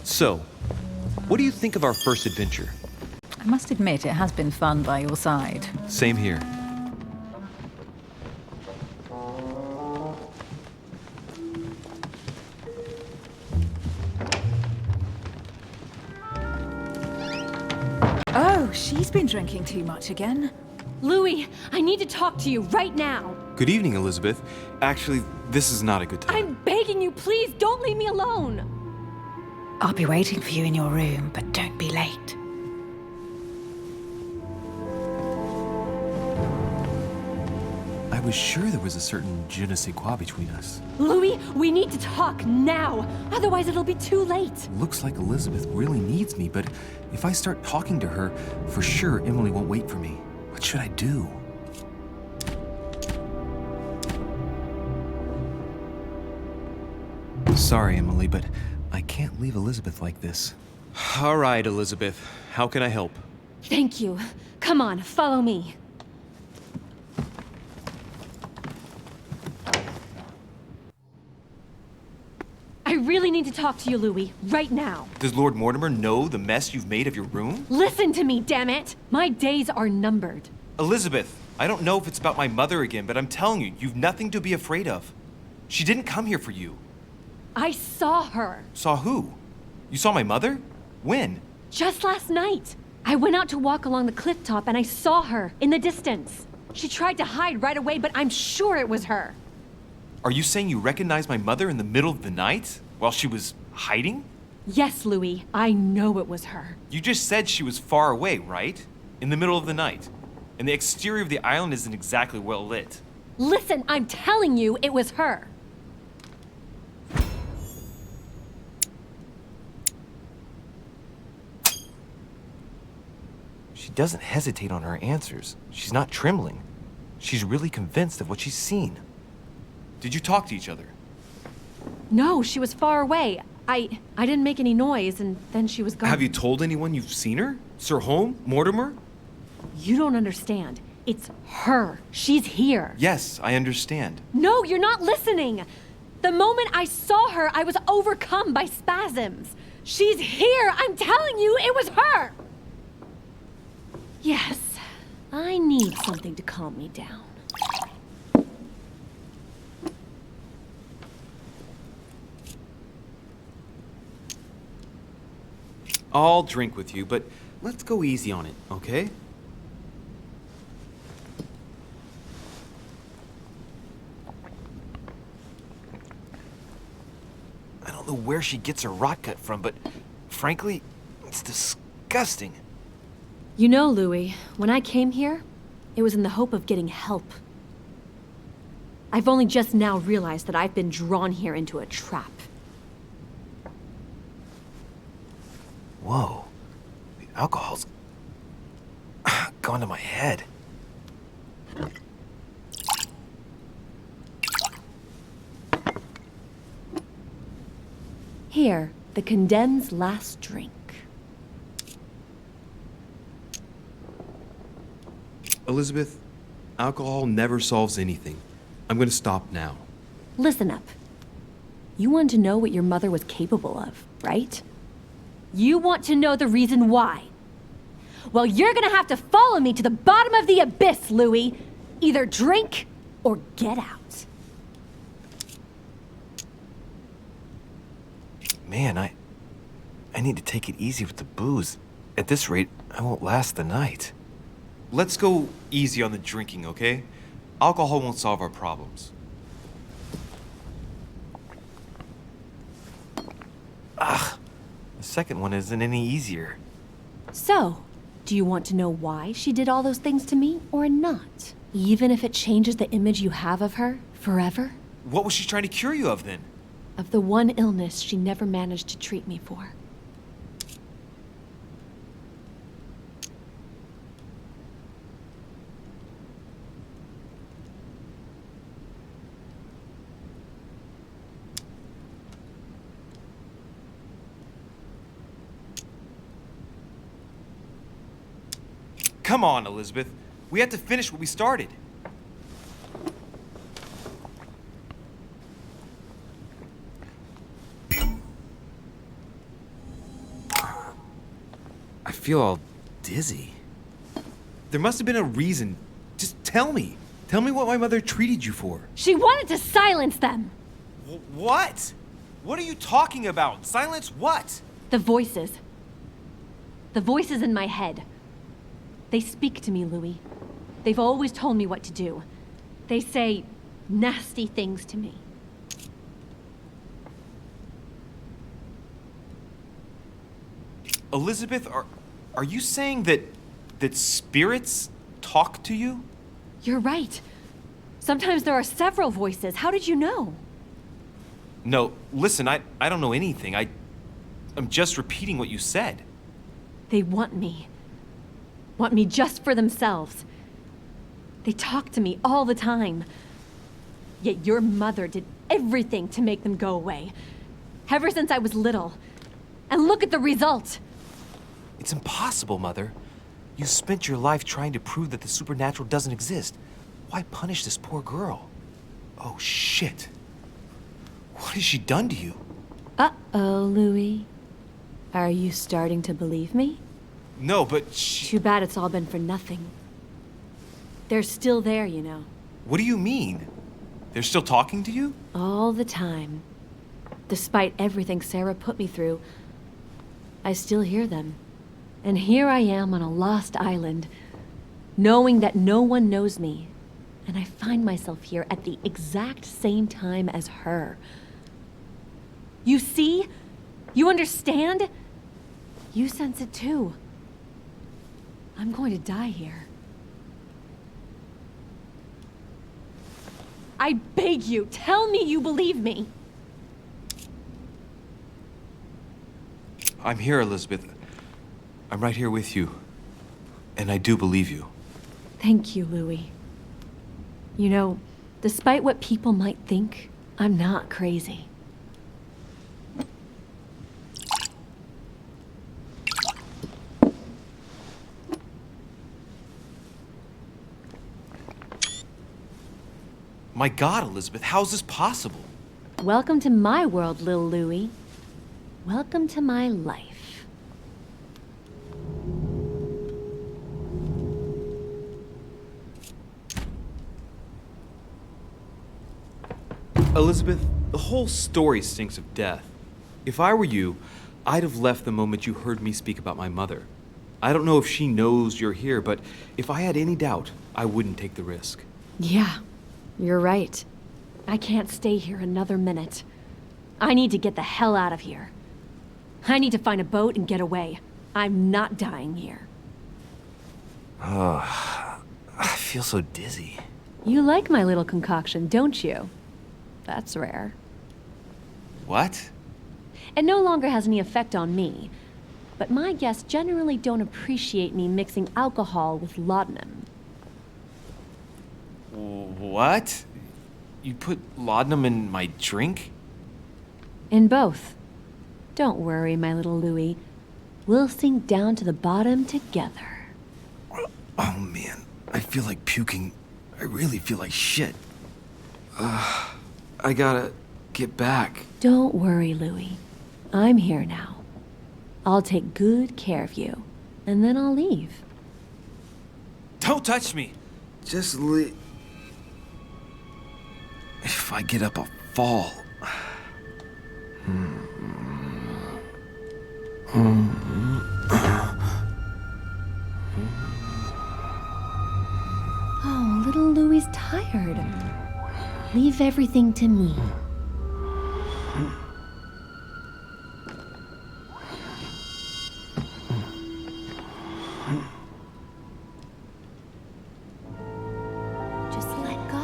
So, what do you think of our first adventure? I must admit, it has been fun by your side. Same here. Oh, she's been drinking too much again. Louis, I need to talk to you right now. Good evening, Elizabeth. Actually, this is not a good time. I'm begging you, please don't leave me alone. I'll be waiting for you in your room, but don't be late. I was sure there was a certain je ne sais quoi between us. Louis, we need to talk now. Otherwise, it'll be too late. Looks like Elizabeth really needs me, but if I start talking to her, for sure Emily won't wait for me. What should I do? Sorry, Emily, but I can't leave Elizabeth like this. All right, Elizabeth. How can I help? Thank you. Come on, follow me. I really need to talk to you, Louis, right now. Does Lord Mortimer know the mess you've made of your room? Listen to me, damn it! My days are numbered. Elizabeth, I don't know if it's about my mother again, but I'm telling you, you've nothing to be afraid of. She didn't come here for you. I saw her. Saw who? You saw my mother? When? Just last night. I went out to walk along the cliff top and I saw her in the distance. She tried to hide right away, but I'm sure it was her. Are you saying you recognized my mother in the middle of the night while she was hiding? Yes, Louis, I know it was her. You just said she was far away, right? In the middle of the night. And the exterior of the island isn't exactly well lit. Listen, I'm telling you it was her. She doesn't hesitate on her answers. She's not trembling. She's really convinced of what she's seen. Did you talk to each other? No, she was far away. I didn't make any noise, and then she was gone. Have you told anyone you've seen her? Sir Holmes? Mortimer? You don't understand. It's her. She's here. Yes, I understand. No, you're not listening. The moment I saw her, I was overcome by spasms. She's here. I'm telling you, it was her. Yes, I need something to calm me down. I'll drink with you, but let's go easy on it, okay? I don't know where she gets her rot gut from, but frankly, it's disgusting. You know, Louis, when I came here, it was in the hope of getting help. I've only just now realized that I've been drawn here into a trap. Whoa. The alcohol's gone to my head. Here, the condemned's last drink. Elizabeth, alcohol never solves anything. I'm gonna stop now. Listen up. You want to know what your mother was capable of, right? You want to know the reason why. Well, you're gonna have to follow me to the bottom of the abyss, Louis. Either drink or get out. Man, I need to take it easy with the booze. At this rate, I won't last the night. Let's go easy on the drinking, okay? Alcohol won't solve our problems. Ugh, the second one isn't any easier. So, do you want to know why she did all those things to me or not? Even if it changes the image you have of her forever? What was she trying to cure you of then? Of the one illness she never managed to treat me for. Come on, Elizabeth. We have to finish what we started. I feel all dizzy. There must have been a reason. Just tell me. Tell me what my mother treated you for. She wanted to silence them! What? What are you talking about? Silence what? The voices. The voices in my head. They speak to me, Louis. They've always told me what to do. They say nasty things to me. Elizabeth, are you saying that spirits talk to you? You're right. Sometimes there are several voices. How did you know? No, listen, I don't know anything. I'm just repeating what you said. They want me. Want me just for themselves. They talk to me all the time. Yet your mother did everything to make them go away. ever since I was little. And look at the result. It's impossible, Mother. You spent your life trying to prove that the supernatural doesn't exist. Why punish this poor girl? Oh, shit. What has she done to you? Uh-oh, Louis. Are you starting to believe me? No, but Too bad it's all been for nothing. They're still there, you know. What do you mean? They're still talking to you? All the time. Despite everything Sarah put me through, I still hear them. And here I am on a lost island, knowing that no one knows me. And I find myself here at the exact same time as her. You see? You understand? You sense it too. I'm going to die here. I beg you, tell me you believe me. I'm here, Elizabeth. I'm right here with you. And I do believe you. Thank you, Louis. You know, despite what people might think, I'm not crazy. My God, Elizabeth, how's this possible? Welcome to my world, Lil Louis. Welcome to my life. Elizabeth, the whole story stinks of death. If I were you, I'd have left the moment you heard me speak about my mother. I don't know if she knows you're here, but if I had any doubt, I wouldn't take the risk. Yeah, you're right. I can't stay here another minute. I need to get the hell out of here. I need to find a boat and get away. I'm not dying here. I feel so dizzy. You like my little concoction, don't you? That's rare. What? It no longer has any effect on me, but my guests generally don't appreciate me mixing alcohol with laudanum. What? You put laudanum in my drink? In both. Don't worry, my little Louis. We'll sink down to the bottom together. Oh man, I feel like puking. I really feel like shit. I gotta get back. Don't worry, Louis. I'm here now. I'll take good care of you, and then I'll leave. Don't touch me! Just leave. If I get up, I'll fall. Oh, little Louie's tired. Leave everything to me. Just let go.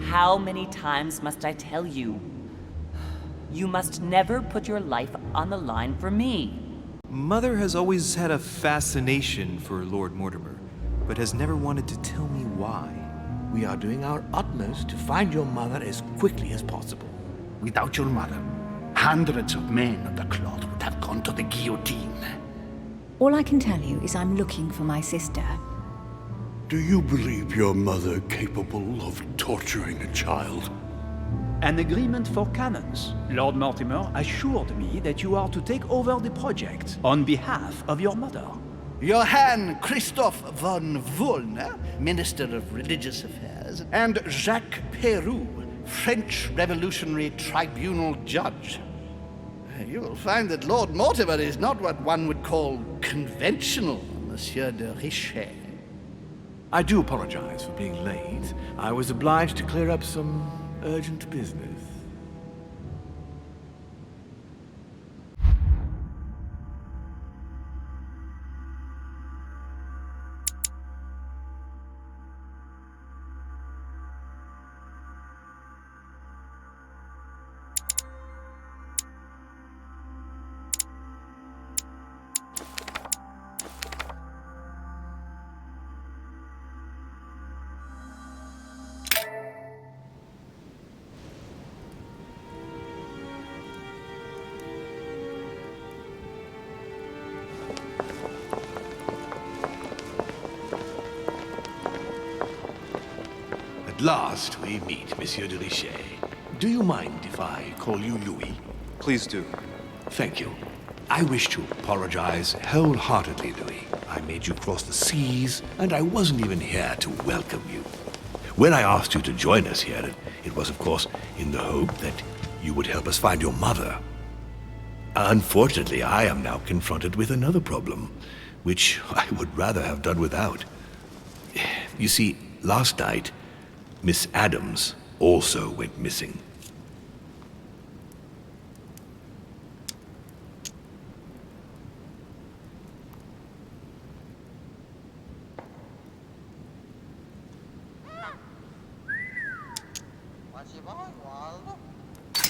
How many times must I tell you? You must never put your life on the line for me. Mother has always had a fascination for Lord Mortimer, but has never wanted to tell me why. We are doing our utmost to find your mother as quickly as possible. Without your mother, hundreds of men of the cloth would have gone to the guillotine. All I can tell you is I'm looking for my sister. Do you believe your mother capable of torturing a child? An agreement for cannons. Lord Mortimer assured me that you are to take over the project on behalf of your mother. Johann Christoph von Wollner, Minister of Religious Affairs, and Jacques Peroux, French Revolutionary Tribunal judge. You will find that Lord Mortimer is not what one would call conventional, Monsieur de Richet. I do apologize for being late. I was obliged to clear up some urgent business. At last we meet, Monsieur de Richet. Do you mind if I call you Louis? Please do. Thank you. I wish to apologize wholeheartedly, Louis. I made you cross the seas, and I wasn't even here to welcome you. When I asked you to join us here, it was, of course, in the hope that you would help us find your mother. Unfortunately, I am now confronted with another problem, which I would rather have done without. You see, last night, Miss Adams also went missing.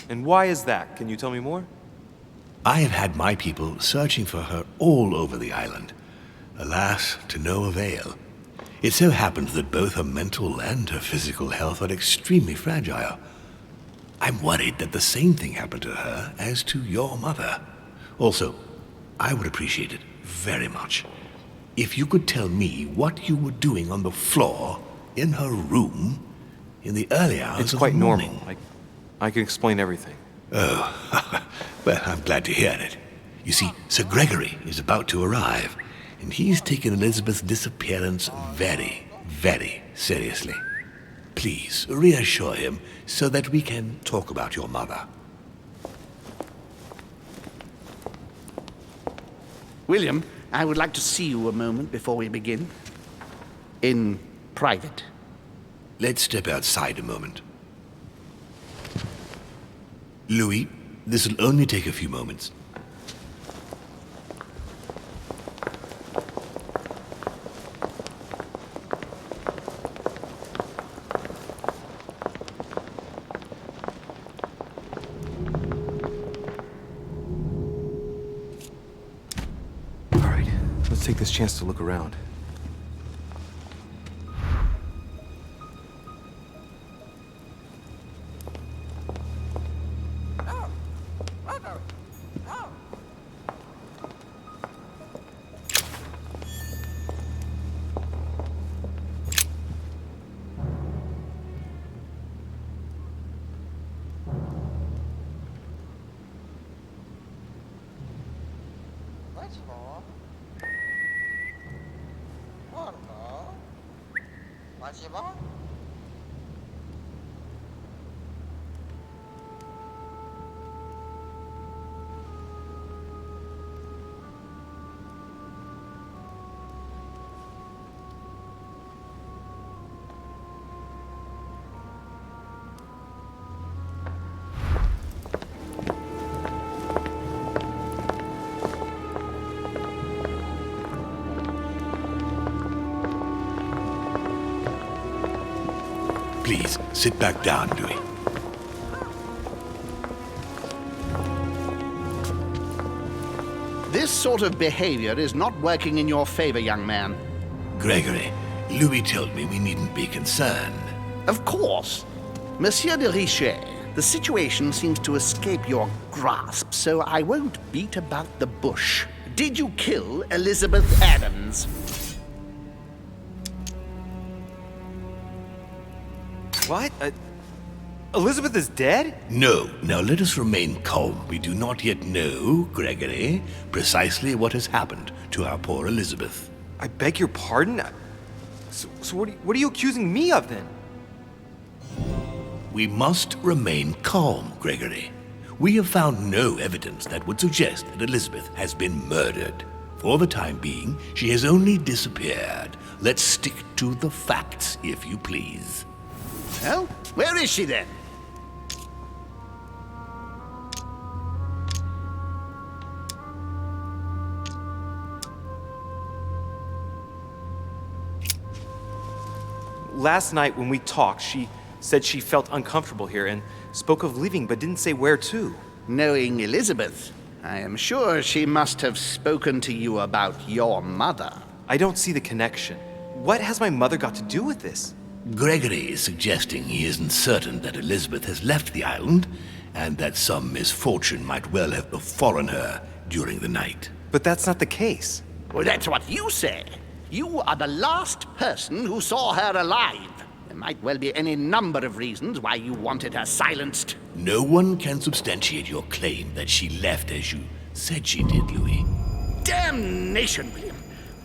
And why is that? Can you tell me more? I have had my people searching for her all over the island. Alas, to no avail. It so happens that both her mental and her physical health are extremely fragile. I'm worried that the same thing happened to her as to your mother. Also, I would appreciate it very much if you could tell me what you were doing on the floor in her room in the early hours It's of quite the morning. normal. I can explain everything. Oh, well, I'm glad to hear it. You see, Sir Gregory is about to arrive, and he's taken Elizabeth's disappearance very, very seriously. Please, reassure him so that we can talk about your mother. William, I would like to see you a moment before we begin. In private. Let's step outside a moment. Louis, this will only take a few moments. All right, let's take this chance to look around. Please, sit back down, Louis. This sort of behavior is not working in your favor, young man. Gregory, Louis told me we needn't be concerned. Of course. Monsieur de Richet, the situation seems to escape your grasp, so I won't beat about the bush. Did you kill Elizabeth Adams? What? Elizabeth is dead? No. Now let us remain calm. We do not yet know, Gregory, precisely what has happened to our poor Elizabeth. I beg your pardon? So what are you accusing me of then? We must remain calm, Gregory. We have found no evidence that would suggest that Elizabeth has been murdered. For the time being, she has only disappeared. Let's stick to the facts, if you please. Well, where is she then? Last night when we talked, she said she felt uncomfortable here and spoke of leaving but didn't say where to. Knowing Elizabeth, I am sure she must have spoken to you about your mother. I don't see the connection. What has my mother got to do with this? Gregory is suggesting he isn't certain that Elizabeth has left the island, and that some misfortune might well have befallen her during the night. But that's not the case. Well, that's what you say. You are the last person who saw her alive. There might well be any number of reasons why you wanted her silenced. No one can substantiate your claim that she left as you said she did, Louis. Damnation, William.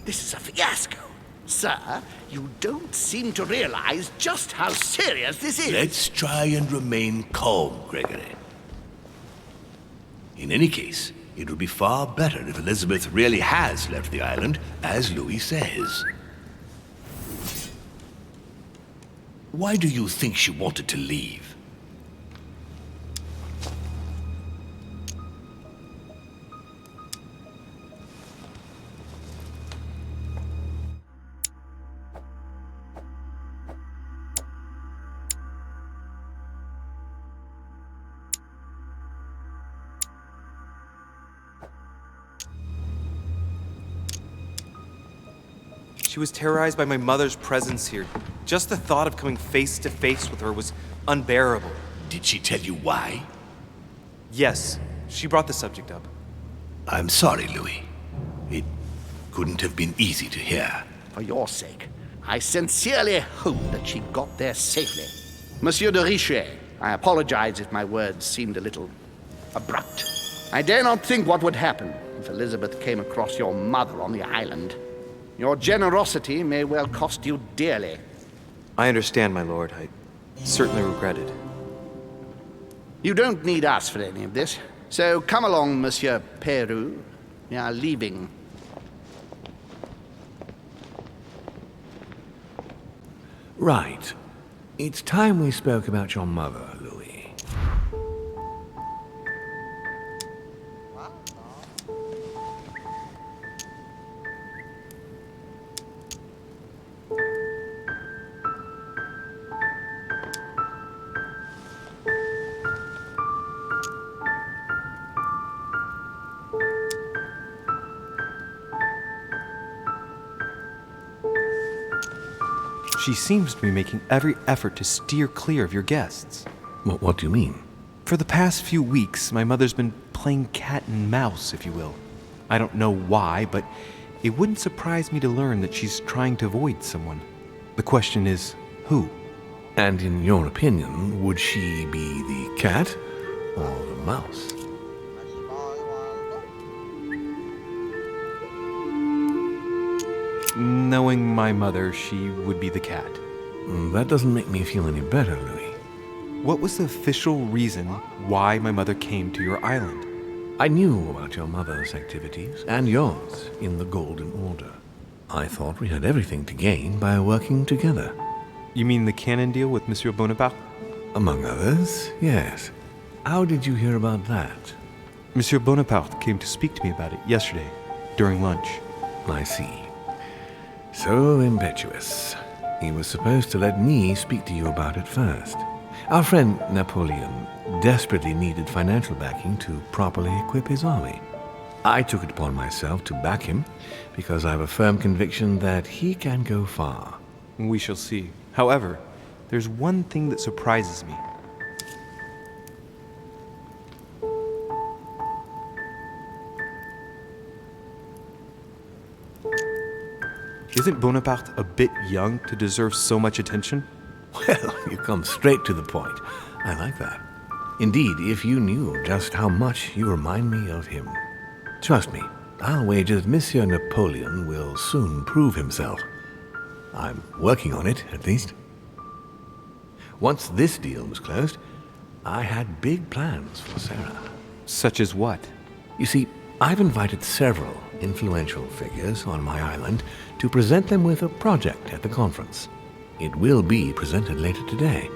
This is a fiasco. Sir, you don't seem to realize just how serious this is. Let's try and remain calm, Gregory. In any case, it would be far better if Elizabeth really has left the island, as Louis says. Why do you think she wanted to leave? She was terrorized by my mother's presence here. Just the thought of coming face to face with her was unbearable. Did she tell you why? Yes, she brought the subject up. I'm sorry, Louis. It couldn't have been easy to hear. For your sake, I sincerely hope that she got there safely. Monsieur de Richet, I apologize if my words seemed a little abrupt. I dare not think what would happen if Elizabeth came across your mother on the island. Your generosity may well cost you dearly. I understand, my lord. I certainly regret it. You don't need us for any of this. So come along, Monsieur Peru. We are leaving. Right. It's time we spoke about your mother, Louis. She seems to be making every effort to steer clear of your guests. What do you mean? For the past few weeks, my mother's been playing cat and mouse, if you will. I don't know why, but it wouldn't surprise me to learn that she's trying to avoid someone. The question is, who? And in your opinion, would she be the cat or the mouse? Knowing my mother, she would be the cat. That doesn't make me feel any better, Louis. What was the official reason why my mother came to your island? I knew about your mother's activities, and yours, in the Golden Order. I thought we had everything to gain by working together. You mean the cannon deal with Monsieur Bonaparte? Among others, yes. How did you hear about that? Monsieur Bonaparte came to speak to me about it yesterday, during lunch. I see. So impetuous. He was supposed to let me speak to you about it first. Our friend Napoleon desperately needed financial backing to properly equip his army. I took it upon myself to back him because I have a firm conviction that he can go far. We shall see. However, there's one thing that surprises me. Isn't Bonaparte a bit young to deserve so much attention? Well, you come straight to the point. I like that. Indeed, if you knew just how much you remind me of him. Trust me, I'll wager that Monsieur Napoleon will soon prove himself. I'm working on it, at least. Once this deal was closed, I had big plans for Sarah. Such as what? You see, I've invited several influential figures on my island to present them with a project at the conference. It will be presented later today.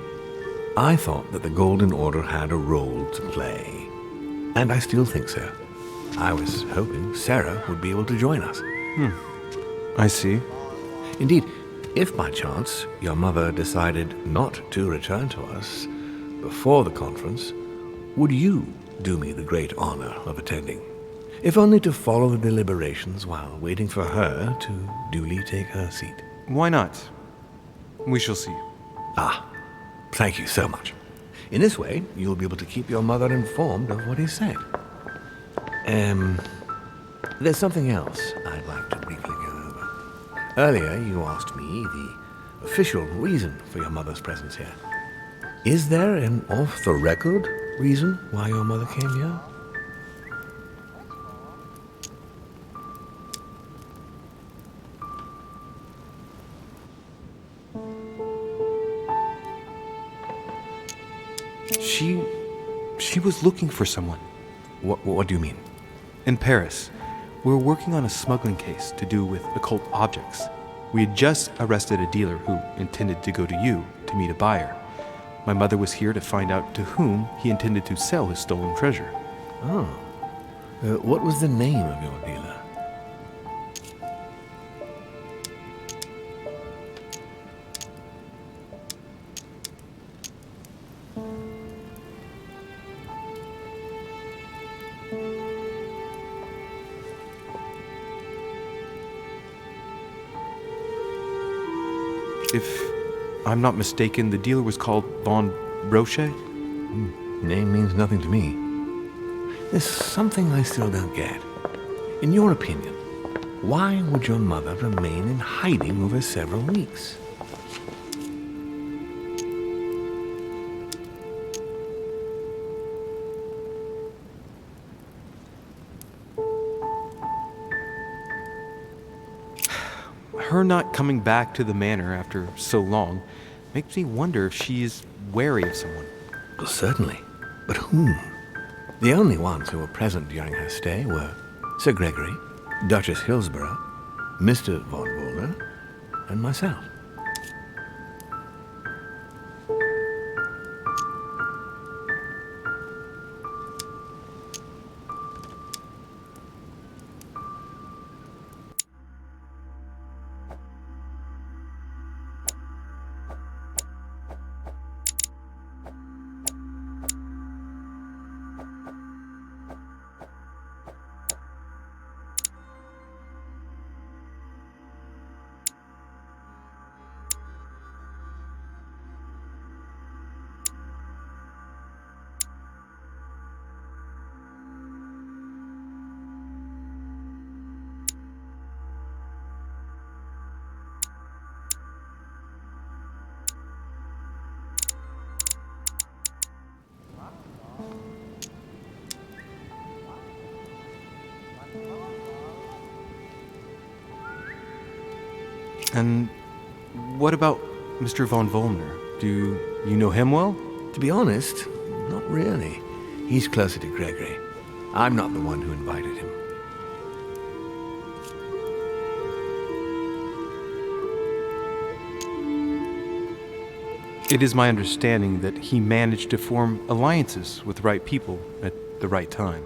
I thought that the Golden Order had a role to play, and I still think so. I was hoping Sarah would be able to join us. I see. Indeed, if by chance your mother decided not to return to us before the conference, would you do me the great honor of attending? If only to follow the deliberations while waiting for her to duly take her seat. Why not? We shall see. Thank you so much. In this way, you'll be able to keep your mother informed of what is said. There's something else I'd like to briefly go over. Earlier, you asked me the official reason for your mother's presence here. Is there an off-the-record reason why your mother came here? She was looking for someone. What do you mean? In Paris, we were working on a smuggling case to do with occult objects. We had just arrested a dealer who intended to go to you to meet a buyer. My mother was here to find out to whom he intended to sell his stolen treasure. What was the name of your dealer? If I'm not mistaken, the dealer was called Von Brochet? Name means nothing to me. There's something I still don't get. In your opinion, why would your mother remain in hiding over several weeks? Her not coming back to the manor after so long makes me wonder if she is wary of someone. Well, certainly. But whom? The only ones who were present during her stay were Sir Gregory, Duchess Hillsborough, Mr. Von Wohler, and myself. And what about Mr. Von Wollner? Do you know him well? To be honest, not really. He's closer to Gregory. I'm not the one who invited him. It is my understanding that he managed to form alliances with the right people at the right time.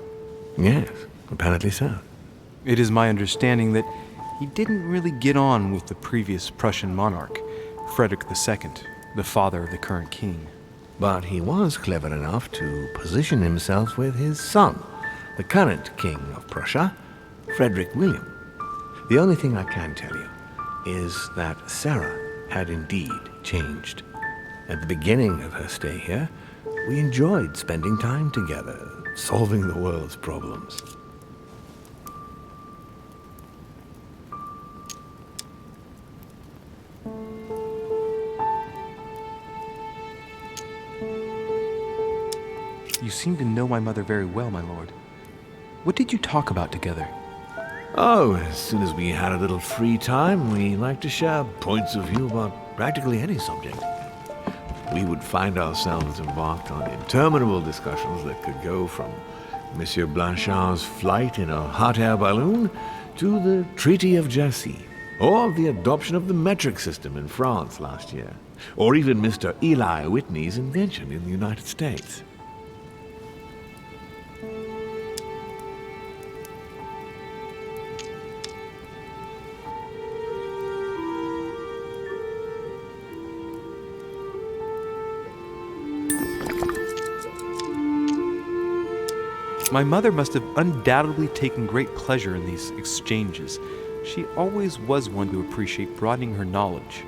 Yes, apparently so. It is my understanding that he didn't really get on with the previous Prussian monarch, Frederick II, the father of the current king. But he was clever enough to position himself with his son, the current king of Prussia, Frederick William. The only thing I can tell you is that Sarah had indeed changed. At the beginning of her stay here, we enjoyed spending time together, solving the world's problems. You seem to know my mother very well, my lord. What did you talk about together? Oh, as soon as we had a little free time, we liked to share points of view about practically any subject. we would find ourselves embarked on interminable discussions that could go from Monsieur Blanchard's flight in a hot air balloon to the Treaty of Jersey, or the adoption of the metric system in France last year, or even Mr. Eli Whitney's invention in the United States. My mother must have undoubtedly taken great pleasure in these exchanges. She always was one to appreciate broadening her knowledge.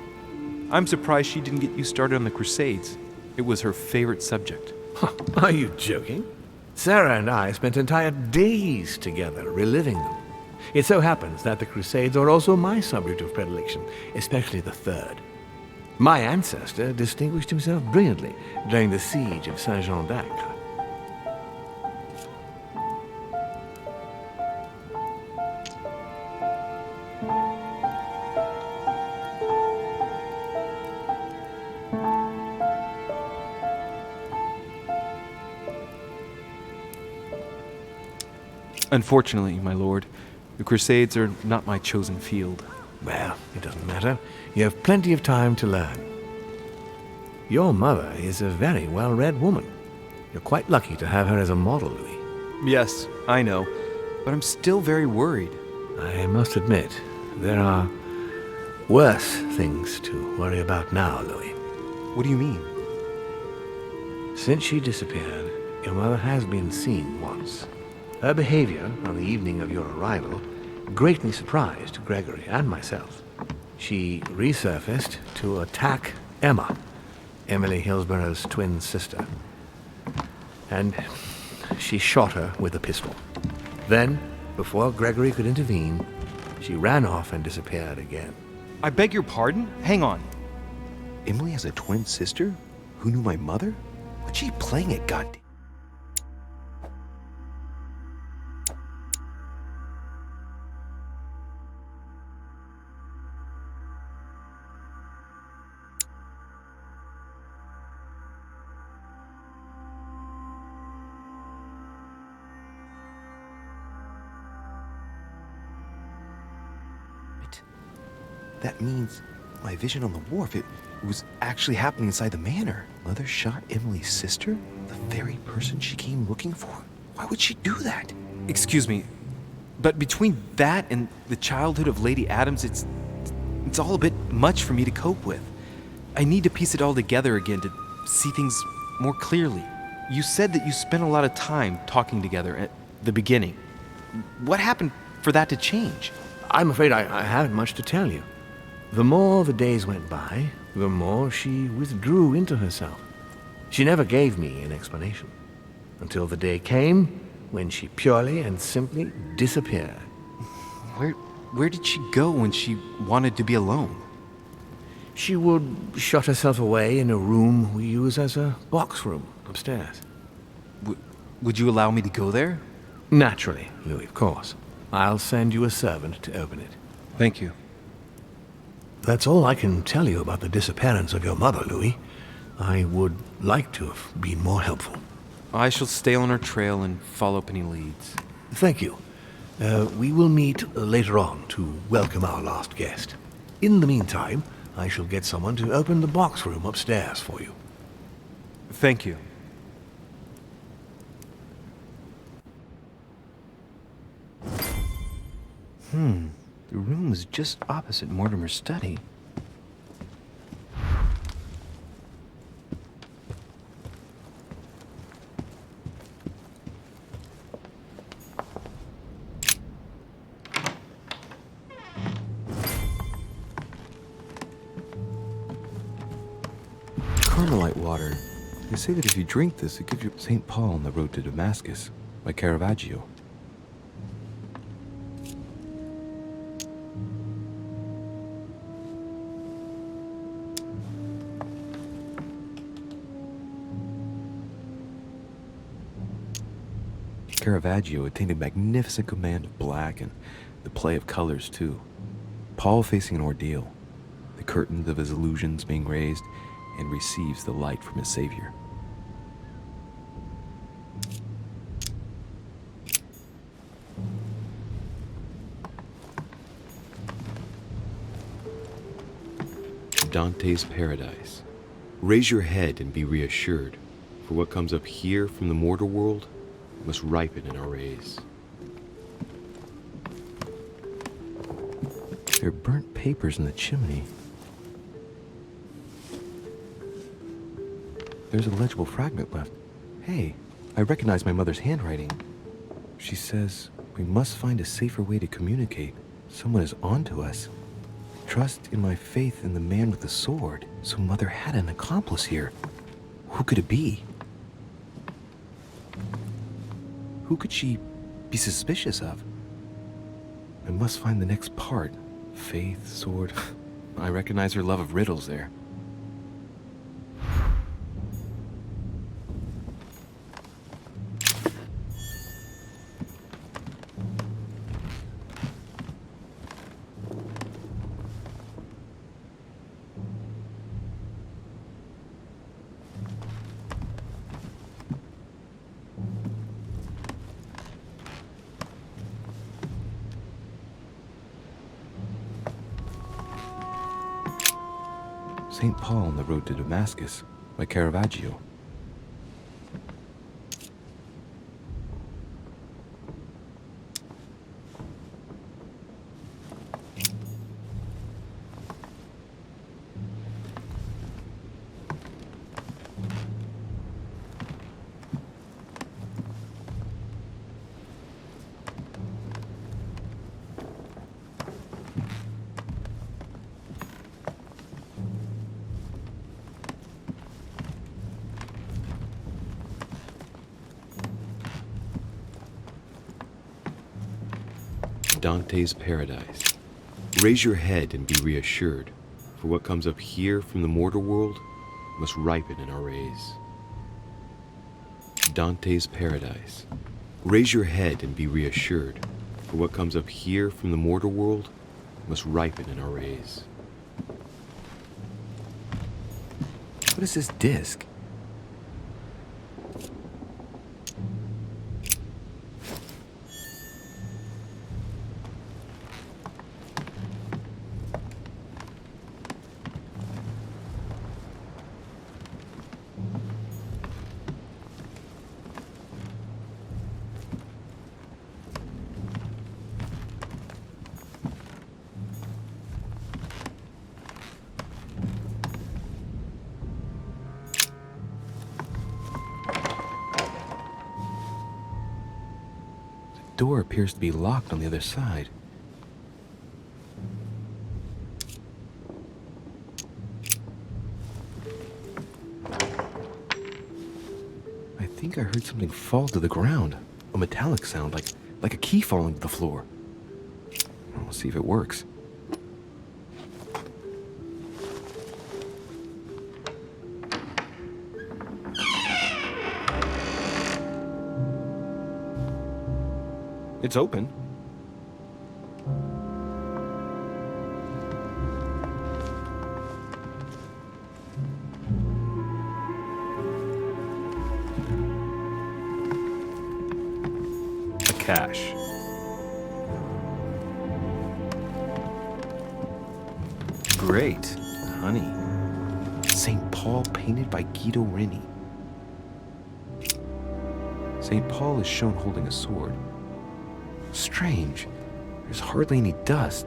I'm surprised she didn't get you started on the Crusades. It was her favorite subject. Are you joking? Sarah and I spent entire days together reliving them. It so happens that the Crusades are also my subject of predilection, especially the Third. My ancestor distinguished himself brilliantly during the siege of Saint-Jean d'Acre. Unfortunately, my lord, the Crusades are not my chosen field. Well, it doesn't matter. You have plenty of time to learn. Your mother is a very well-read woman. You're quite lucky to have her as a model, Louis. Yes, I know, but I'm still very worried. I must admit, there are worse things to worry about now, Louis. What do you mean? Since she disappeared, your mother has been seen once. Her behavior on the evening of your arrival greatly surprised Gregory and myself. She resurfaced to attack Emma, Emily Hillsborough's twin sister. And she shot her with a pistol. Then, before Gregory could intervene, she ran off and disappeared again. I beg your pardon? Hang on. Emily has a twin sister who knew my mother? What's she playing at, goddamn? That means my vision on the wharf, it was actually happening inside the manor. Mother shot Emily's sister? The very person she came looking for? Why would she do that? Excuse me, but between that and the childhood of Lady Adams, it's all a bit much for me to cope with. I need to piece it all together again to see things more clearly. You said that you spent a lot of time talking together at the beginning. What happened for that to change? I'm afraid I haven't much to tell you. The more the days went by, the more she withdrew into herself. She never gave me an explanation, until the day came when she purely and simply disappeared. Where did she go when she wanted to be alone? She would shut herself away in a room we use as a box room upstairs. Would you allow me to go there? Naturally, Louis, of course. I'll send you a servant to open it. Thank you. That's all I can tell you about the disappearance of your mother, Louis. I would like to have been more helpful. I shall stay on her trail and follow up any leads. Thank you. We will meet later on to welcome our last guest. In the meantime, I shall get someone to open the box room upstairs for you. Thank you. The room is just opposite Mortimer's study. Carmelite water. They say that if you drink this, it gives you St. Paul on the road to Damascus by Caravaggio. Caravaggio attained a magnificent command of black and the play of colors, too. Paul facing an ordeal, the curtains of his illusions being raised, and receives the light from his Savior. Dante's Paradise. Raise your head and be reassured, for what comes up here from the mortal world must ripen in our rays. There are burnt papers in the chimney. There's a legible fragment left. Hey, I recognize my mother's handwriting. She says, we must find a safer way to communicate. Someone is onto us. Trust in my faith in the man with the sword. So Mother had an accomplice here. Who could it be? Who could she be suspicious of? I must find the next part. Faith, sword. I recognize her love of riddles there. St. Paul on the Road to Damascus by Caravaggio. Dante's Paradise. Raise your head and be reassured, for what comes up here from the mortal world must ripen in our rays. Dante's Paradise. Raise your head and be reassured, for what comes up here from the mortal world must ripen in our rays. What is this disc? The door appears to be locked on the other side. I think I heard something fall to the ground. A metallic sound, like a key falling to the floor. We'll see if it works. It's open. A cache. Great. Honey. St. Paul painted by Guido Reni. St. Paul is shown holding a sword. Strange. There's hardly any dust,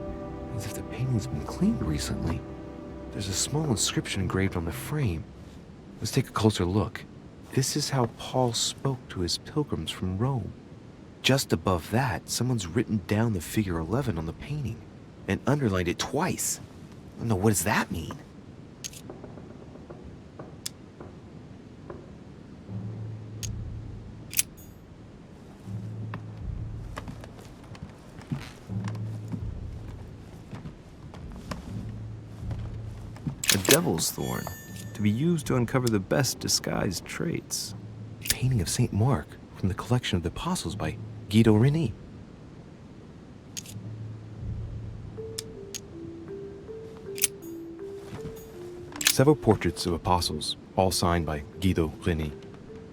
as if the painting's been cleaned recently. There's a small inscription engraved on the frame. Let's take a closer look. This is how Paul spoke to his pilgrims from Rome. Just above that, someone's written down the figure 11 on the painting and underlined it twice. No, what does that mean? Devil's thorn, to be used to uncover the best disguised traits. Painting of St. Mark from the collection of the Apostles by Guido Reni. several portraits of apostles, all signed by Guido Reni.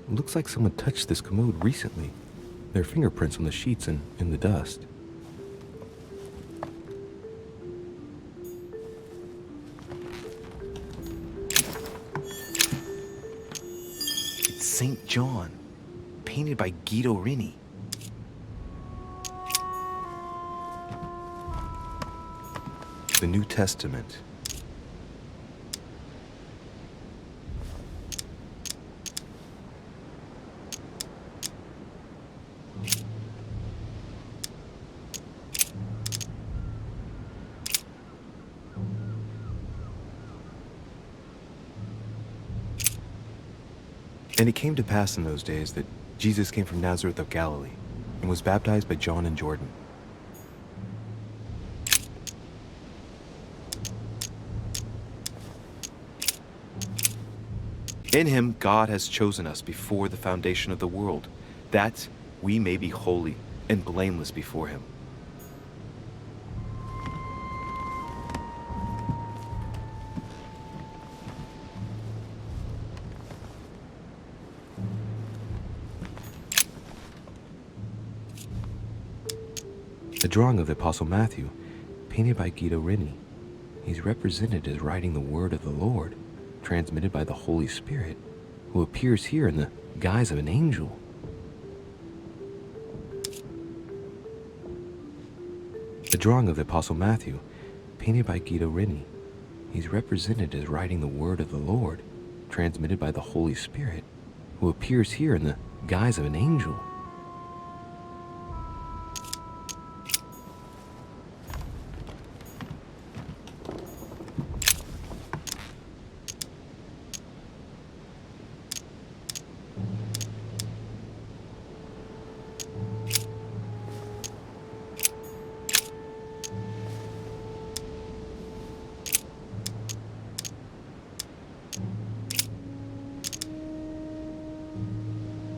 Looks like someone touched this commode recently. There are fingerprints on the sheets and in the dust. It's St. John, painted by Guido Reni. The New Testament. And it came to pass in those days that Jesus came from Nazareth of Galilee and was baptized by John in Jordan. In him God has chosen us before the foundation of the world, that we may be holy and blameless before him. A drawing of the Apostle Matthew, painted by Guido Reni. He's represented as writing the word of the Lord, transmitted by the Holy Spirit, who appears here in the guise of an angel. A drawing of the Apostle Matthew, painted by Guido Reni. He's represented as writing the word of the Lord, transmitted by the Holy Spirit, who appears here in the guise of an angel.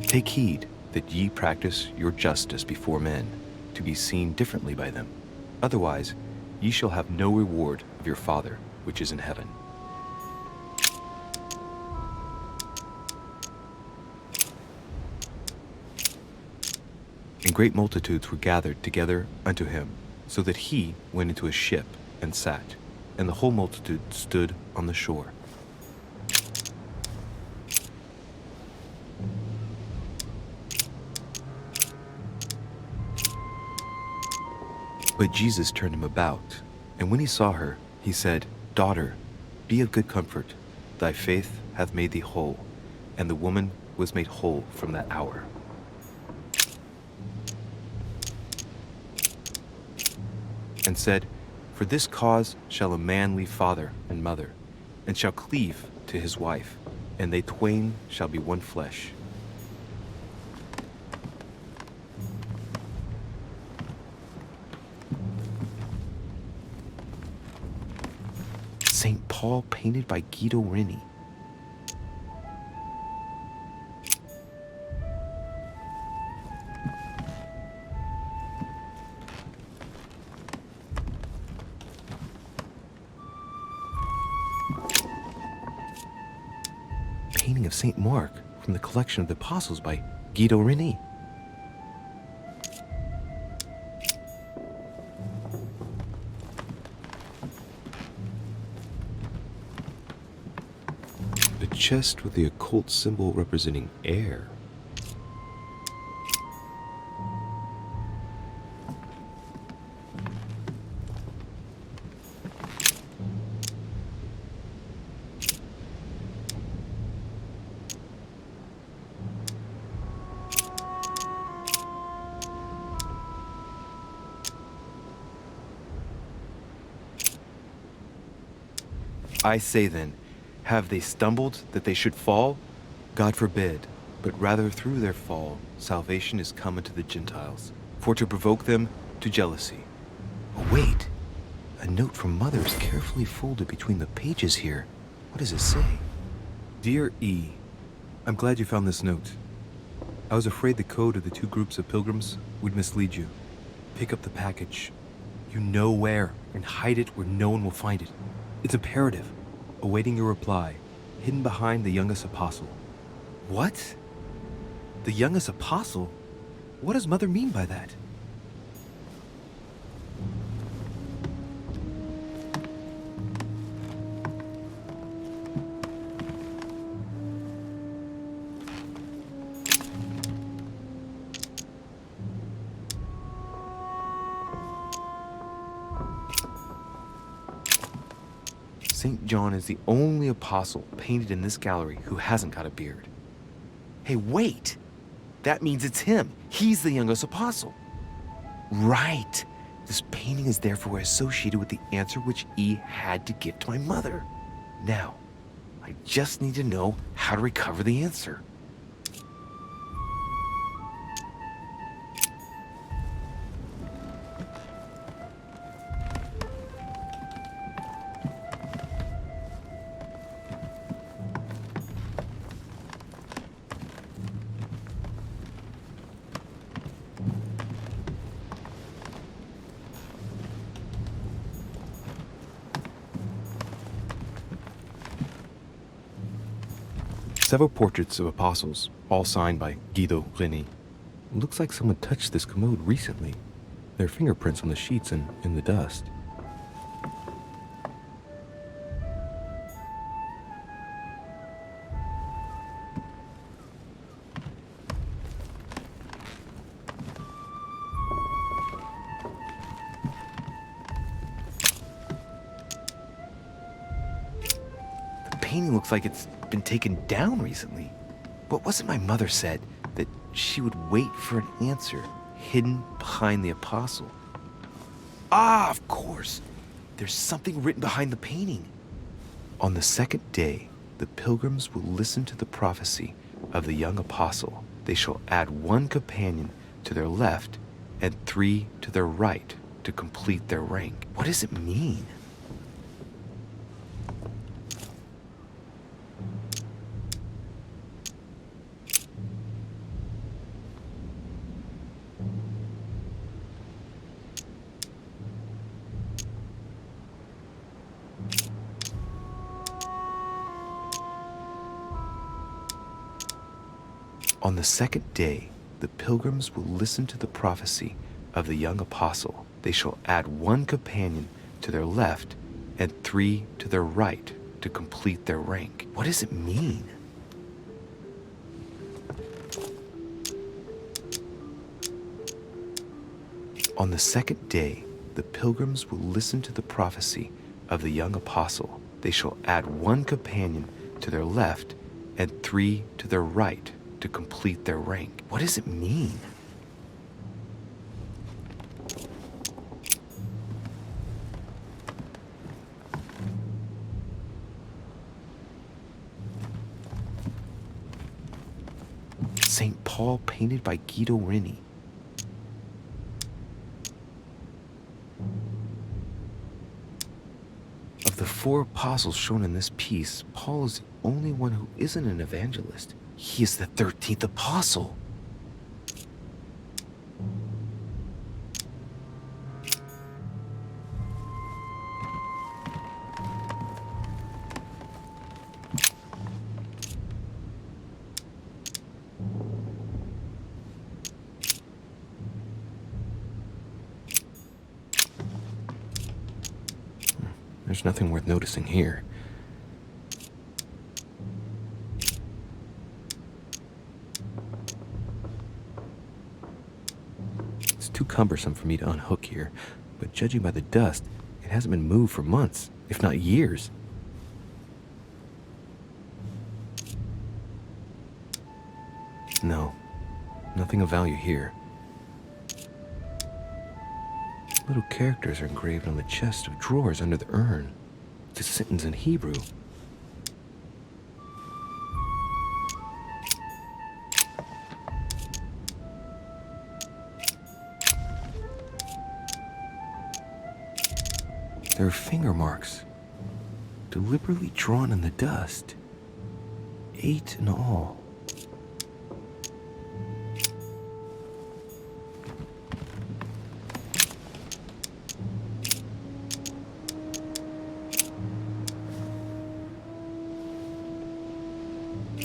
Take heed that ye practice your justice before men, to be seen differently by them. Otherwise, ye shall have no reward of your Father which is in heaven. And great multitudes were gathered together unto him, so that he went into a ship and sat, and the whole multitude stood on the shore. But Jesus turned him about, and when he saw her, he said, Daughter, be of good comfort, thy faith hath made thee whole. And the woman was made whole from that hour. And said, For this cause shall a man leave father and mother, and shall cleave to his wife, and they twain shall be one flesh. St. Paul, painted by Guido Reni. Painting of St. Mark from the collection of the Apostles by Guido Reni. Chest with the occult symbol representing air. I say then, have they stumbled that they should fall? God forbid, but rather through their fall salvation is come unto the Gentiles, for to provoke them to jealousy. Oh, wait, a note from Mother is carefully folded between the pages here. What does it say? Dear E, I'm glad you found this note. I was afraid the code of the two groups of pilgrims would mislead you. Pick up the package. You know where, and hide it where no one will find it. It's imperative. awaiting your reply, hidden behind the youngest apostle. What? The youngest apostle? What does Mother mean by that? St. John is the only apostle painted in this gallery who hasn't got a beard. Hey, wait! That means it's him. He's the youngest apostle. Right. This painting is therefore associated with the answer which E had to give to my mother. Now, I just need to know how to recover the answer. Several portraits of apostles, all signed by Guido Reni. Looks like someone touched this commode recently. There are fingerprints on the sheets and in the dust. The painting looks like it's been taken down recently. But wasn't my mother said that she would wait for an answer hidden behind the apostle? Ah, of course. There's something written behind the painting. On the second day, the pilgrims will listen to the prophecy of the young apostle. They shall add one companion to their left and 3 to their right to complete their rank. What does it mean? On the second day, the pilgrims will listen to the prophecy of the young apostle. They shall add one companion to their left and 3 to their right to complete their rank. What does it mean? On the second day, the pilgrims will listen to the prophecy of the young apostle. They shall add one companion to their left and 3 to their right to complete their rank. What does it mean? St. Paul painted by Guido Reni. Of the 4 apostles shown in this piece, Paul is the only one who isn't an evangelist. He is the 13th apostle. There's nothing worth noticing here. It's too cumbersome for me to unhook here, but judging by the dust, it hasn't been moved for months, if not years. No, nothing of value here. Little characters are engraved on the chest of drawers under the urn. It's a sentence in Hebrew. There are finger marks, deliberately drawn in the dust. 8 in all.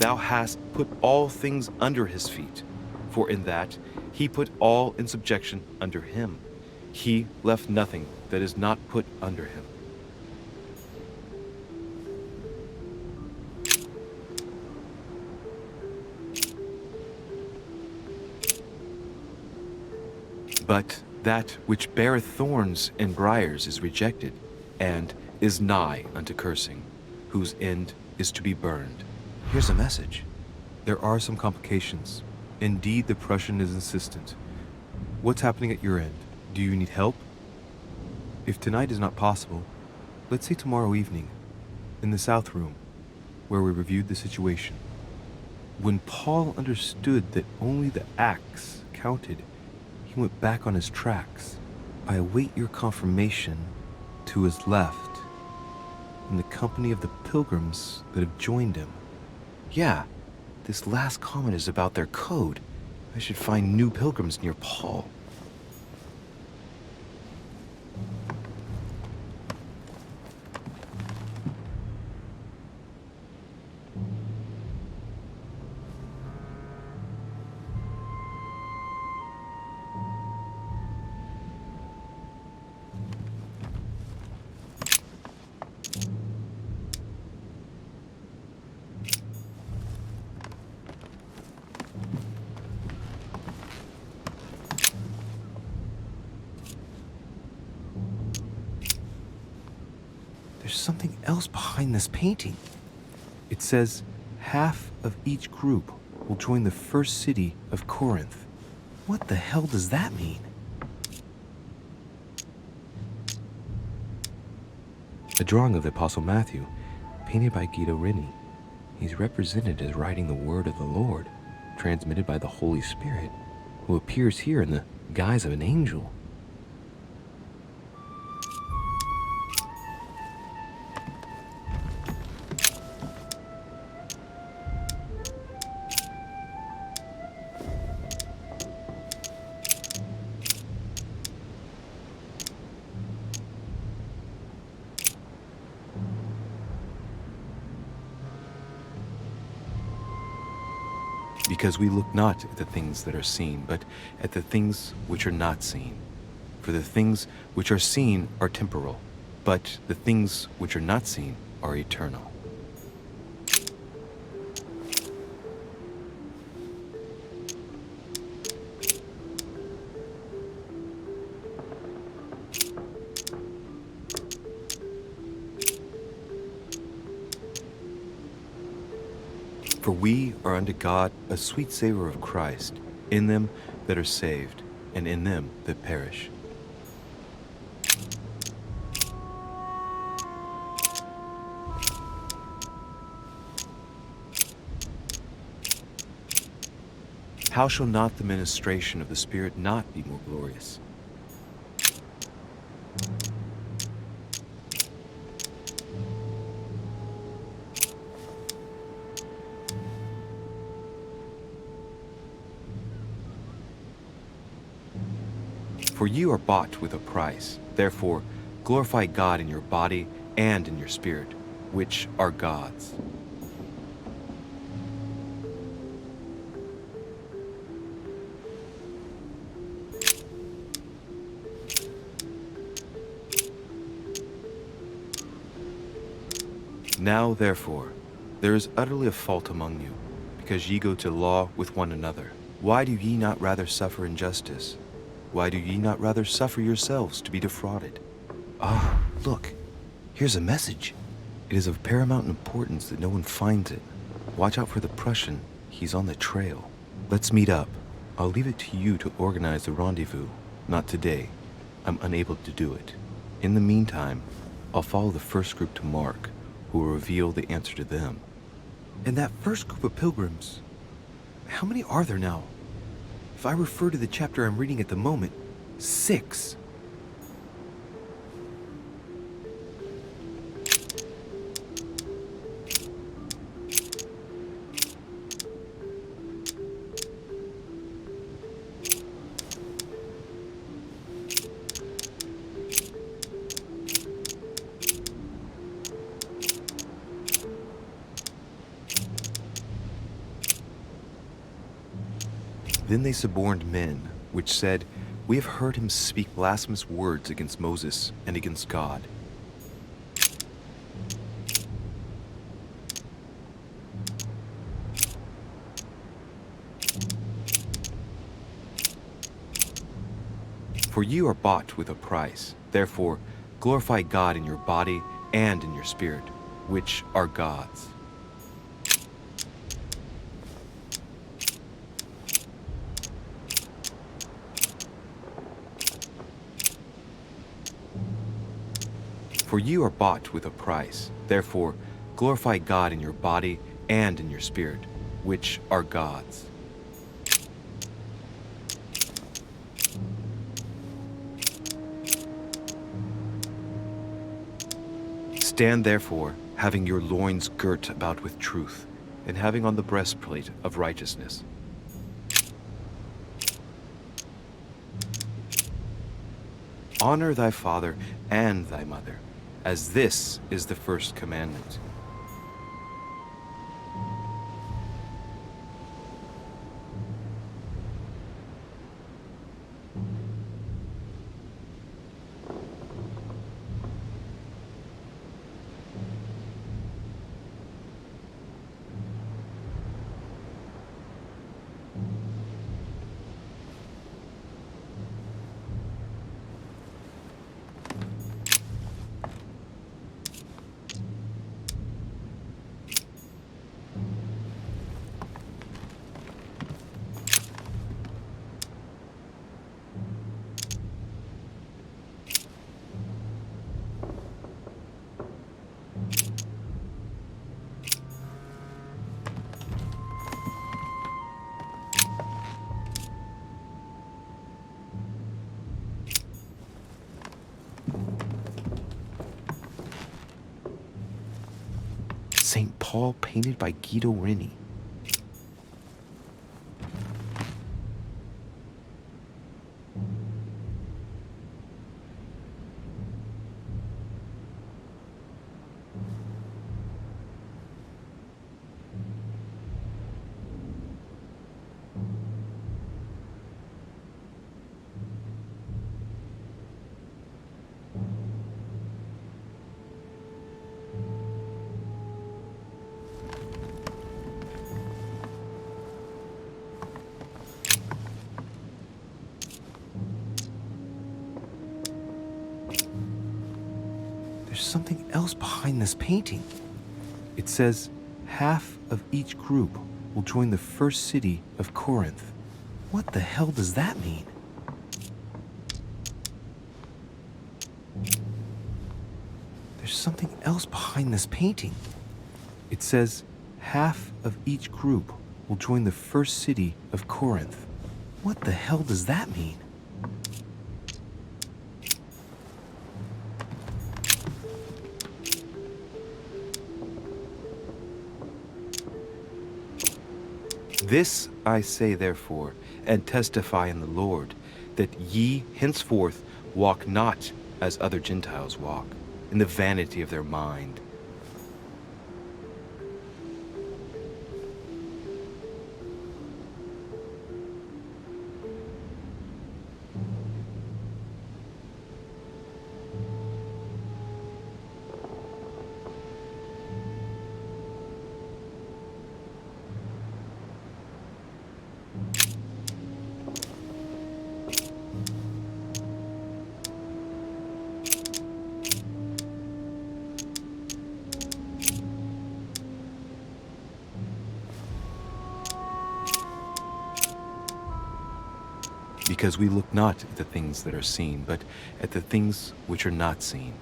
thou hast put all things under his feet. For in that he put all in subjection under him. He left nothing that is not put under him. But that which beareth thorns and briars is rejected, and is nigh unto cursing, whose end is to be burned. Here's a message. There are some complications. Indeed, the Prussian is insistent. What's happening at your end? Do you need help? If tonight is not possible, let's say tomorrow evening, in the South Room, where we reviewed the situation. When Paul understood that only the axe counted, he went back on his tracks. I await your confirmation to his left, in the company of the pilgrims that have joined him. Yeah, this last comment is about their code. I should find new pilgrims near Paul. There's something else behind this painting. It says, half of each group will join the first city of Corinth. What the hell does that mean? A drawing of the Apostle Matthew, painted by Guido Reni. He's represented as writing the word of the Lord, transmitted by the Holy Spirit, who appears here in the guise of an angel. Because we look not at the things that are seen, but at the things which are not seen. For the things which are seen are temporal, but the things which are not seen are eternal. For we are unto God a sweet savor of Christ, in them that are saved, and in them that perish. How shall not the ministration of the Spirit not be more glorious? For you are bought with a price. Therefore, glorify God in your body and in your spirit, which are God's. Now, therefore, there is utterly a fault among you, because ye go to law with one another. Why do ye not rather suffer injustice? Why do ye not rather suffer yourselves to be defrauded? Ah, look, here's a message. It is of paramount importance that no one finds it. Watch out for the Prussian. He's on the trail. Let's meet up. I'll leave it to you to organize the rendezvous. Not today. I'm unable to do it. In the meantime, I'll follow the first group to Mark, who will reveal the answer to them. And that first group of pilgrims, how many are there now? If I refer to the chapter I'm reading at the moment, 6. Then they suborned men, which said, We have heard him speak blasphemous words against Moses and against God. For you are bought with a price. Therefore, glorify God in your body and in your spirit, which are God's. For you are bought with a price. Therefore, glorify God in your body and in your spirit, which are God's. Stand therefore, having your loins girt about with truth, and having on the breastplate of righteousness. Honor thy father and thy mother, as this is the first commandment. St. Paul painted by Guido Reni. There's something else behind this painting. It says, half of each group will join the first city of Corinth. What the hell does that mean? There's something else behind this painting. It says, half of each group will join the first city of Corinth. What the hell does that mean? This I say therefore, and testify in the Lord, that ye henceforth walk not as other Gentiles walk, in the vanity of their mind. Because we look not at the things that are seen, but at the things which are not seen.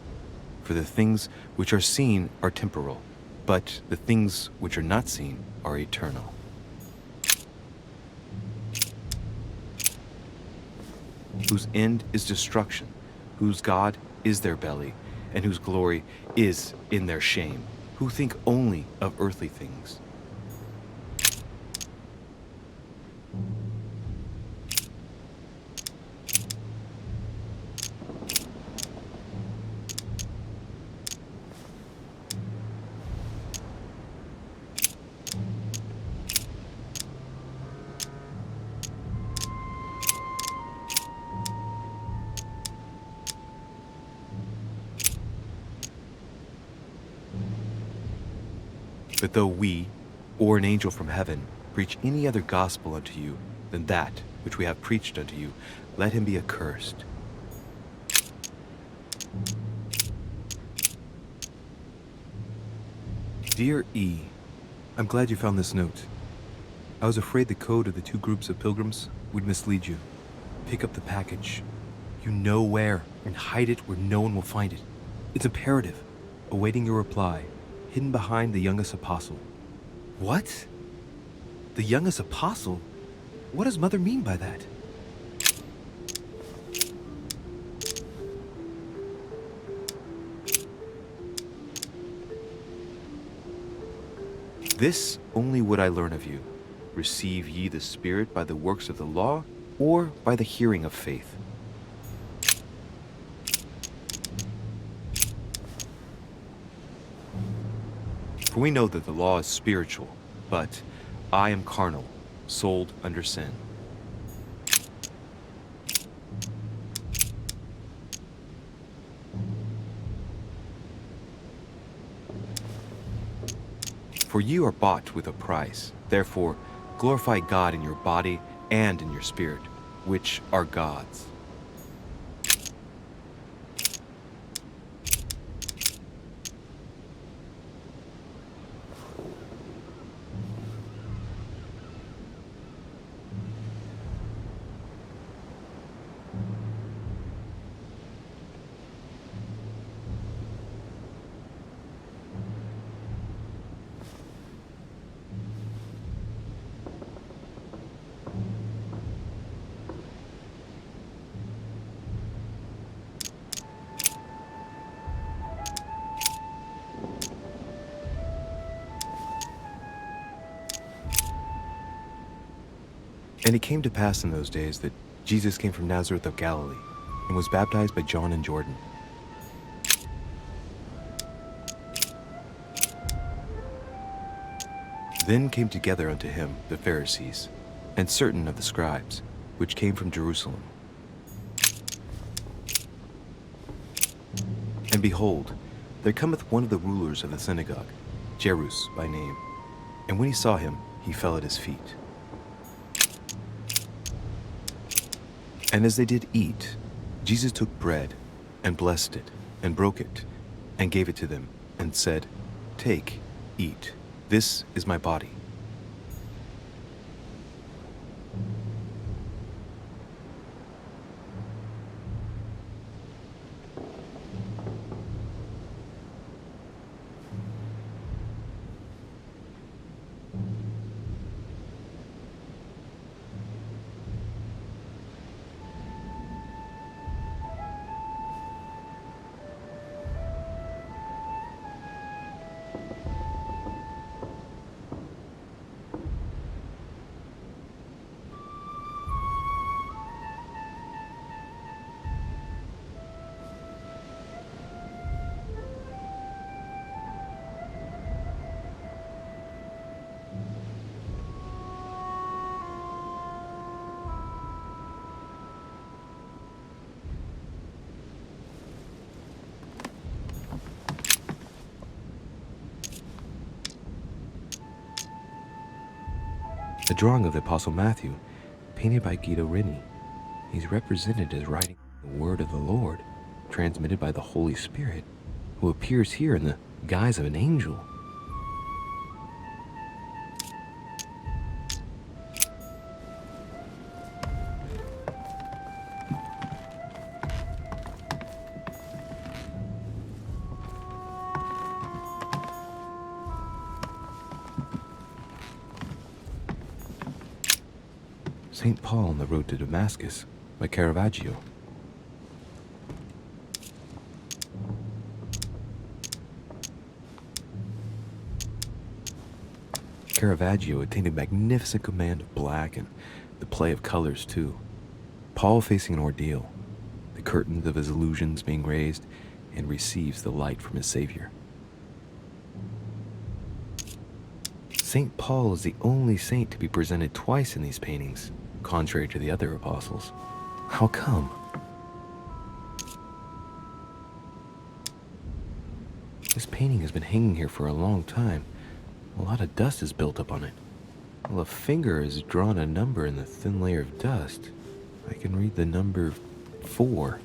For the things which are seen are temporal, but the things which are not seen are eternal. Whose end is destruction, whose God is their belly, and whose glory is in their shame, who think only of earthly things. But though we, or an angel from heaven, preach any other gospel unto you than that which we have preached unto you, let him be accursed. Dear E, I'm glad you found this note. I was afraid the code of the two groups of pilgrims would mislead you. Pick up the package. You know where, and hide it where no one will find it. It's imperative. Awaiting your reply, hidden behind the youngest apostle. What? The youngest apostle? What does Mother mean by that? This only would I learn of you. Receive ye the Spirit by the works of the law, or by the hearing of faith? For we know that the law is spiritual, but I am carnal, sold under sin. For you are bought with a price. Therefore, glorify God in your body and in your spirit, which are God's. And it came to pass in those days that Jesus came from Nazareth of Galilee and was baptized by John in Jordan. Then came together unto him the Pharisees and certain of the scribes, which came from Jerusalem. And behold, there cometh one of the rulers of the synagogue, Jairus by name. And when he saw him, he fell at his feet. And as they did eat, Jesus took bread, and blessed it, and broke it, and gave it to them, and said, Take, eat, this is my body. A drawing of the Apostle Matthew, painted by Guido Reni. He's represented as writing the word of the Lord, transmitted by the Holy Spirit, who appears here in the guise of an angel. St. Paul on the Road to Damascus by Caravaggio. Caravaggio attained a magnificent command of black and the play of colors too. Paul facing an ordeal, the curtains of his illusions being raised, and receives the light from his Savior. St. Paul is the only saint to be presented twice in these paintings, contrary to the other apostles. How come? This painting has been hanging here for a long time. A lot of dust is built up on it. Well, a finger has drawn a number in the thin layer of dust. I can read the number 4.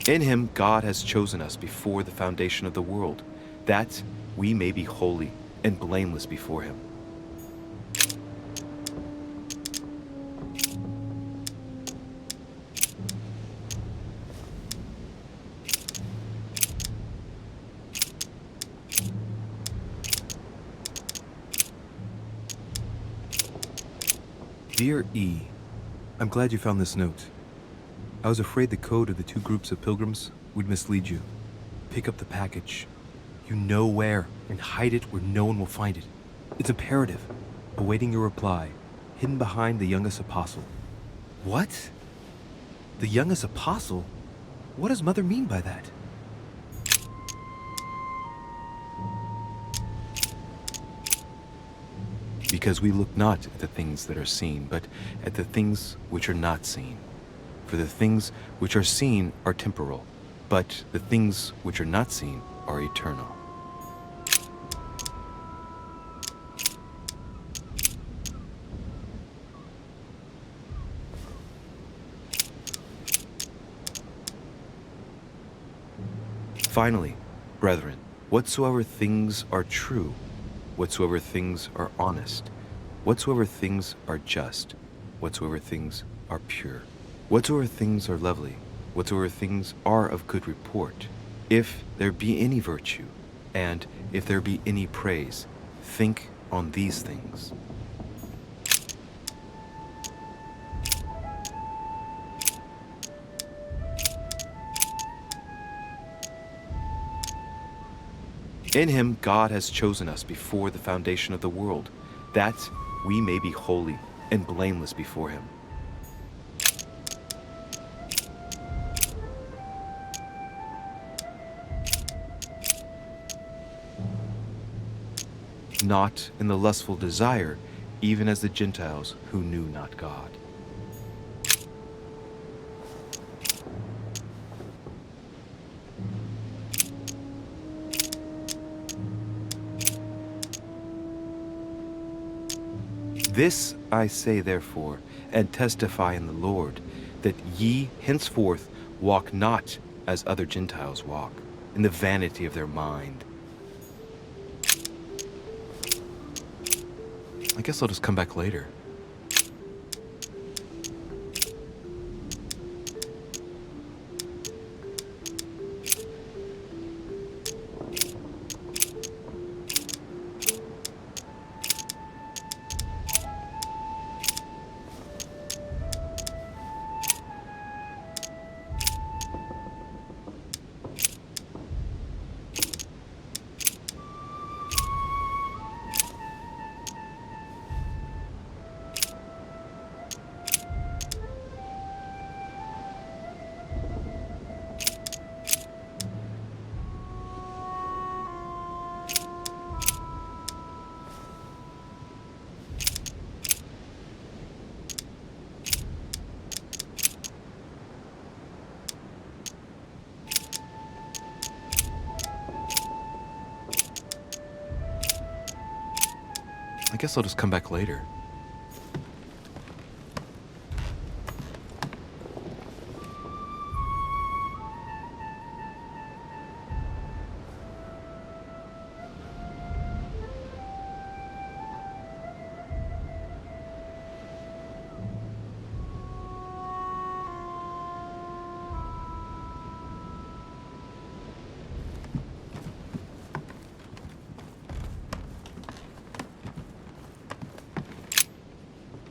In him, God has chosen us before the foundation of the world, that we may be holy and blameless before him. Dear E, I'm glad you found this note. I was afraid the code of the 2 groups of pilgrims would mislead you. Pick up the package. You know where, and hide it where no one will find it. It's imperative. Awaiting your reply, hidden behind the youngest apostle. What? The youngest apostle? What does Mother mean by that? Because we look not at the things that are seen, but at the things which are not seen. For the things which are seen are temporal, but the things which are not seen are eternal. Finally, brethren, whatsoever things are true, whatsoever things are honest, whatsoever things are just, whatsoever things are pure, whatsoever things are lovely, whatsoever things are of good report, if there be any virtue, and if there be any praise, think on these things. In him God has chosen us before the foundation of the world, that we may be holy and blameless before him. Not in the lustful desire, even as the Gentiles who knew not God. This I say therefore, and testify in the Lord, that ye henceforth walk not as other Gentiles walk, in the vanity of their mind. I guess I'll just come back later. I guess I'll just come back later.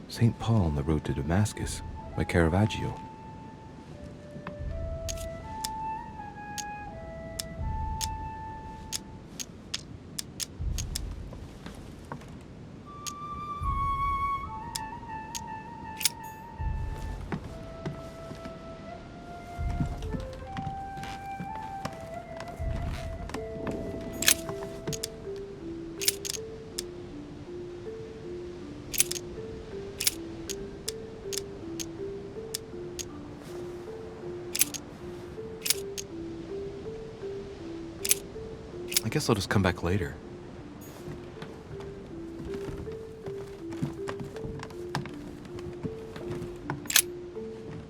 St. Paul on the Road to Damascus by Caravaggio. I guess I'll just come back later.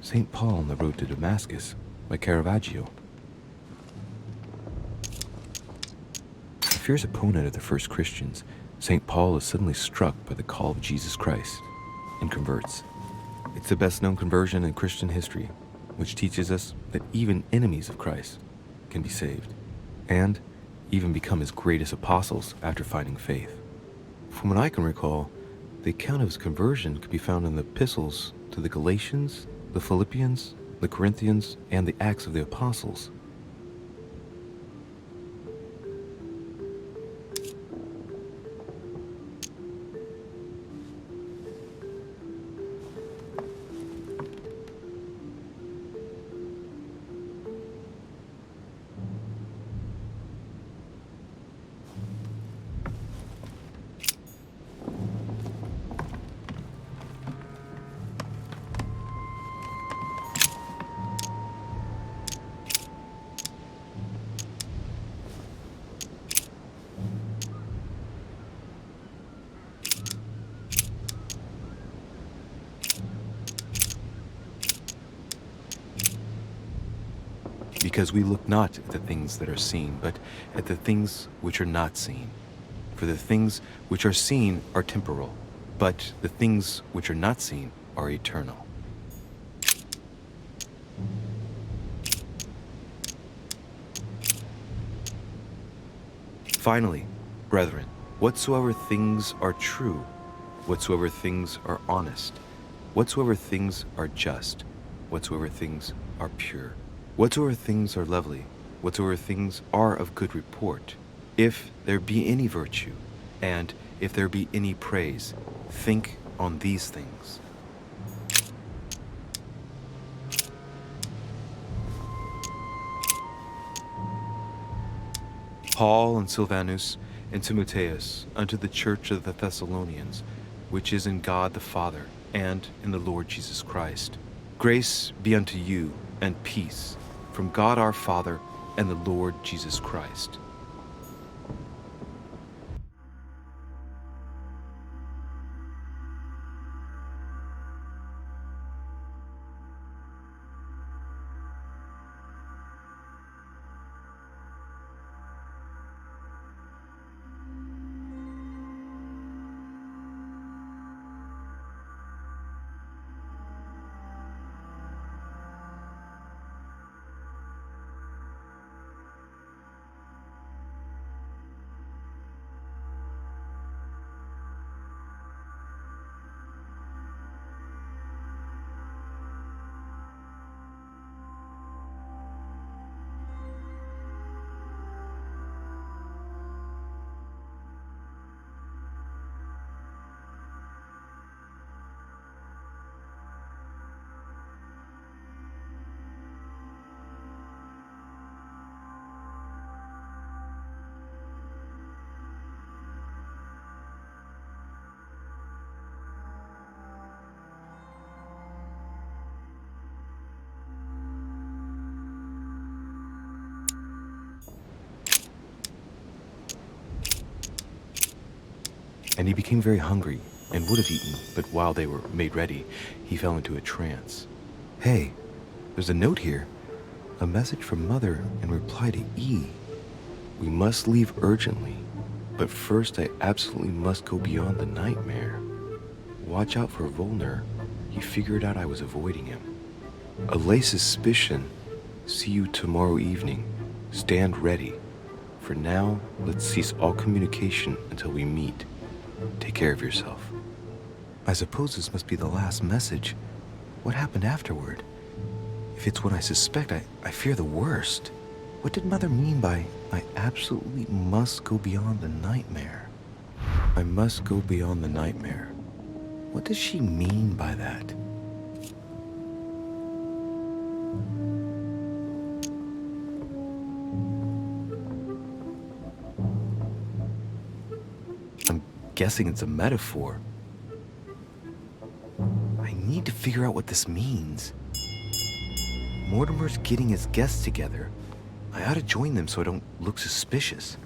St. Paul on the Road to Damascus by Caravaggio. A fierce opponent of the first Christians, St. Paul is suddenly struck by the call of Jesus Christ and converts. It's the best-known conversion in Christian history, which teaches us that even enemies of Christ can be saved, and even become his greatest apostles after finding faith. From what I can recall, the account of his conversion could be found in the epistles to the Galatians, the Philippians, the Corinthians, and the Acts of the Apostles. Because we look not at the things that are seen, but at the things which are not seen. For the things which are seen are temporal, but the things which are not seen are eternal. Finally, brethren, whatsoever things are true, whatsoever things are honest, whatsoever things are just, whatsoever things are pure, whatsoever things are lovely, whatsoever things are of good report, if there be any virtue, and if there be any praise, think on these things. Paul and Silvanus and Timotheus unto the church of the Thessalonians, which is in God the Father and in the Lord Jesus Christ. Grace be unto you and peace from God our Father and the Lord Jesus Christ. And he became very hungry, and would have eaten, but while they were made ready, he fell into a trance. Hey, there's a note here. A message from Mother in reply to E. We must leave urgently, but first I absolutely must go beyond the nightmare. Watch out for Volner. He figured out I was avoiding him. Allay suspicion. See you tomorrow evening. Stand ready. For now, let's cease all communication until we meet. Take care of yourself. I suppose this must be the last message. What happened afterward? If it's what I suspect, I fear the worst. What did Mother mean by, I absolutely must go beyond the nightmare? I must go beyond the nightmare. What does she mean by that? Guessing it's a metaphor. I need to figure out what this means. Mortimer's getting his guests together. I ought to join them so I don't look suspicious.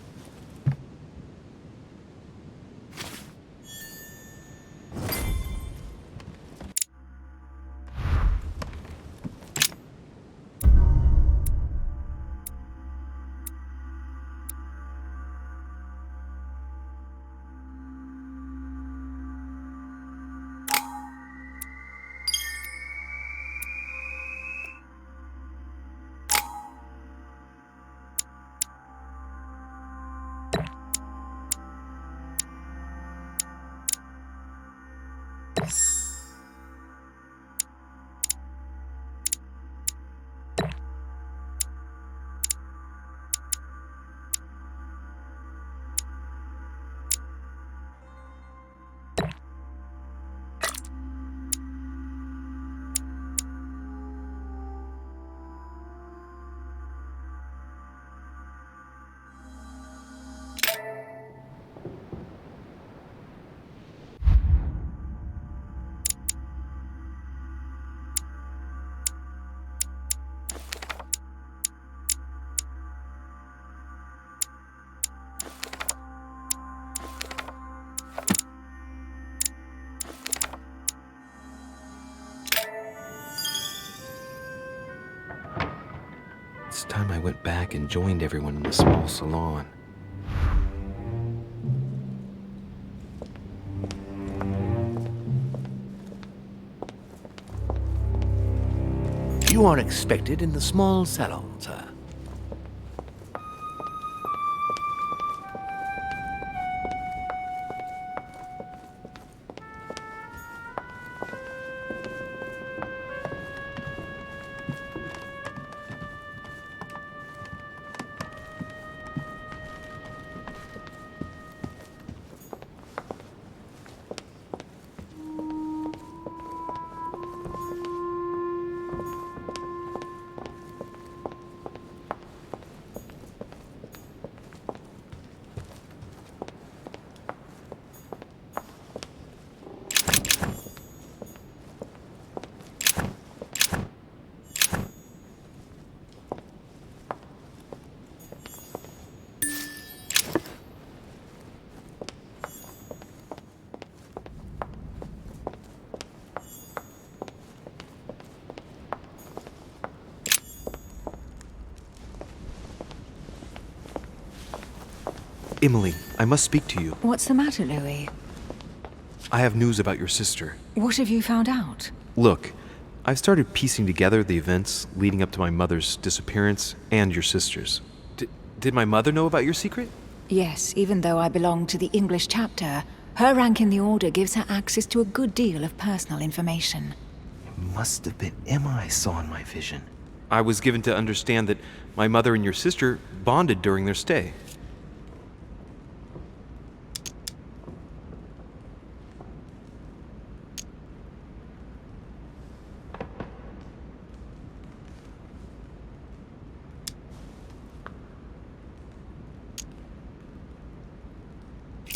time I went back and joined everyone in the small salon. You are expected in the small salon, sir. Emily, I must speak to you. What's the matter, Louis? I have news about your sister. What have you found out? Look, I've started piecing together the events leading up to my mother's disappearance and your sister's. Did my mother know about your secret? Yes, even though I belong to the English chapter, her rank in the Order gives her access to a good deal of personal information. It must have been Emma I saw in my vision. I was given to understand that my mother and your sister bonded during their stay.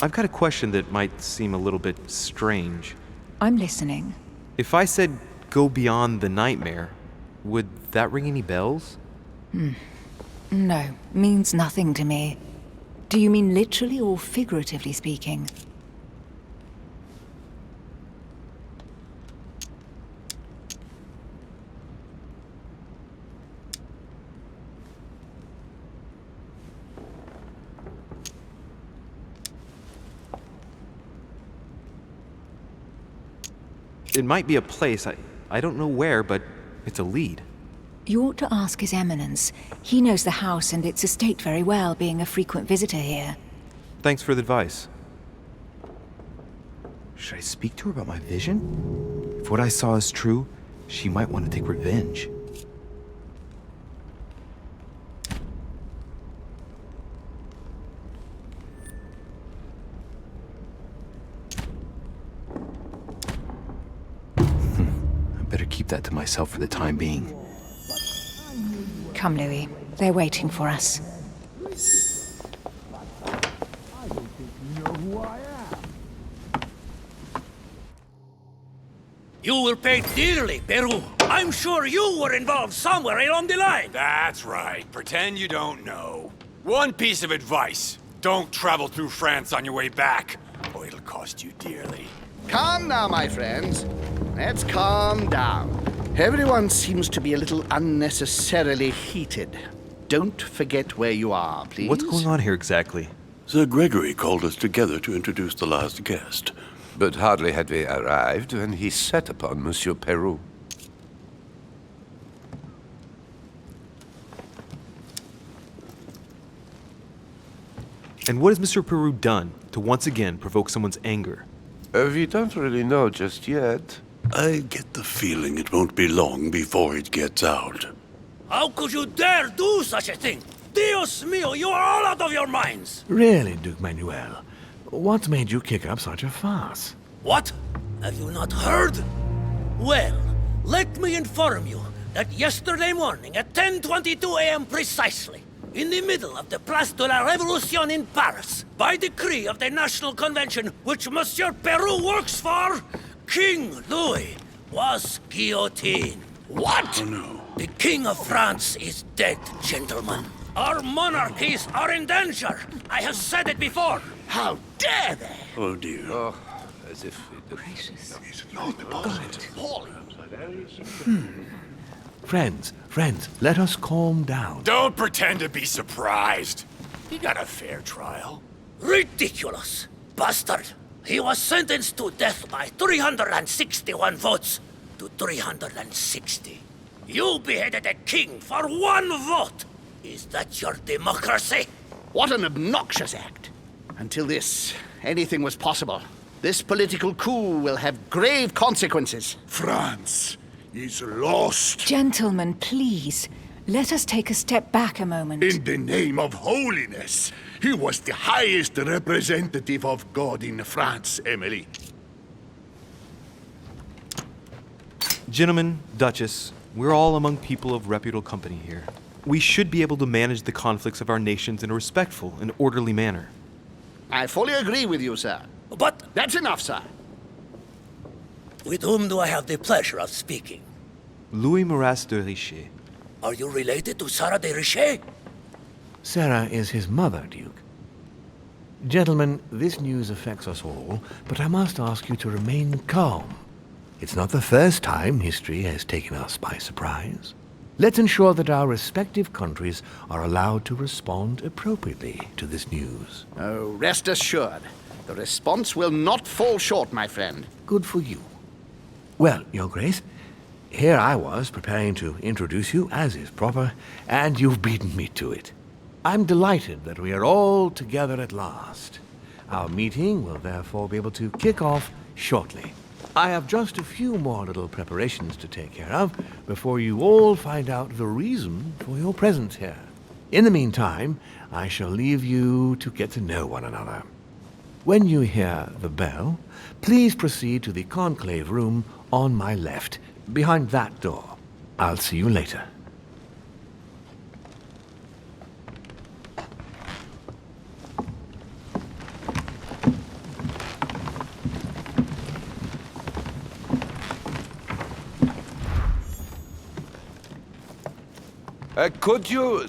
I've got a question that might seem a little bit strange. I'm listening. If I said go beyond the nightmare, would that ring any bells? No, means nothing to me. Do you mean literally or figuratively speaking? It might be a place, I don't know where, but it's a lead. You ought to ask His Eminence. He knows the house and its estate very well, being a frequent visitor here. Thanks for the advice. Should I speak to her about my vision? If what I saw is true, she might want to take revenge. Better keep that to myself for the time being. Come, Louis. They're waiting for us. You will pay dearly, Peru. I'm sure you were involved somewhere along the line. That's right. Pretend you don't know. One piece of advice. Don't travel through France on your way back, or it'll cost you dearly. Calm now, my friends. Let's calm down. Everyone seems to be a little unnecessarily heated. Don't forget where you are, please. What's going on here exactly? Sir Gregory called us together to introduce the last guest. But hardly had we arrived when he set upon Monsieur Peru. And what has Mr. Peru done to once again provoke someone's anger? We don't really know just yet. I get the feeling it won't be long before it gets out. How could you dare do such a thing? Dios mío, you are all out of your minds! Really, Duke Manuel? What made you kick up such a fuss? What? Have you not heard? Well, let me inform you that yesterday morning at 10:22 a.m. precisely, in the middle of the Place de la Révolution in Paris, by decree of the National Convention which Monsieur Peru works for, King Louis was guillotined. What? Oh, no. The King of France is dead, gentlemen. Our monarchies are in danger. I have said it before. How dare they? Oh, dear. Oh, as if... Gracious. Friends, let us calm down. Don't pretend to be surprised. He got a fair trial. Ridiculous! Bastard! He was sentenced to death by 361 votes to 360. You beheaded a king for 1 vote! Is that your democracy? What an obnoxious act. Until this, anything was possible. This political coup will have grave consequences. France is lost. Gentlemen, please. Let us take a step back a moment. In the name of holiness. He was the highest representative of God in France, Emily. Gentlemen, Duchess, we're all among people of reputable company here. We should be able to manage the conflicts of our nations in a respectful and orderly manner. I fully agree with you, sir. But that's enough, sir. With whom do I have the pleasure of speaking? Louis Maras de Richet. Are you related to Sarah de Richet? Sarah is his mother, Duke. Gentlemen, this news affects us all, but I must ask you to remain calm. It's not the first time history has taken us by surprise. Let's ensure that our respective countries are allowed to respond appropriately to this news. Oh, rest assured. The response will not fall short, my friend. Good for you. Well, Your Grace, here I was preparing to introduce you as is proper, and you've beaten me to it. I'm delighted that we are all together at last. Our meeting will therefore be able to kick off shortly. I have just a few more little preparations to take care of before you all find out the reason for your presence here. In the meantime, I shall leave you to get to know one another. When you hear the bell, please proceed to the conclave room on my left, behind that door. I'll see you later. Could you...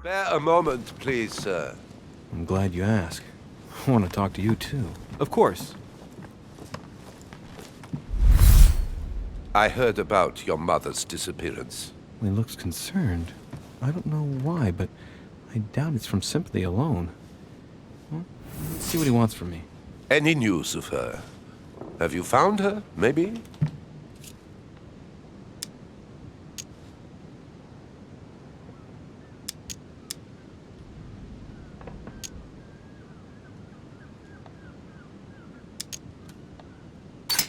Bear a moment, please, sir. I'm glad you asked. I want to talk to you, too. Of course. I heard about your mother's disappearance. He looks concerned. I don't know why, but I doubt it's from sympathy alone. Well, let's see what he wants from me. Any news of her? Have you found her, maybe?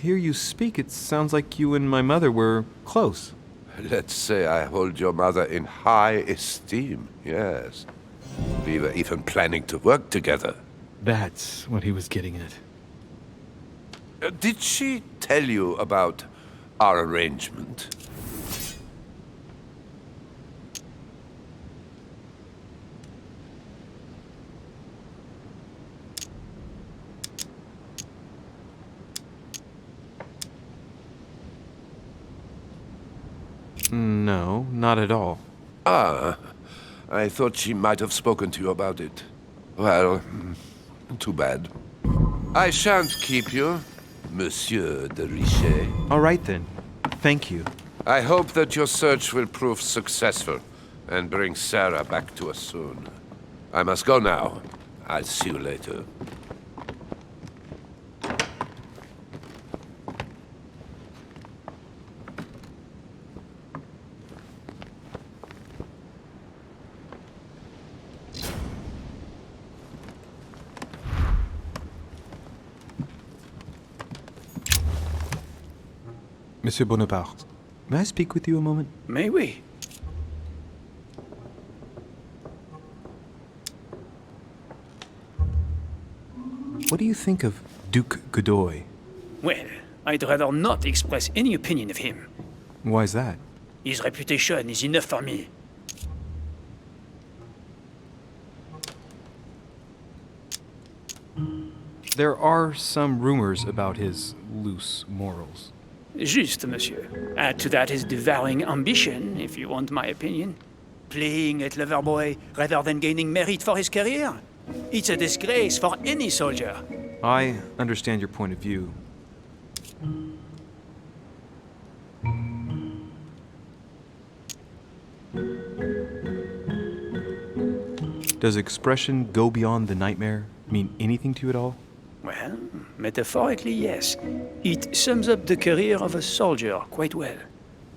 Hear you speak, it sounds like you and my mother were close. Let's say I hold your mother in high esteem, yes. We were even planning to work together. That's what he was getting at. Did she tell you about our arrangement? No, not at all. Ah, I thought she might have spoken to you about it. Well, too bad. I shan't keep you, Monsieur de Richet. All right, then. Thank you. I hope that your search will prove successful and bring Sarah back to us soon. I must go now. I'll see you later. Monsieur Bonaparte, may I speak with you a moment? May we? What do you think of Duke Godoy? Well, I'd rather not express any opinion of him. Why is that? His reputation is enough for me. There are some rumors about his loose morals. Juste, monsieur. Add to that his devouring ambition, if you want my opinion. Playing at lover boy rather than gaining merit for his career. It's a disgrace for any soldier. I understand your point of view. Does expression go beyond the nightmare mean anything to you at all? Well, metaphorically, yes. It sums up the career of a soldier quite well.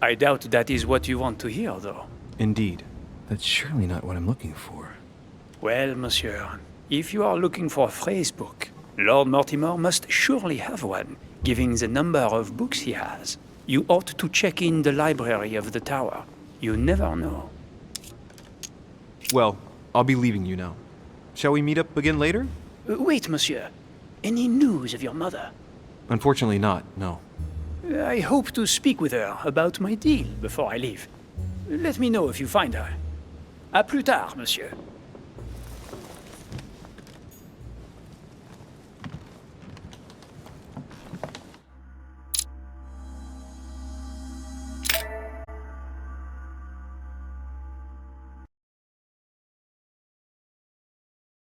I doubt that is what you want to hear, though. Indeed. That's surely not what I'm looking for. Well, monsieur, if you are looking for a phrase book, Lord Mortimer must surely have one, given the number of books he has. You ought to check in the library of the tower. You never know. Well, I'll be leaving you now. Shall we meet up again later? Wait, monsieur. Any news of your mother? Unfortunately not, no. I hope to speak with her about my deal before I leave. Let me know if you find her. À plus tard, monsieur.